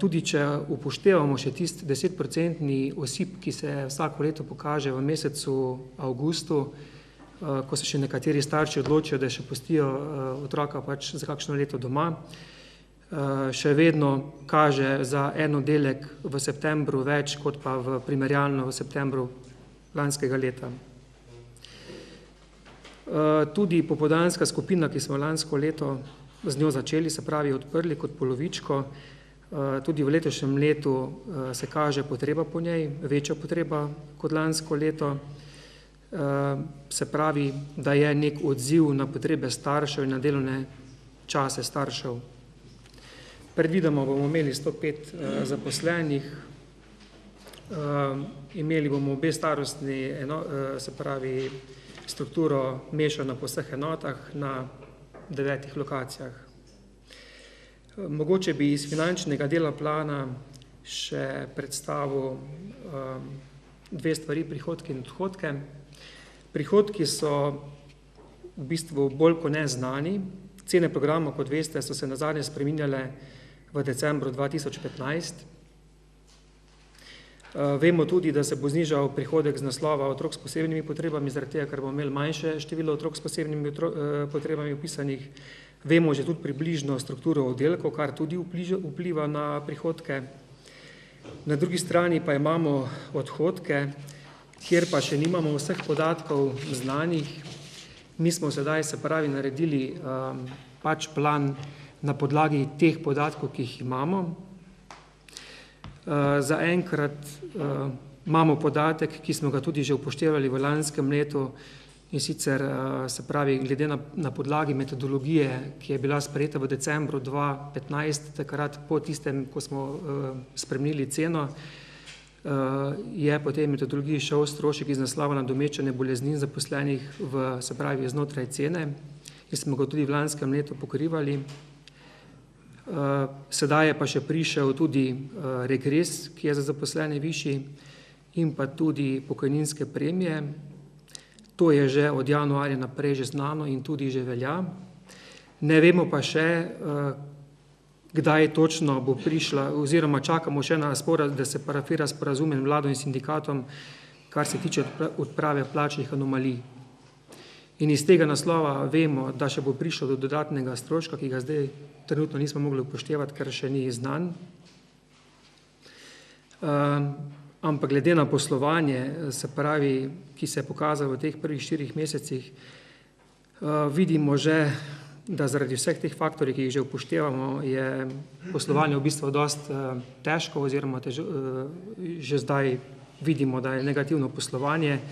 [SPEAKER 18] Tudi če upoštevamo še tisti 10% osip, ki se vsako leto pokaže v mesecu avgustu, ko se še nekateri starši odločijo, da še pustijo otroka pač za kakšno leto doma, še vedno kaže za en oddelek v septembru več, kot pa primerjalno v septembru lanskega leta. Tudi popoldanska skupina, ki smo lansko leto z njo začeli, se pravi odprli kot polovičko, tudi v letošnjem letu se kaže potreba po njej, večja potreba kot lansko leto, se pravi, da je nek odziv na potrebe staršev in na delovne čase staršev. Predvidoma bomo imeli 105 zaposlenih, imeli bomo obe starostni, se pravi, strukturo mešano po vseh enotah na 9 lokacijah. Mogoče bi iz finančnega dela plana še predstavil 2 stvari, prihodke in odhodke. Prihodki so v bistvu bolj kot neznani. Cene programa, kot veste, so se nazadnje spreminjale v decembru 2015. Vemo tudi, da se bo znižal prihodek z naslova otrok s posebnimi potrebami, zaradi tega, ker bomo imeli manjše število otrok s posebnimi potrebami vpisanih. Vemo že tudi približno strukturo oddelkov, kar tudi vpliva na prihodke. Na drugi strani pa imamo odhodke, kjer pa še nimamo vseh podatkov znanih. Mi smo sedaj, se pravi, naredili pač plan na podlagi teh podatkov, ki jih imamo. Zaenkrat imamo podatek, ki smo ga tudi že upoštevali v lanskem letu, in sicer, se pravi, glede na podlagi metodologije, ki je bila sprejeta v decembru 2015, takrat po tistem, ko smo spremenili ceno, je po tej metodologiji šel strošek iz naslova nadomeščanja boleznin zaposlenih se pravi znotraj cene in smo ga tudi v lanskem letu pokrivali. Sedaj je pa še prišel tudi regres, ki je za zaposlene višji in pa tudi pokojninske premije. To je že od januarja naprej že znano in tudi že velja. Ne vemo pa še, kdaj točno bo prišla, oziroma čakamo še na da se parafira sporazum med vlado in sindikatom, kar se tiče odprave plačnih anomalij. In iz tega naslova vemo, da še bo prišlo do dodatnega stroška, ki ga zdaj trenutno nismo mogli upoštevati, ker še ni znan. Ampak glede na poslovanje, se pravi, ki se je pokazalo v teh prvih 4 mesecih, vidimo že, da zaradi vseh teh faktorjev, ki jih že upoštevamo, je poslovanje v bistvu dosti težko oziroma že zdaj vidimo, da je negativno poslovanje.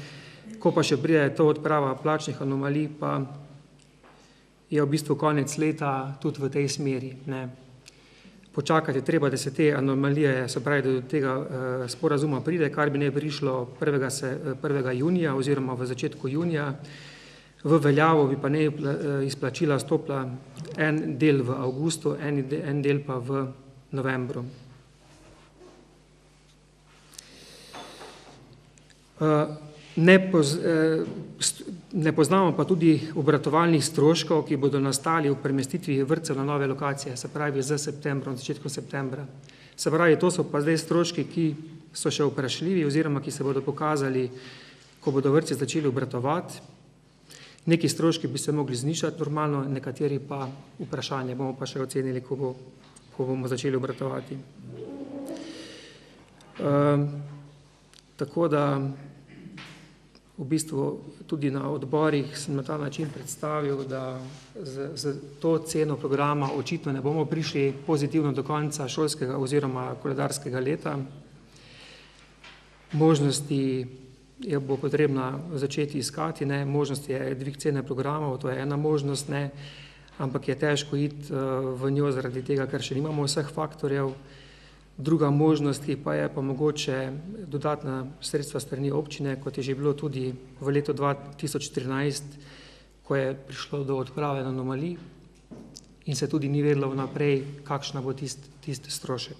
[SPEAKER 18] Ko pa še pride to odprava plačnih anomalij, pa je v bistvu konec leta tudi v tej smeri. Počakati je treba, da se te anomalije, se pravi, da do tega sporazuma pride, kar bi ne prišlo 1. junija oziroma v začetku junija. V veljavo bi pa ne izplačila stopila en del v avgustu, en del pa v novembru. Ne poznamo pa tudi obratovalnih stroškov, ki bodo nastali v premestitvi vrtcev na nove lokacije, se pravi z septembrom, začetkom septembra. Se pravi, to so pa zdaj stroški, ki so še vprašljivi oziroma ki se bodo pokazali, ko bodo vrtci začeli obratovati. Neki stroški bi se mogli znižati normalno, nekateri pa vprašanje, bomo pa še ocenili, ko bomo začeli obratovati. Tako da v bistvu tudi na odborih sem na ta način predstavil, da z to ceno programa očitno ne bomo prišli pozitivno do konca šolskega oziroma koledarskega leta. Možnosti bo potrebno začeti iskati, možnost je dvig cene programov, to je ena možnost, ampak je težko iti v njo zaradi tega, ker še nimamo vseh faktorjev. Druga možnost, ki pa je pa mogoče dodatna sredstva strani občine, kot je že bilo tudi v letu 2013, ko je prišlo do odprave anomalij in se tudi ni vedelo vnaprej, kakšna bo tisti strošek.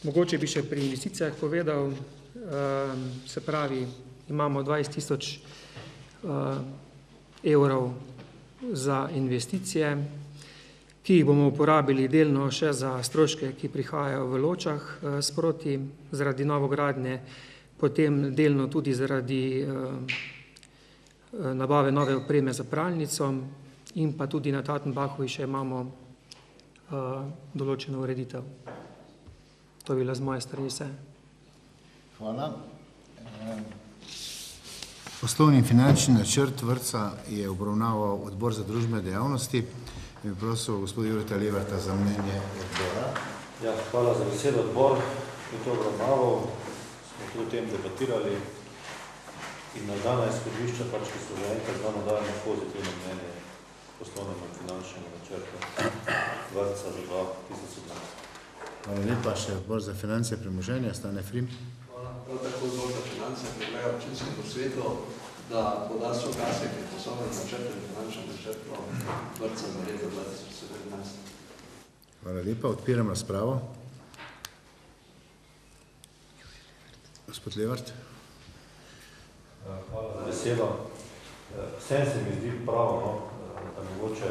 [SPEAKER 18] Mogoče bi še pri investicijah povedal, se pravi, imamo 20.000 evrov za investicije, ki jih bomo uporabili delno še za stroške, ki prihajajo v Ločah sproti zaradi novogradnje, potem delno tudi zaradi nabave nove opreme za pralnico in pa tudi na Tatenbachovi še imamo določeno ureditev. To je bila z moje strani vse.
[SPEAKER 1] Hvala. Poslovni in finančni načrt vrtca je obravnaval Odbor za družbene dejavnosti. Bi prosil gospod Jureta Levarta za mnenje odbora.
[SPEAKER 3] Ja, hvala za besedo. Odbor je to obravnaval, smo tudi o tem debatirali in na dana izhodišča, ki so že enkrat dano dajemo pozitivno mnenje poslovnemu in finančnemu načrtu vrtca za 2017.
[SPEAKER 1] Hvala lepa, še Odbor za finance premoženja, Stane Frim.
[SPEAKER 9] Hvala, prav tako Odbor za finance predlaga občinskemu svetu, da poda soglasje k poslovnemu načrtu in finančnemu načrtu vrtca za leto 2017.
[SPEAKER 1] Hvala lepa, odpiram razpravo. Gospod Levart.
[SPEAKER 3] Hvala za besedo. Vsem se mi zdi prav, da mogoče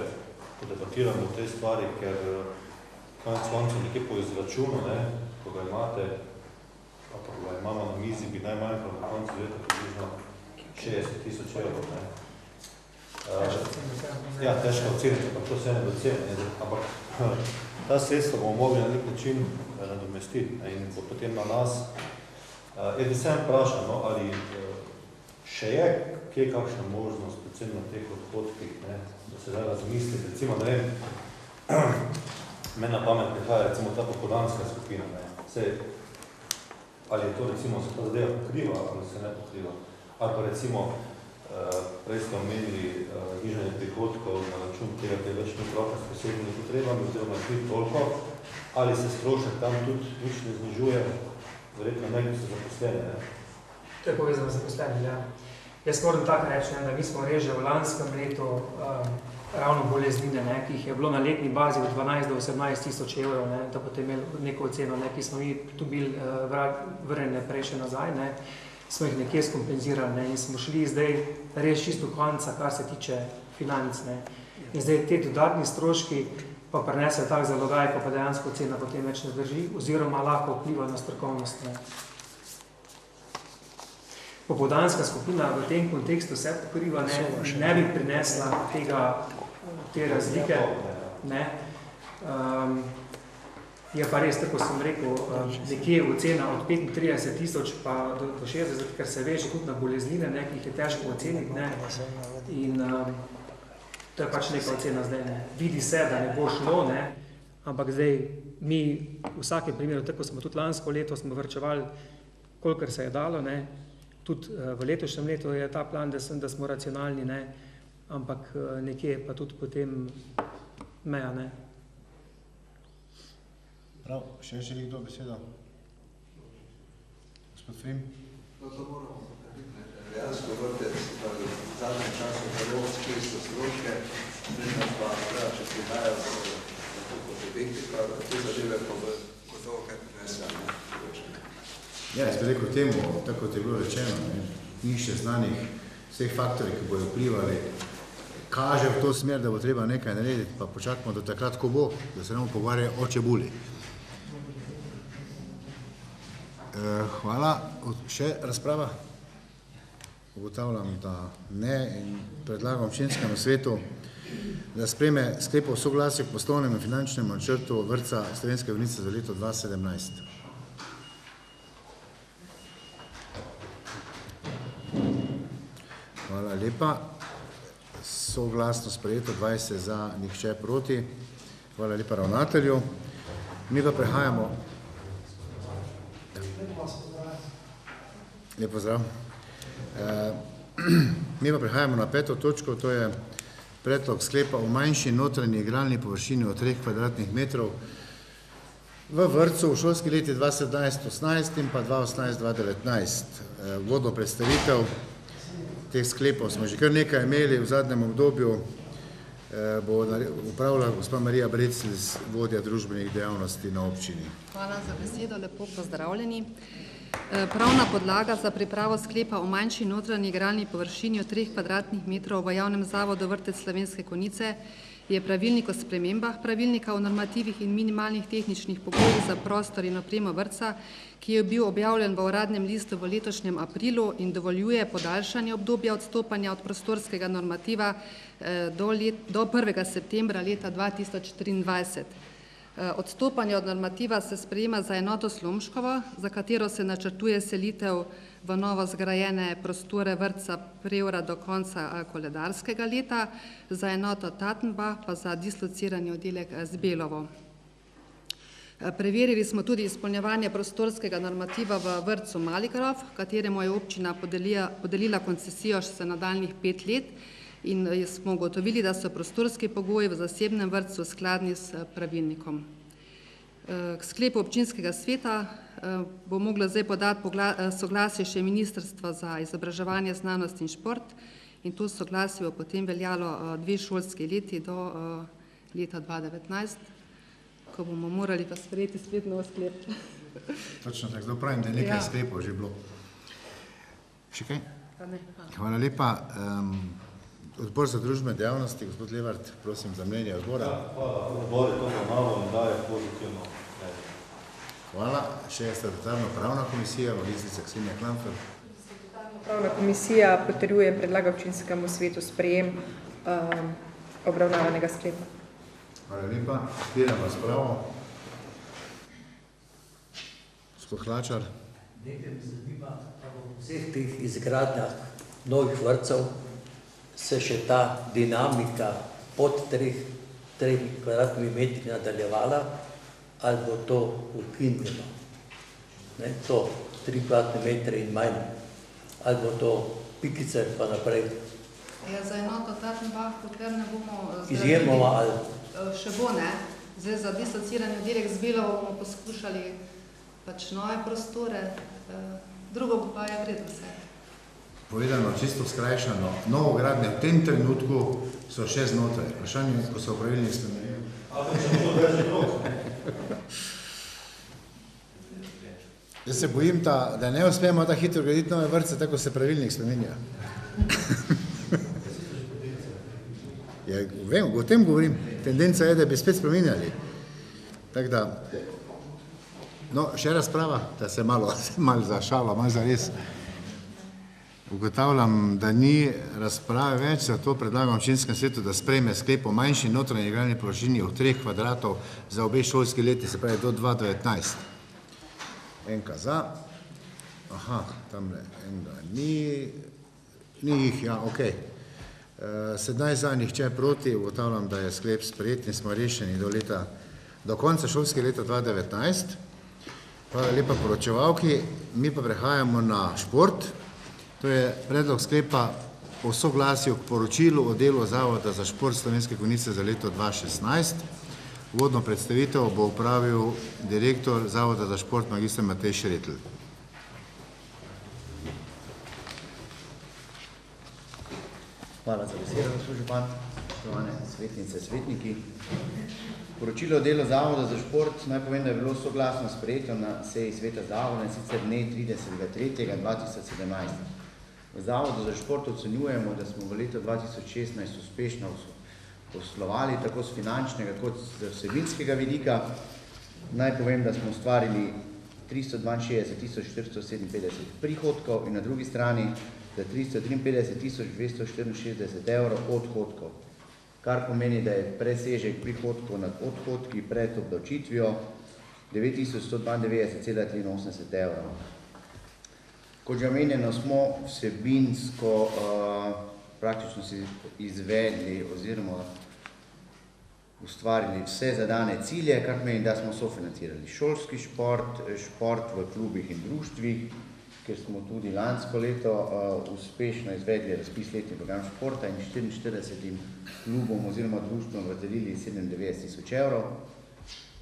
[SPEAKER 3] podebatiramo o tej stvari, ker konec koncev nekje po izračunu, ko ga imate, ko ga imamo na mizi, bi najmanj na koncu leta približno 60.000 evrov. Ja, težko oceniti, ampak to se ne doceni, ampak ta sredstva bomo mogli na nek način nadomestiti in bo potem na nas. Jaz bi sem vprašal, ali še je kje kakšna možnost, predvsem na teh odhodkih, da se da razmisliti, recimo, ne vem, meni na pamet prihaja recimo ta popoldanska skupina, ali je to recimo se ta zadeva pokriva ali se ne pokriva, ali pa recimo prej ste omenili nižanje prihodkov na račun tega, ker več ni otroka s posebnimi potrebami oziroma ni toliko, ali se strošek tam tudi nič ne znižuje, verjetno nekaj so zaposlene, ne?
[SPEAKER 18] To je povezano z zaposlenimi, ja. Jaz moram tako reči, da mi smo res že v lanskem letu ravno boleznine, ne, ki jih je bilo na letni bazi od 12 do 18 tisoč evrov, ne, da potem imeli neko oceno, ne, ki smo mi tu bili vrnjene prej še nazaj, ne, smo jih nekje skompenzirali, ne, in smo šli zdaj res čisto konca, kar se tiče financ, ne. In zdaj te dodatni stroški pa prinesejo tak zalogaj, ko pa dejansko cena potem več ne drži, oziroma lahko vpliva na strokovnost, ne. Popoldanska skupina v tem kontekstu se pokriva, ne bi prinesla te razlike, ne. Je pa res, tako sem rekel, nekje ocena od 35 tisoč pa do 60, ker se veže tudi na boleznine, ne, ki jih je težko oceniti, ne. In to je pač neka ocena zdaj, ne. Vidi se, da ne bo šlo, ne, ampak zdaj mi v vsakem primeru, tako smo tudi lansko leto smo varčevali, kolikor se je dalo, ne. Tudi v letošnjem letu je ta plan, da smo racionalni, ne, ampak nekje pa tudi potem meja, ne.
[SPEAKER 1] Prav, še želi kdo besedo? Gospod Frim?
[SPEAKER 9] No, to moramo narediti, ne. Dejansko vrtec v zadnjem času zelo skristo stroške, predtem pa treba, če prihajajo tako kot objekti, pa te zadeve pa v gotovo kaj prinesejo, ne.
[SPEAKER 1] Ja, jaz bi rekel temu, tako kot je bilo rečeno, ni še znanih vseh faktorjev, ki bojo vplivali, kaže v to smer, da bo treba nekaj narediti, pa počakamo do takrat, ko bo, da se nam pogovarja o čebuli. Hvala. Še razprava? Ugotavljam, da ne in predlagam občinskemu svetu, da sprejme sklep o soglasju k poslovnemu in finančnemu načrtu vrtca Slovenske Konjice za leto 2017. Hvala lepa. Soglasno sprejeto, 20 za, nihče proti. Hvala lepa ravnatelju. Mi pa prehajamo. Lep pozdrav. Mi pa prehajamo na 5. točko, to je predlog sklepa o manjši notranji igralni površini od 3 kvadratnih metrov v vrtcu v šolski leti 2017-18 in pa 2018-2019. Vodno predstavitev teh sklepov smo že kar nekaj imeli v zadnjem obdobju, bo upravila gospa Marija Brecl, vodja družbenih dejavnosti na občini.
[SPEAKER 17] Hvala za besedo, lepo pozdravljeni. Pravna podlaga za pripravo sklepa o manjši notranji igralni površini od 3 kvadratnih metrov v javnem zavodu Vrtec Slovenske Konjice je pravilnik o spremembah pravilnika o normativih in minimalnih tehničnih pogojih za prostor in opremo vrtca, ki je bil objavljen v uradnem listu v letošnjem aprilu in dovoljuje podaljšanje obdobja odstopanja od prostorskega normativa do 1. septembra leta 2023. Odstopanje od normativa se sprejema za enoto Slomškovo, za katero se načrtuje selitev v novo zgrajene prostore vrtca Prevra do konca koledarskega leta, za enoto Tatenbach pa za dislocirani oddelek Zbelovo. Preverili smo tudi izpolnjevanje prostorskega normativa v vrtcu Maligrov, kateremu je občina podelila koncesijo še za nadaljnjih 5 let in smo ugotovili, da so prostorski pogoji v zasebnem vrtcu skladni s pravilnikom. K sklepu občinskega sveta bo moglo zdaj podati soglasje še Ministrstvo za izobraževanje, znanost in šport in to soglasje bo potem veljalo 2 šolski leti do leta 2019, ko bomo morali pa sprejeti spet nov sklep.
[SPEAKER 1] Točno tako, zdaj pravim, da je nekaj sklepov že bilo. Še kaj? Hvala lepa. Odbor za družbene dejavnosti, gospod Levart, prosim za mnenje odbora.
[SPEAKER 3] Hvala, odbor je to obravnaval in daje pozitivno.
[SPEAKER 1] Hvala. Še statutarno pravna komisija, magistrica Ksenija Klamfer.
[SPEAKER 11] Pravna komisija potrjuje, predlaga občinskemu svetu sprejem obravnavanega sklepa.
[SPEAKER 1] Hvala lepa. Odpiram razpravo. Gospod Hlačar.
[SPEAKER 16] Nekaj me zanima, da v vseh teh izgradnjah novih vrtcev se še ta dinamika pod 3 kvadratnimi metri nadaljevala, ali bo to ukinjeno. To 3 kvadratne metre in manj, ali bo to pikice pa naprej.
[SPEAKER 17] Ja, za enoto Tatenbach, dokler ne bomo
[SPEAKER 16] izjemoma ali
[SPEAKER 17] še bo, ne. Zdaj za dislocirani oddelek Zbelovo bomo poskušali pač nove prostore, drugo pa je vredno vse.
[SPEAKER 1] Povedano čisto skrajšano, novogradnje v tem trenutku so še znotraj. Vprašanje, ko so pravilnik spremenili. Jaz se bojim, da ne uspemo tako hitro graditi nove vrtce, tako se pravilnik spremenja. Ja, vem, o tem govorim. Tendenca je, da bi spet spremenjali. Tako da, no, še razprava, da se malo zašalo, malo zares. Ugotavljam, da ni razprave več, zato predlagam občinskem svetu, da sprejme sklep o manjši notranji igralni površini od 3 kvadratov za obe šolski leti, se pravi do 2019. Enka za. Aha, tamle enega ni jih, ja, okej. 17 za, nihče proti, ugotavljam, da je sklep sprejet in smo rešeni do konca šolskega leta 2019. Hvala lepa poročevalki. Mi pa prehajamo na šport. To je predlog sklepa o soglasju k poročilu o delu Zavoda za šport Slovenske Konjice za leto 2016. Uvodno predstavitev bo opravil direktor Zavoda za šport mag. Matej Šretl.
[SPEAKER 19] Hvala za besedo, gospod župan, spoštovane svetnice, svetniki. Poročilo o delu Zavoda za šport naj povem, da je bilo soglasno sprejeto na seji sveta Zavoda, in sicer dne 30.3.2017. V Zavodu za šport ocenjujemo, da smo v letu 2016 uspešno poslovali tako z finančnega kot z vsebinskega vidika. Naj povem, da smo ustvarili 362.457 prihodkov in na drugi strani za 353.264 evrov odhodkov, kar pomeni, da je presežek prihodkov nad odhodki pred obdavčitvijo 9.192,83 evrov. Kot že omenjeno, smo vsebinsko praktično si izvedli oziroma ustvarili vse zadane cilje, kar pomeni, da smo sofinancirali šolski šport, šport v klubih in društvih, ker smo tudi lansko leto uspešno izvedli razpis letni program športa in 44 klubom oziroma društvom razdelili 97.000 evrov,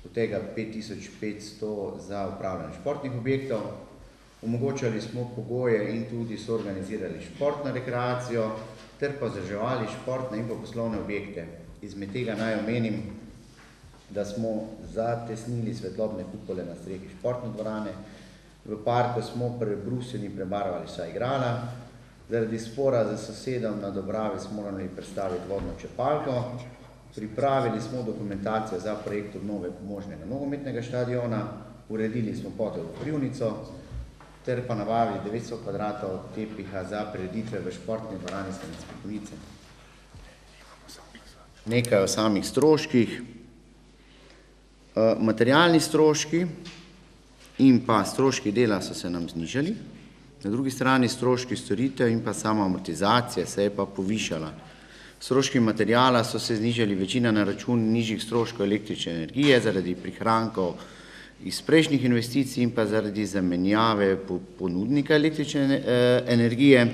[SPEAKER 19] od tega 5.500 za upravljanje športnih objektov. Omogočali smo pogoje in tudi soorganizirali športno rekreacijo ter pa vzdrževali športne in poslovne objekte. Izmed tega naj omenim, da smo zatesnili svetlobne kupole na strehi športne dvorane, v parku smo prebrusili in prebarvali vsa igrala, zaradi spora z sosedom na Dobravi smo morali predstaviti vodno črpalko, pripravili smo dokumentacijo za projekt obnove pomožnega nogometnega štadiona, uredili smo potel v Krivnico, ter pa nabavili 900 kvadratov tepiha za prireditve v športni dvorani Slovenske Konjice. Nekaj o samih stroških. Materialni stroški in pa stroški dela so se nam znižali, na drugi strani stroški storitev in pa sama amortizacija se je pa povišala. Stroški materijala so se znižali večina na račun nižjih stroškov električne energije zaradi prihrankov iz prejšnjih investicij in pa zaradi zamenjave ponudnika električne energije.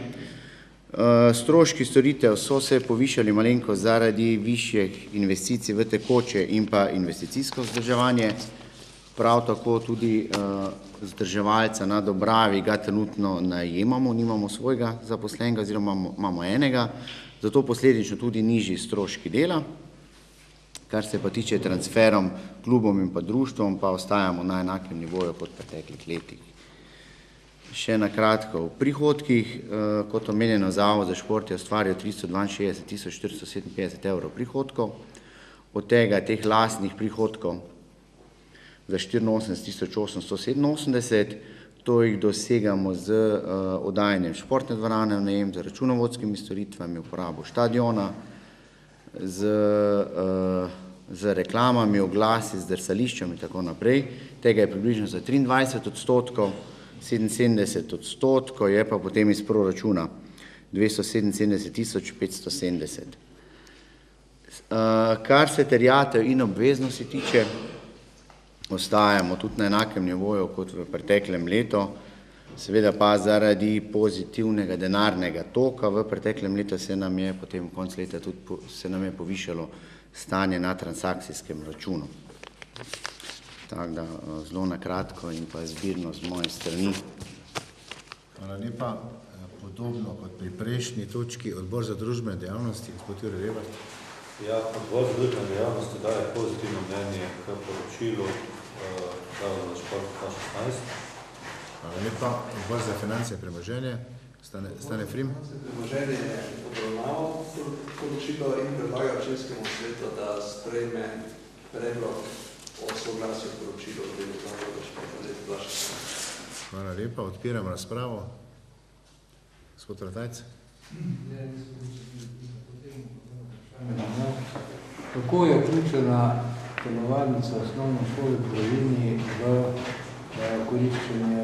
[SPEAKER 19] Stroški storitev so se povišali malenko zaradi višjih investicij v tekoče in pa investicijsko vzdrževanje. Prav tako tudi vzdrževalca na Dobravi ga trenutno najemamo, nimamo svojega zaposlenega oziroma imamo enega, zato posledično tudi nižji stroški dela. Kar se pa tiče transferom klubom in pa društvom, pa ostajamo na enakem nivoju kot v preteklih letih. Še na kratko v prihodkih, kot omenjeno, Zavod za šport je ustvaril 362.457 evrov prihodkov, od tega teh lastnih prihodkov za 84.887, to jih dosegamo z oddajanjem športne dvorane v najem, z računovodskimi storitvami, uporabo štadiona, z reklamami, oglasi, z drsališčem in tako naprej. Tega je približno za 23%, 77% je pa potem iz proračuna 277.570. Kar se terjatev in obveznosti tiče, ostajamo tudi na enakem nivoju kot v preteklem letu, seveda pa zaradi pozitivnega denarnega toka v preteklem letu se nam je potem v koncu leta tudi povišalo stanje na transakcijskem računu. Tako da zelo na kratko in pa zbirno z moje strani.
[SPEAKER 1] Hvala lepa. Podobno kot pri prejšnji točki, odbor za družbene dejavnosti, gospod Jure Rebart.
[SPEAKER 3] Ja, odbor za družbene dejavnosti daje pozitivno mnenje k poročilu Zavoda za šport 2016.
[SPEAKER 1] Hvala lepa. Odbor za finance in premoženje, Stane Frim.
[SPEAKER 9] Premoženje je obravnaval poročilo in predlaga občinskemu svetu, da sprejme predlog o soglasju poročilu v delu Zavoda za šport 2016.
[SPEAKER 1] Hvala lepa. Odpiram razpravo. Gospod Ratajc.
[SPEAKER 14] Kako je vključena telovadnica osnovne šole v Brovini v koriščenje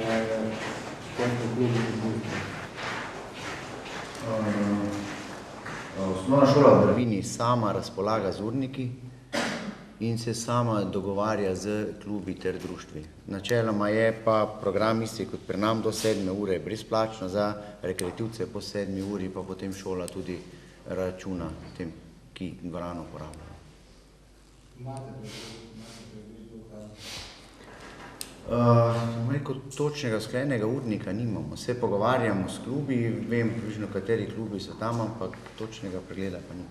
[SPEAKER 14] športne klubi in družbe?
[SPEAKER 19] Osnovna šola v Brovini sama razpolaga z urniki in se sama dogovarja z klubi ter društvi. Načeloma je pa program isti kot pri nam do 7 ure brezplačno, za rekreativce po 7 uri pa potem šola tudi računa tem, ki dvorano uporabljajo. Točnega sklenega urnika nimamo. Se pogovarjamo s klubi, vem približno kateri klubi so tam, ampak točnega pregleda pa ni.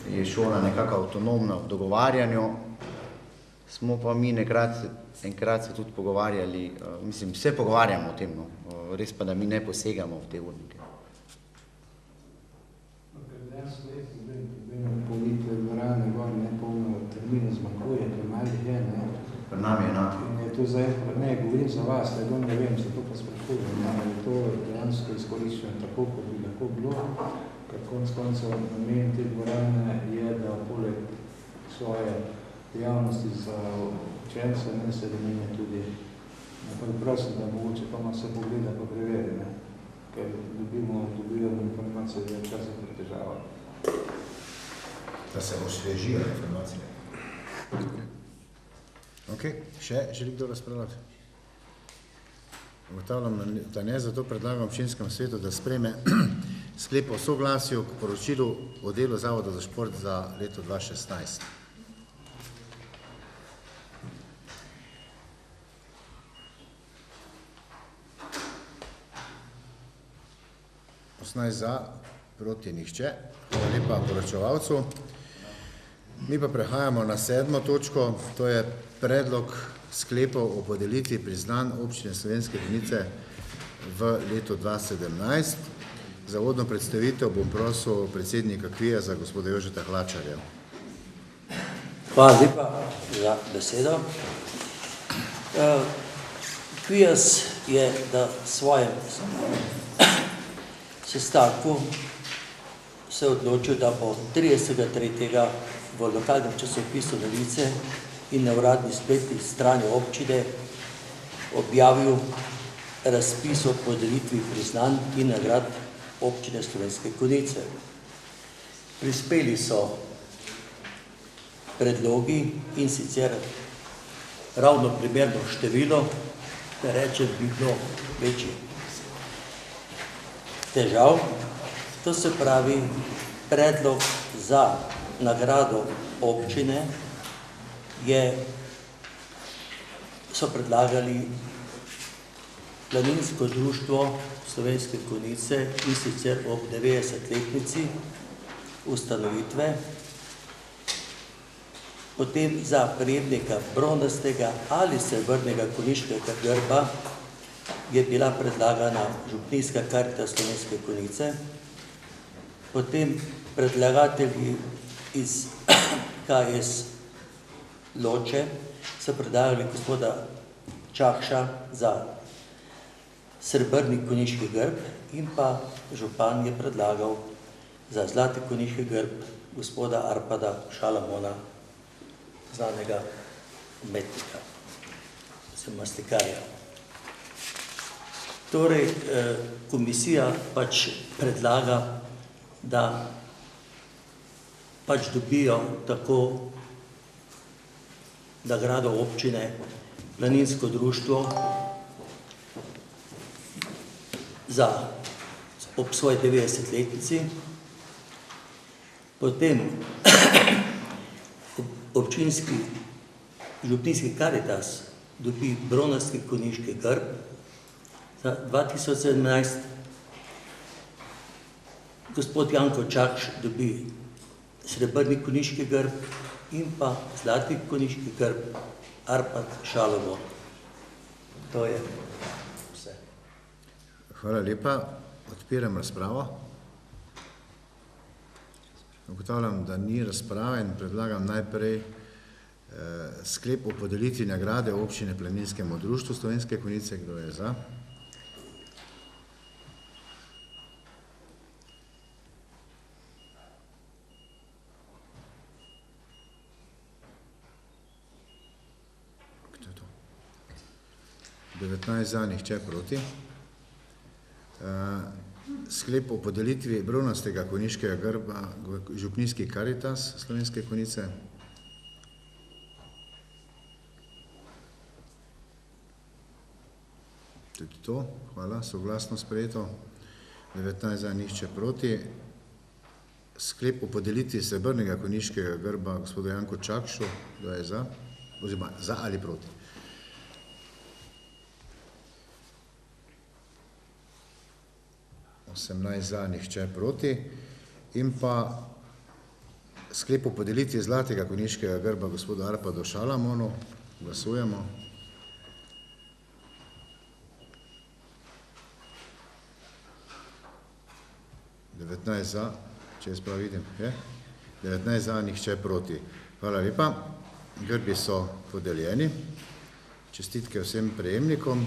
[SPEAKER 19] Je šola nekako avtonomna v dogovarjanju, smo pa mi enkrat se tudi pogovarjali, mislim, vse pogovarjamo o tem, no. Res pa, da mi ne posegamo v te urnike.
[SPEAKER 14] Polite dvorane gor, ne polno termina zmanjkuje, to malih je, ne?
[SPEAKER 19] Pri nam je enako.
[SPEAKER 14] In je to zdaj, ne, govorim za vas, da ne vem, zato pa sprašujem, ali je to dejansko izkoriščeno tako, kot bi lahko bilo, ker konc koncev namen te dvorane je, da poleg svoje dejavnosti za učence ne se namenja tudi. Prosim, da mogoče pa malo se pogleda pa preveri, ne? Ker dobivamo informacije, da je včasih pretežava.
[SPEAKER 1] Da se osvežijo informacije. Ok, še želi kdo razpravljati? Ugotavljam, da ne, zato predlagam občinskem svetu, da sprejme sklep o soglasju k poročilu o delu Zavoda za šport za leto 2016. 18 za, proti nihče. Hvala lepa poročevalcu. Mi pa prehajamo na 7. točko, to je predlog sklepov o podelitvi priznanj Občine Slovenske Konjice v letu 2017. Za uvodno predstavitev bom prosil predsednika KVIAZ-a, gospoda Jožeta Hlačarja.
[SPEAKER 16] Hvala lepa za besedo. KVIAZ je na svojem sestanku se odločil, da bo 30.3. v lokalnem časopisu Novice in na uradni spletni strani občine objavil razpis o podelitvi priznanj in nagrad Občine Slovenske Konjice. Prispeli so predlogi in sicer ravno primerno število, da rečem, bi bilo večji težav. To se pravi, predlog za nagrado občine so predlagali Planinsko društvo Slovenske Konjice in sicer ob 90-letnici ustanovitve, potem za prejemnika bronastega ali srebrnega konjiškega grba je bila predlagana Župnijska karita Slovenske Konjice, potem predlagatelji iz KS Loče so predlagali gospoda Čakša za srebrni konjiški grb in pa župan je predlagal za zlati konjiški grb gospoda Arpada Šalamona, znanega umetnika, mastikarja. Torej, komisija pač predlaga, da pač dobijo tako nagrado občine Planinsko društvo ob svoji 90-letnici, potem občinski župnijski Karitas dobi bronasti konjiški grb za 2017, gospod Janko Čakš dobi srebrni konjiški grb in pa zlati konjiški grb Arpad Šalovo. To je vse.
[SPEAKER 1] Hvala lepa. Odpiram razpravo. Ugotavljam, da ni razprave in predlagam najprej sklep o podelitvi nagrade občine Planinskemu društvu Slovenske Konjice. Kdo je za? Kdo je to? 19 za, nihče proti. Sklep o podelitvi bronastega konjiškega grba župnijski Karitas Slovenske Konjice. Tudi to, hvala, soglasno sprejeto. 19 za, nihče proti. Sklep o podelitvi srebrnega konjiškega grba gospodu Janku Čakšu, kdo je za? Oziroma, za ali proti? Za, nihče proti. In pa sklep o podelitvi zlatega konjiškega grba gospodu Arpadu Šalamonu. Glasujemo. Za, če jaz prav vidim, je? 19 za, nihče proti. Hvala lepa. Grbi so podeljeni. Čestitke vsem prejemnikom.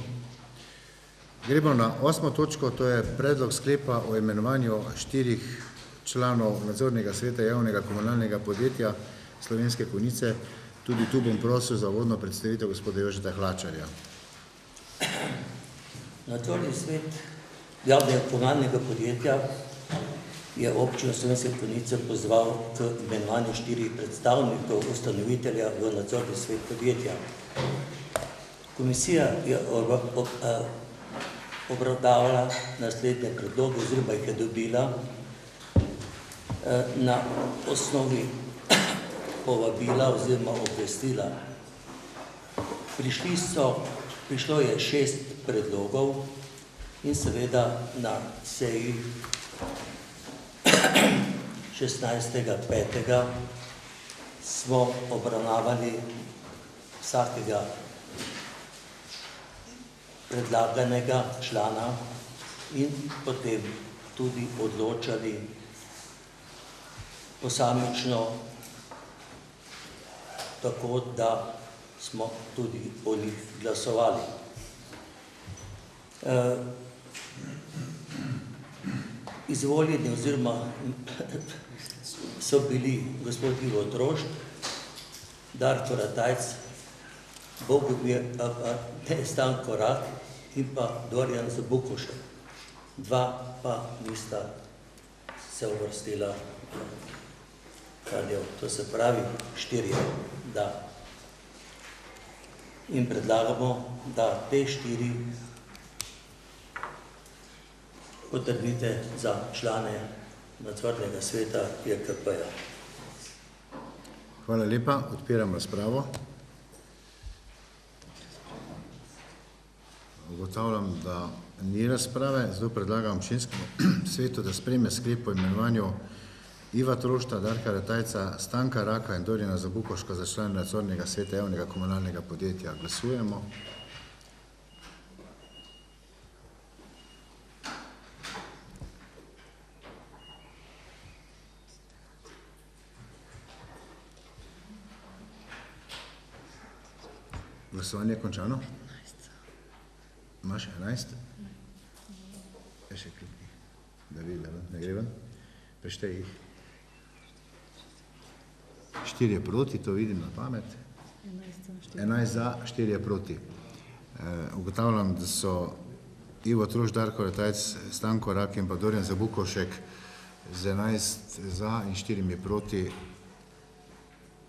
[SPEAKER 1] Gremo na 8. točko, to je predlog sklepa o imenovanju 4 članov nadzornega sveta javnega komunalnega podjetja Slovenske Konjice. Tudi tu bom prosil za uvodno predstavitev gospoda Jožeta Hlačarja.
[SPEAKER 16] Nadzorni svet javnega komunalnega podjetja je občino Slovenske Konjice pozval k imenovanju 4 predstavnikov ustanovitelja v nadzorni svet podjetja. Komisija je obravnavala naslednje predloge oziroma jih je dobila na osnovi povabila oziroma obvestila. Prišlo je 6 predlogov in seveda na seji 16.5. smo obravnavali vsakega predlaganega člana in potem tudi odločali posamično, tako da smo tudi o njih glasovali. Izvoljeni oziroma so bili gospod Ivo Trošt, Darko Ratajc, Bogomir Stanko Rak in pa Dorjan Zabukošek. 2 pa nista se uvrstila ta del. To se pravi 4, da. In predlagamo, da te 4 potrdite za člane nadzornega sveta JKP-ja.
[SPEAKER 1] Hvala lepa. Odpiram razpravo. Ugotavljam, da ni razprave, zato predlagam občinskemu svetu, da sprejme sklep o imenovanju Iva Trošta, Darka Ratajca, Stanka Raka in Dorjana Zabukoška za člane nadzornega sveta javnega komunalnega podjetja. Glasujemo. Glasovanje je končano? Imaš 11? Je še klikni, da vidi, ne gre ven. Preštej jih. 4 je proti, to vidim na pamet. 11 za, 4 je proti. Ugotavljam, da so Ivo Trošt, Darko Ratajc, Stanko Rak in pa Dorjan Zabukošek z 11 za in 4 proti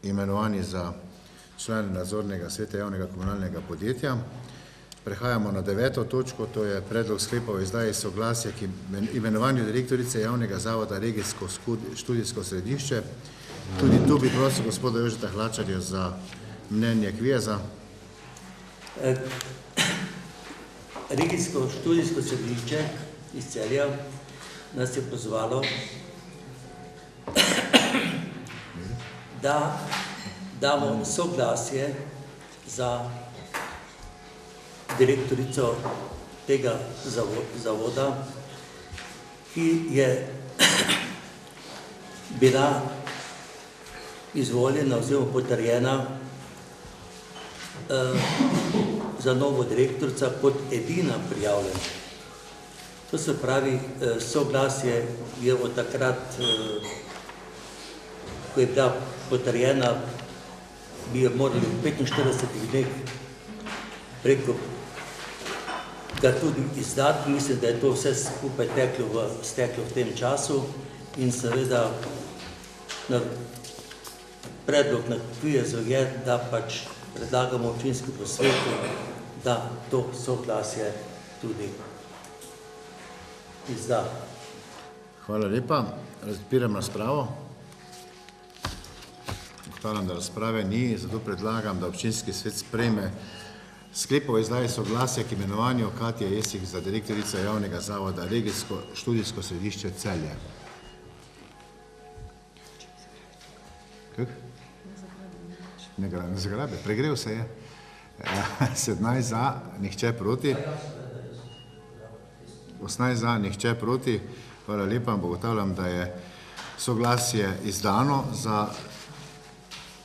[SPEAKER 1] imenovani za člane nadzornega sveta javnega komunalnega podjetja. Prehajamo na 9. točko, to je predlog sklepa o izdaji soglasja k imenovanju direktorice javnega zavoda Regijsko študijsko središče. Tudi tu bi prosil gospoda Jožeta Hlačarja za mnenje Kvijeza.
[SPEAKER 16] Regijsko študijsko središče iz Celja nas je pozvalo, da damo soglasje za direktorico tega zavoda, ki je bila izvoljena oziroma potrjena za novo direktorica kot edina prijavljena. To se pravi, soglasje je od takrat, ko je bila potrjena, bi jo morali v 45 dneh preko ga tudi izdati. Mislim, da je to vse skupaj steklo v tem času in seveda predlog na Kvijezu je, da pač predlagamo občinskemu svetu, da to soglasje tudi izda.
[SPEAKER 1] Hvala lepa. Odpiram razpravo. Ugotavljam, da razprave ni, zato predlagam, da občinski svet sprejme sklep o izdaji soglasja k imenovanju Katje Jesih za direktorico javnega zavoda Regijsko študijsko središče Celje. Kak? Ne zagrabe, pregrev se je. 17 za, nihče proti. 18 za, nihče proti. Hvala lepa, ugotavljam, da je soglasje izdano za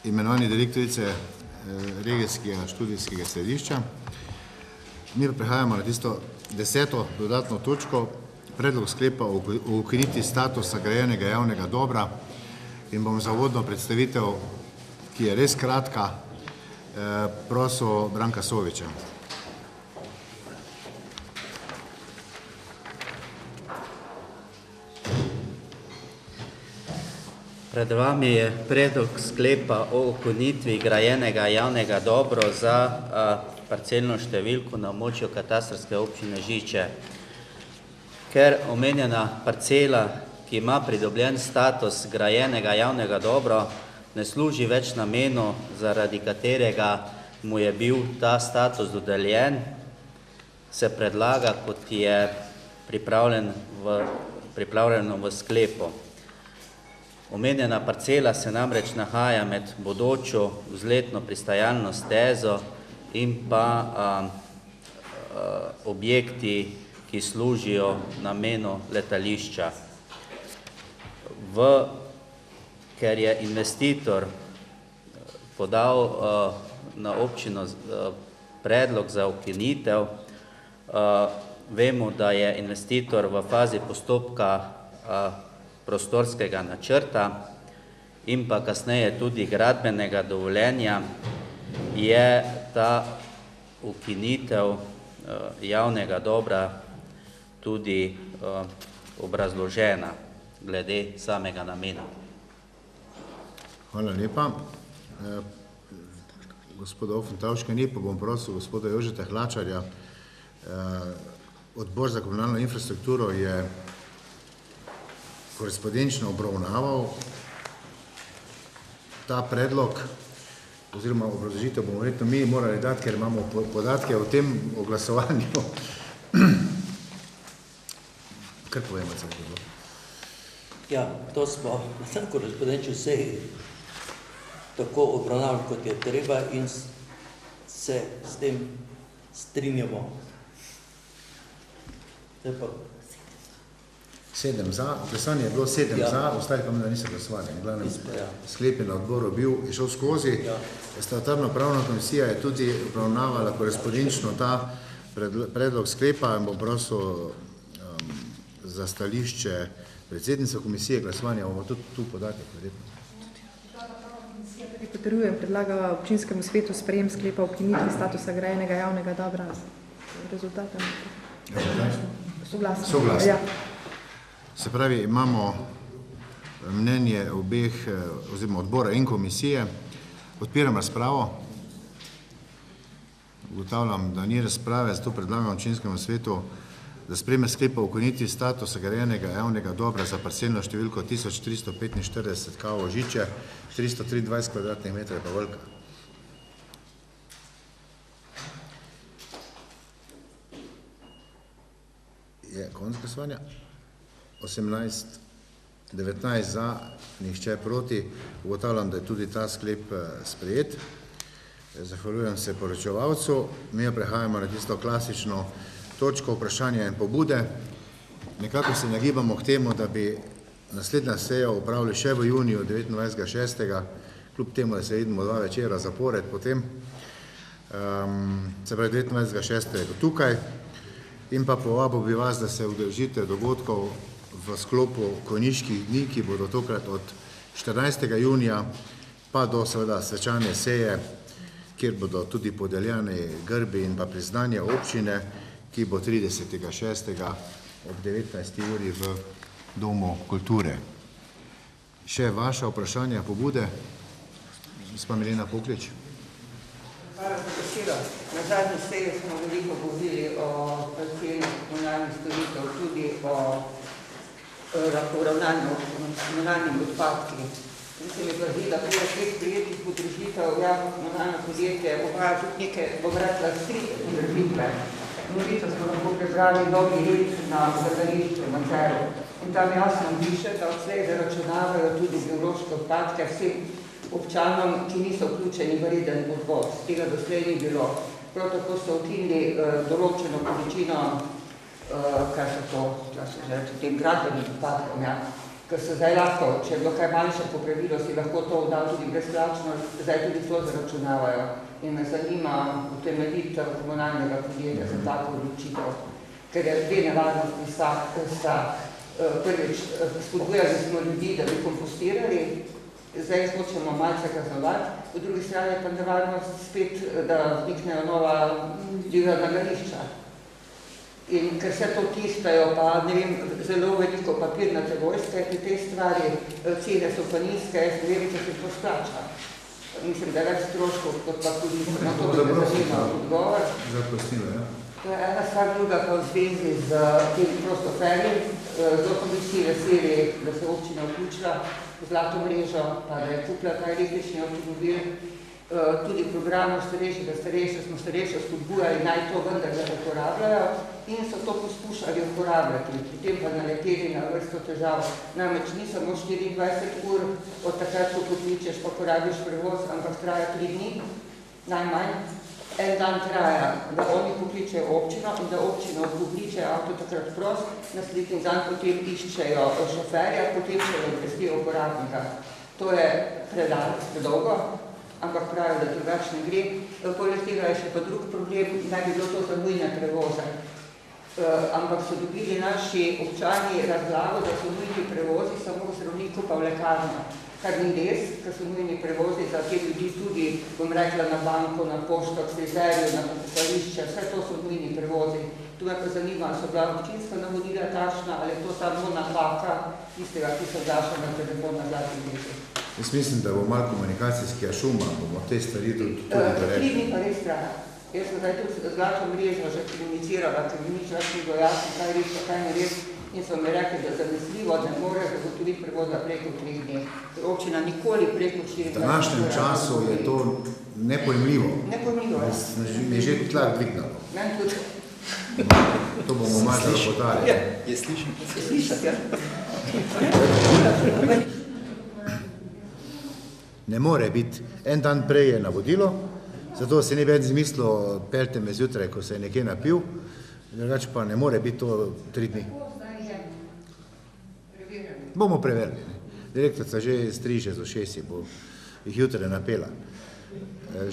[SPEAKER 1] imenovanje direktorice regijskega študijskega središča. Mi pa prehajamo na tisto 10. dodatno točko, predlog sklepa o ukinitvi statusa grajenega javnega dobra in bom za uvodno predstavitev, ki je res kratka, prosil Branka Soviča.
[SPEAKER 7] Pred vami je predlog sklepa o ukinitvi grajenega javnega dobro za parcelno številko na območju katastrske občine Žiče. Ker omenjena parcela, ki ima pridobljen status grajenega javnega dobra, ne služi več namenu, zaradi katerega mu je bil ta status dodeljen, se predlaga, kot je pripravljeno v sklepu. Omenjena parcela se namreč nahaja med bodočo vzletno pristajalno stezo in pa objekti, ki služijo namenu letališča. Ker je investitor podal na občino predlog za ukinitev, vemo, da je investitor v fazi postopka prostorskega načrta in pa kasneje tudi gradbenega dovoljenja, je ta ukinitev javnega dobra tudi obrazložena glede samega namena.
[SPEAKER 1] Hvala lepa. Gospoda Ofentavška ni, pa bom prosil gospoda Jožeta Hlačarja. Odbor za komunalno infrastrukturo je korespondenčno obravnaval ta predlog, oziroma obrazložitev bomo verjetno mi morali dati, ker imamo podatke o tem oglasovanju. Kar povemo, se je bilo?
[SPEAKER 16] Ja, to smo na korespondenčni seji tako obravnavali, kot je treba in se s tem strinjamo.
[SPEAKER 1] 7 za, glasovanje je bilo 7 za, ostali pa mi da niso glasovali. Sklep je na odboru bil, je šel skozi. Statutarna pravna komisija je tudi obravnavala korespondenčno ta predlog sklepa in bom prosil za stališče predsednice komisije glasovanja, bomo tudi tu podatek verjetno.
[SPEAKER 11] Potrjujem, predlaga občinskemu svetu sprejem sklepa o ukinitvi statusa grajenega javnega dobra z rezultatom. Soglasno.
[SPEAKER 1] Se pravi, imamo mnenje obeh, oziroma odbora in komisije. Odpiram razpravo. Ugotavljam, da ni razprave, zato predlagam občinskemu svetu, da sprejme sklepa o ukinitvi statusa grajenega javnega dobra za parcelno številko 1345 KO Žiče, 423 kvadratnih metrov je pa velika. konec glasovanja. 19 za, nihče proti. Ugotavljam, da je tudi ta sklep sprejet. Zahvaljujem se poročevalcu. Mi prehajamo na tisto klasično točko vprašanja in pobude. Nekako se nagibamo k temu, da bi naslednja seja upravili še v juniju 29.6. Kljub temu, da se vidimo 2 večera zapored potem. Se pravi 29.6. je tukaj. In pa povabil bi vas, da se udeležite dogodkov v sklopu konjiških dni, ki bodo tokrat od 14. junija pa do seveda svečane seje, kjer bodo tudi podeljeni grbi in pa priznanja občine, ki bo 30.6. ob 19. uri v Domu kulture. Še vaša vprašanja, pobude? Gospa Milena Poklič.
[SPEAKER 20] Hvala za besedo. Na zadnji seji smo veliko govorili o ceni komunalnih storitev, tudi o uravnanju s komunalnimi odpadki. Se mi pa zdi, da pri teh prijetih podružitev javno komunalno podjetje obraja tudi neke, bom rekla, strite podružitve. Novico smo lahko prebrali Dolgi let na gledališču na Ceru. In tam jasno piše, da odslej zaračunavajo tudi biološke odpadke vsem občanom, ki niso vključeni v reden odvoz. Tega doslej ni bilo. Prav tako so ukinili določeno količino, kaj so to, tem gradbenim odpadkom, ja, ker so zdaj lahko, če je bilo kaj manjše popravilo, si lahko to vdal tudi brezplačno, zdaj tudi to zaračunavajo. In me zanima utemeljitev komunalnega podjetja za tako odločitev, ker je dve nevarnosti sta. Prvič, spodbujali smo ljudi, da bi kompostirali, zdaj hočemo malce kaznovati, po drugi strani pa nevarnost spet, da vzniknejo nova divja nagališča. In ker se to tiskajo, pa ne vem, zelo veliko papirnate vojske, pri tej stvari, cene so pa nizke, jaz ne vem, če se to splača. Mislim, da je več stroškov, kot pa tudi na to, da me zanima odgovor.
[SPEAKER 1] Zaprostilo, ja.
[SPEAKER 20] To je ena stvar, druga pa v zvezi z tem prostoferjem. Zelo pa bi vsi veseli, da se občina vključila v zlato mrežo, pa da je kupila ta električni avtomobil. Tudi v programu starejše smo starejše spodbujali, naj to vendarle uporabljajo in so to poskušali uporabljati. Pri tem pa naleteli na vrsto težav. Namreč ni samo 24 ur od takrat, ko pokličeš, pa porabiš prevoz, ampak traja 3 dni, najmanj. En dan traja, da oni pokličejo občino in da občino odpokliče avto takrat prost, naslednji dan potem iščejo šoferja, potem še obvestijo uporabnika. To je predolgo, ampak pravijo, da drugače ne gre. Poleg tega je še pa drug problem, naj bi bilo to za nujne prevoze. Ampak so dobili naši občani razlago, da so nujni prevozi samo v zdravniku pa v lekarno. Kar ni res, ker so nujni prevozi za te ljudi tudi, bom rekla, na banko, na pošto, k frizerju, na pokopališče, vse to so nujni prevozi. Tu me pa zanima, so bila občinska navodila takšna, ali je to samo napaka tistega, ki se vdaša na telefon na zlati mreži.
[SPEAKER 1] Jaz mislim, da bo malo komunikacijskega šuma, bomo te stvari tudi rekli.
[SPEAKER 20] 3 dni pa res traja. Jaz sem zdaj tudi zlato mrežo že komunicirala, ker mi nič več ni bilo jasno, kaj res, kaj ne res. In so mi rekli, da zanesljivo ne more zagotoviti prevoza preko 3 dni. Občina nikoli preko 4 dni.
[SPEAKER 1] V današnjem času je to nepojmljivo.
[SPEAKER 20] Nepojmljivo, ja.
[SPEAKER 1] Je že tlak dvignalo.
[SPEAKER 20] Meni tudi.
[SPEAKER 1] To bomo malo zapotali.
[SPEAKER 20] Je slišati. Je slišati, ja.
[SPEAKER 1] Ne more biti. En dan prej je navodilo, zato se ni več zmislil, pelte me zjutraj, ko se je nekje napil, drugače pa ne more biti to 3 dni. Bomo preverili. Direktorica že striže z ušesi, bo jih jutraj napela.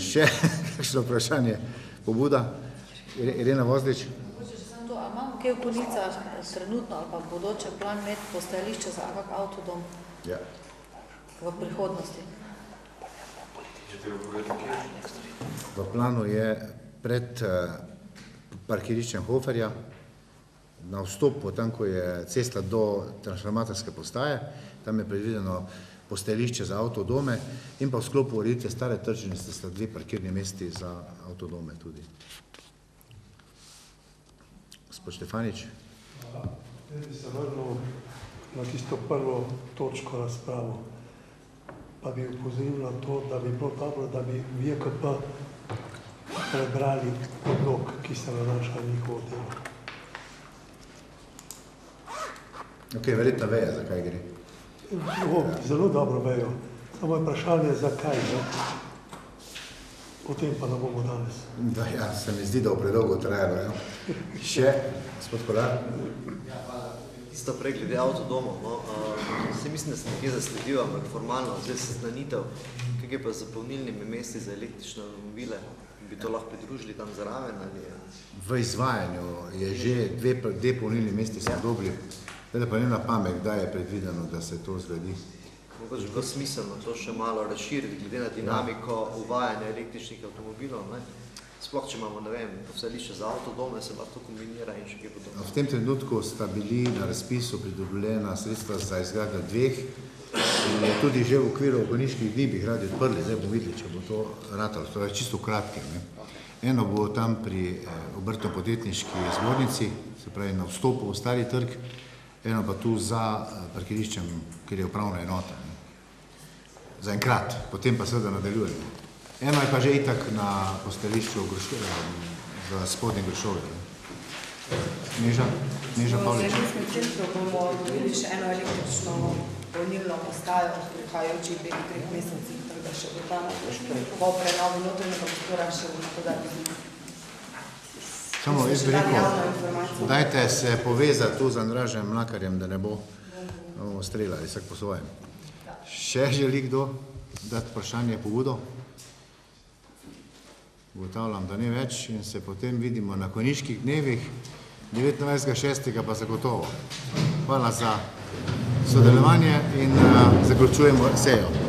[SPEAKER 1] Še kakšno vprašanje, pobuda? Irena Vozlič?
[SPEAKER 4] A imamo kaj v Konicah trenutno ali pa bodoče plan imeti postajališče za kak avtodom v prihodnosti?
[SPEAKER 1] V planu je pred parkiriščem Hoferja, na vstopu, tam, ko je cesta do transformatorske postaje, tam je predvideno postajališče za avtodome in pa v sklopu ureditve stare tržnice sta 2 parkirni mesti za avtodome tudi. Gospod Štefanič.
[SPEAKER 10] Jaz bi se vrnil na tisto prvo točko razpravo, pa bi upozoril na to, da bi bilo dobro, da bi VKP prebrali odlok, ki se nanaša na njihovo delo.
[SPEAKER 1] Ok, verjetno vejo, zakaj gre.
[SPEAKER 10] Zelo dobro vejo. Samo je vprašanje, zakaj. O tem pa ne bomo danes.
[SPEAKER 1] Da, ja, se mi zdi, da v predolgo trajalo. Ja. Še, gospod Kolar?
[SPEAKER 5] Tisto prej glede avtodomov, no, se mislim, da se nekje zasledil, ampak formalno, zdaj seznanitev, kaj je pa z zapolnilnimi mesti za električne avtomobile, bi to lahko pridružili tam zraven ali je?
[SPEAKER 1] V izvajanju je že dve polnilni mesti so dobili, da pa ne na pamet, kdaj je predvideno, da se to zgradi.
[SPEAKER 5] Mogoče bilo smiselno to še malo razširiti, glede na dinamiko uvajanja električnih avtomobilov, ne? Sploh, če imamo, ne vem, postajališče za avtodome, se lahko to kombinira in še kaj podobno.
[SPEAKER 1] V tem trenutku sta bili na razpisu pridobljena sredstva za izgradnjo dveh in je tudi že v okviru ogoniških dni bi jih radi odprli, zdaj bomo videli, če bo to ratalo, to je čisto kratke. Eno bo tam pri obrtno-podjetniški zbornici, se pravi na vstopu v stari trg, eno pa tu za parkiriščem, kjer je upravna enota. Za enkrat, potem pa seveda nadaljujemo. Eno je pa že itak na postajališču v spodnjem Grošovju. Neža Pavlič.
[SPEAKER 21] V Zemljskem centru bomo dobili še eno električno polnilno postajo v prihajajočih 2-3 mesecih, tako da še bo tam po prenovi notranjega prostora še bomo podali.
[SPEAKER 1] Samo jaz bi rekel, dajte se povezati tu z Andražem Mlakarjem, da ne bo streljali vsak po svojem. Še želi kdo dati vprašanje pobudo? Ugotavljam, da ne več in se potem vidimo na konjiških dnevih, 29.6. pa zagotovo. Hvala za sodelovanje in zaključujemo sejo.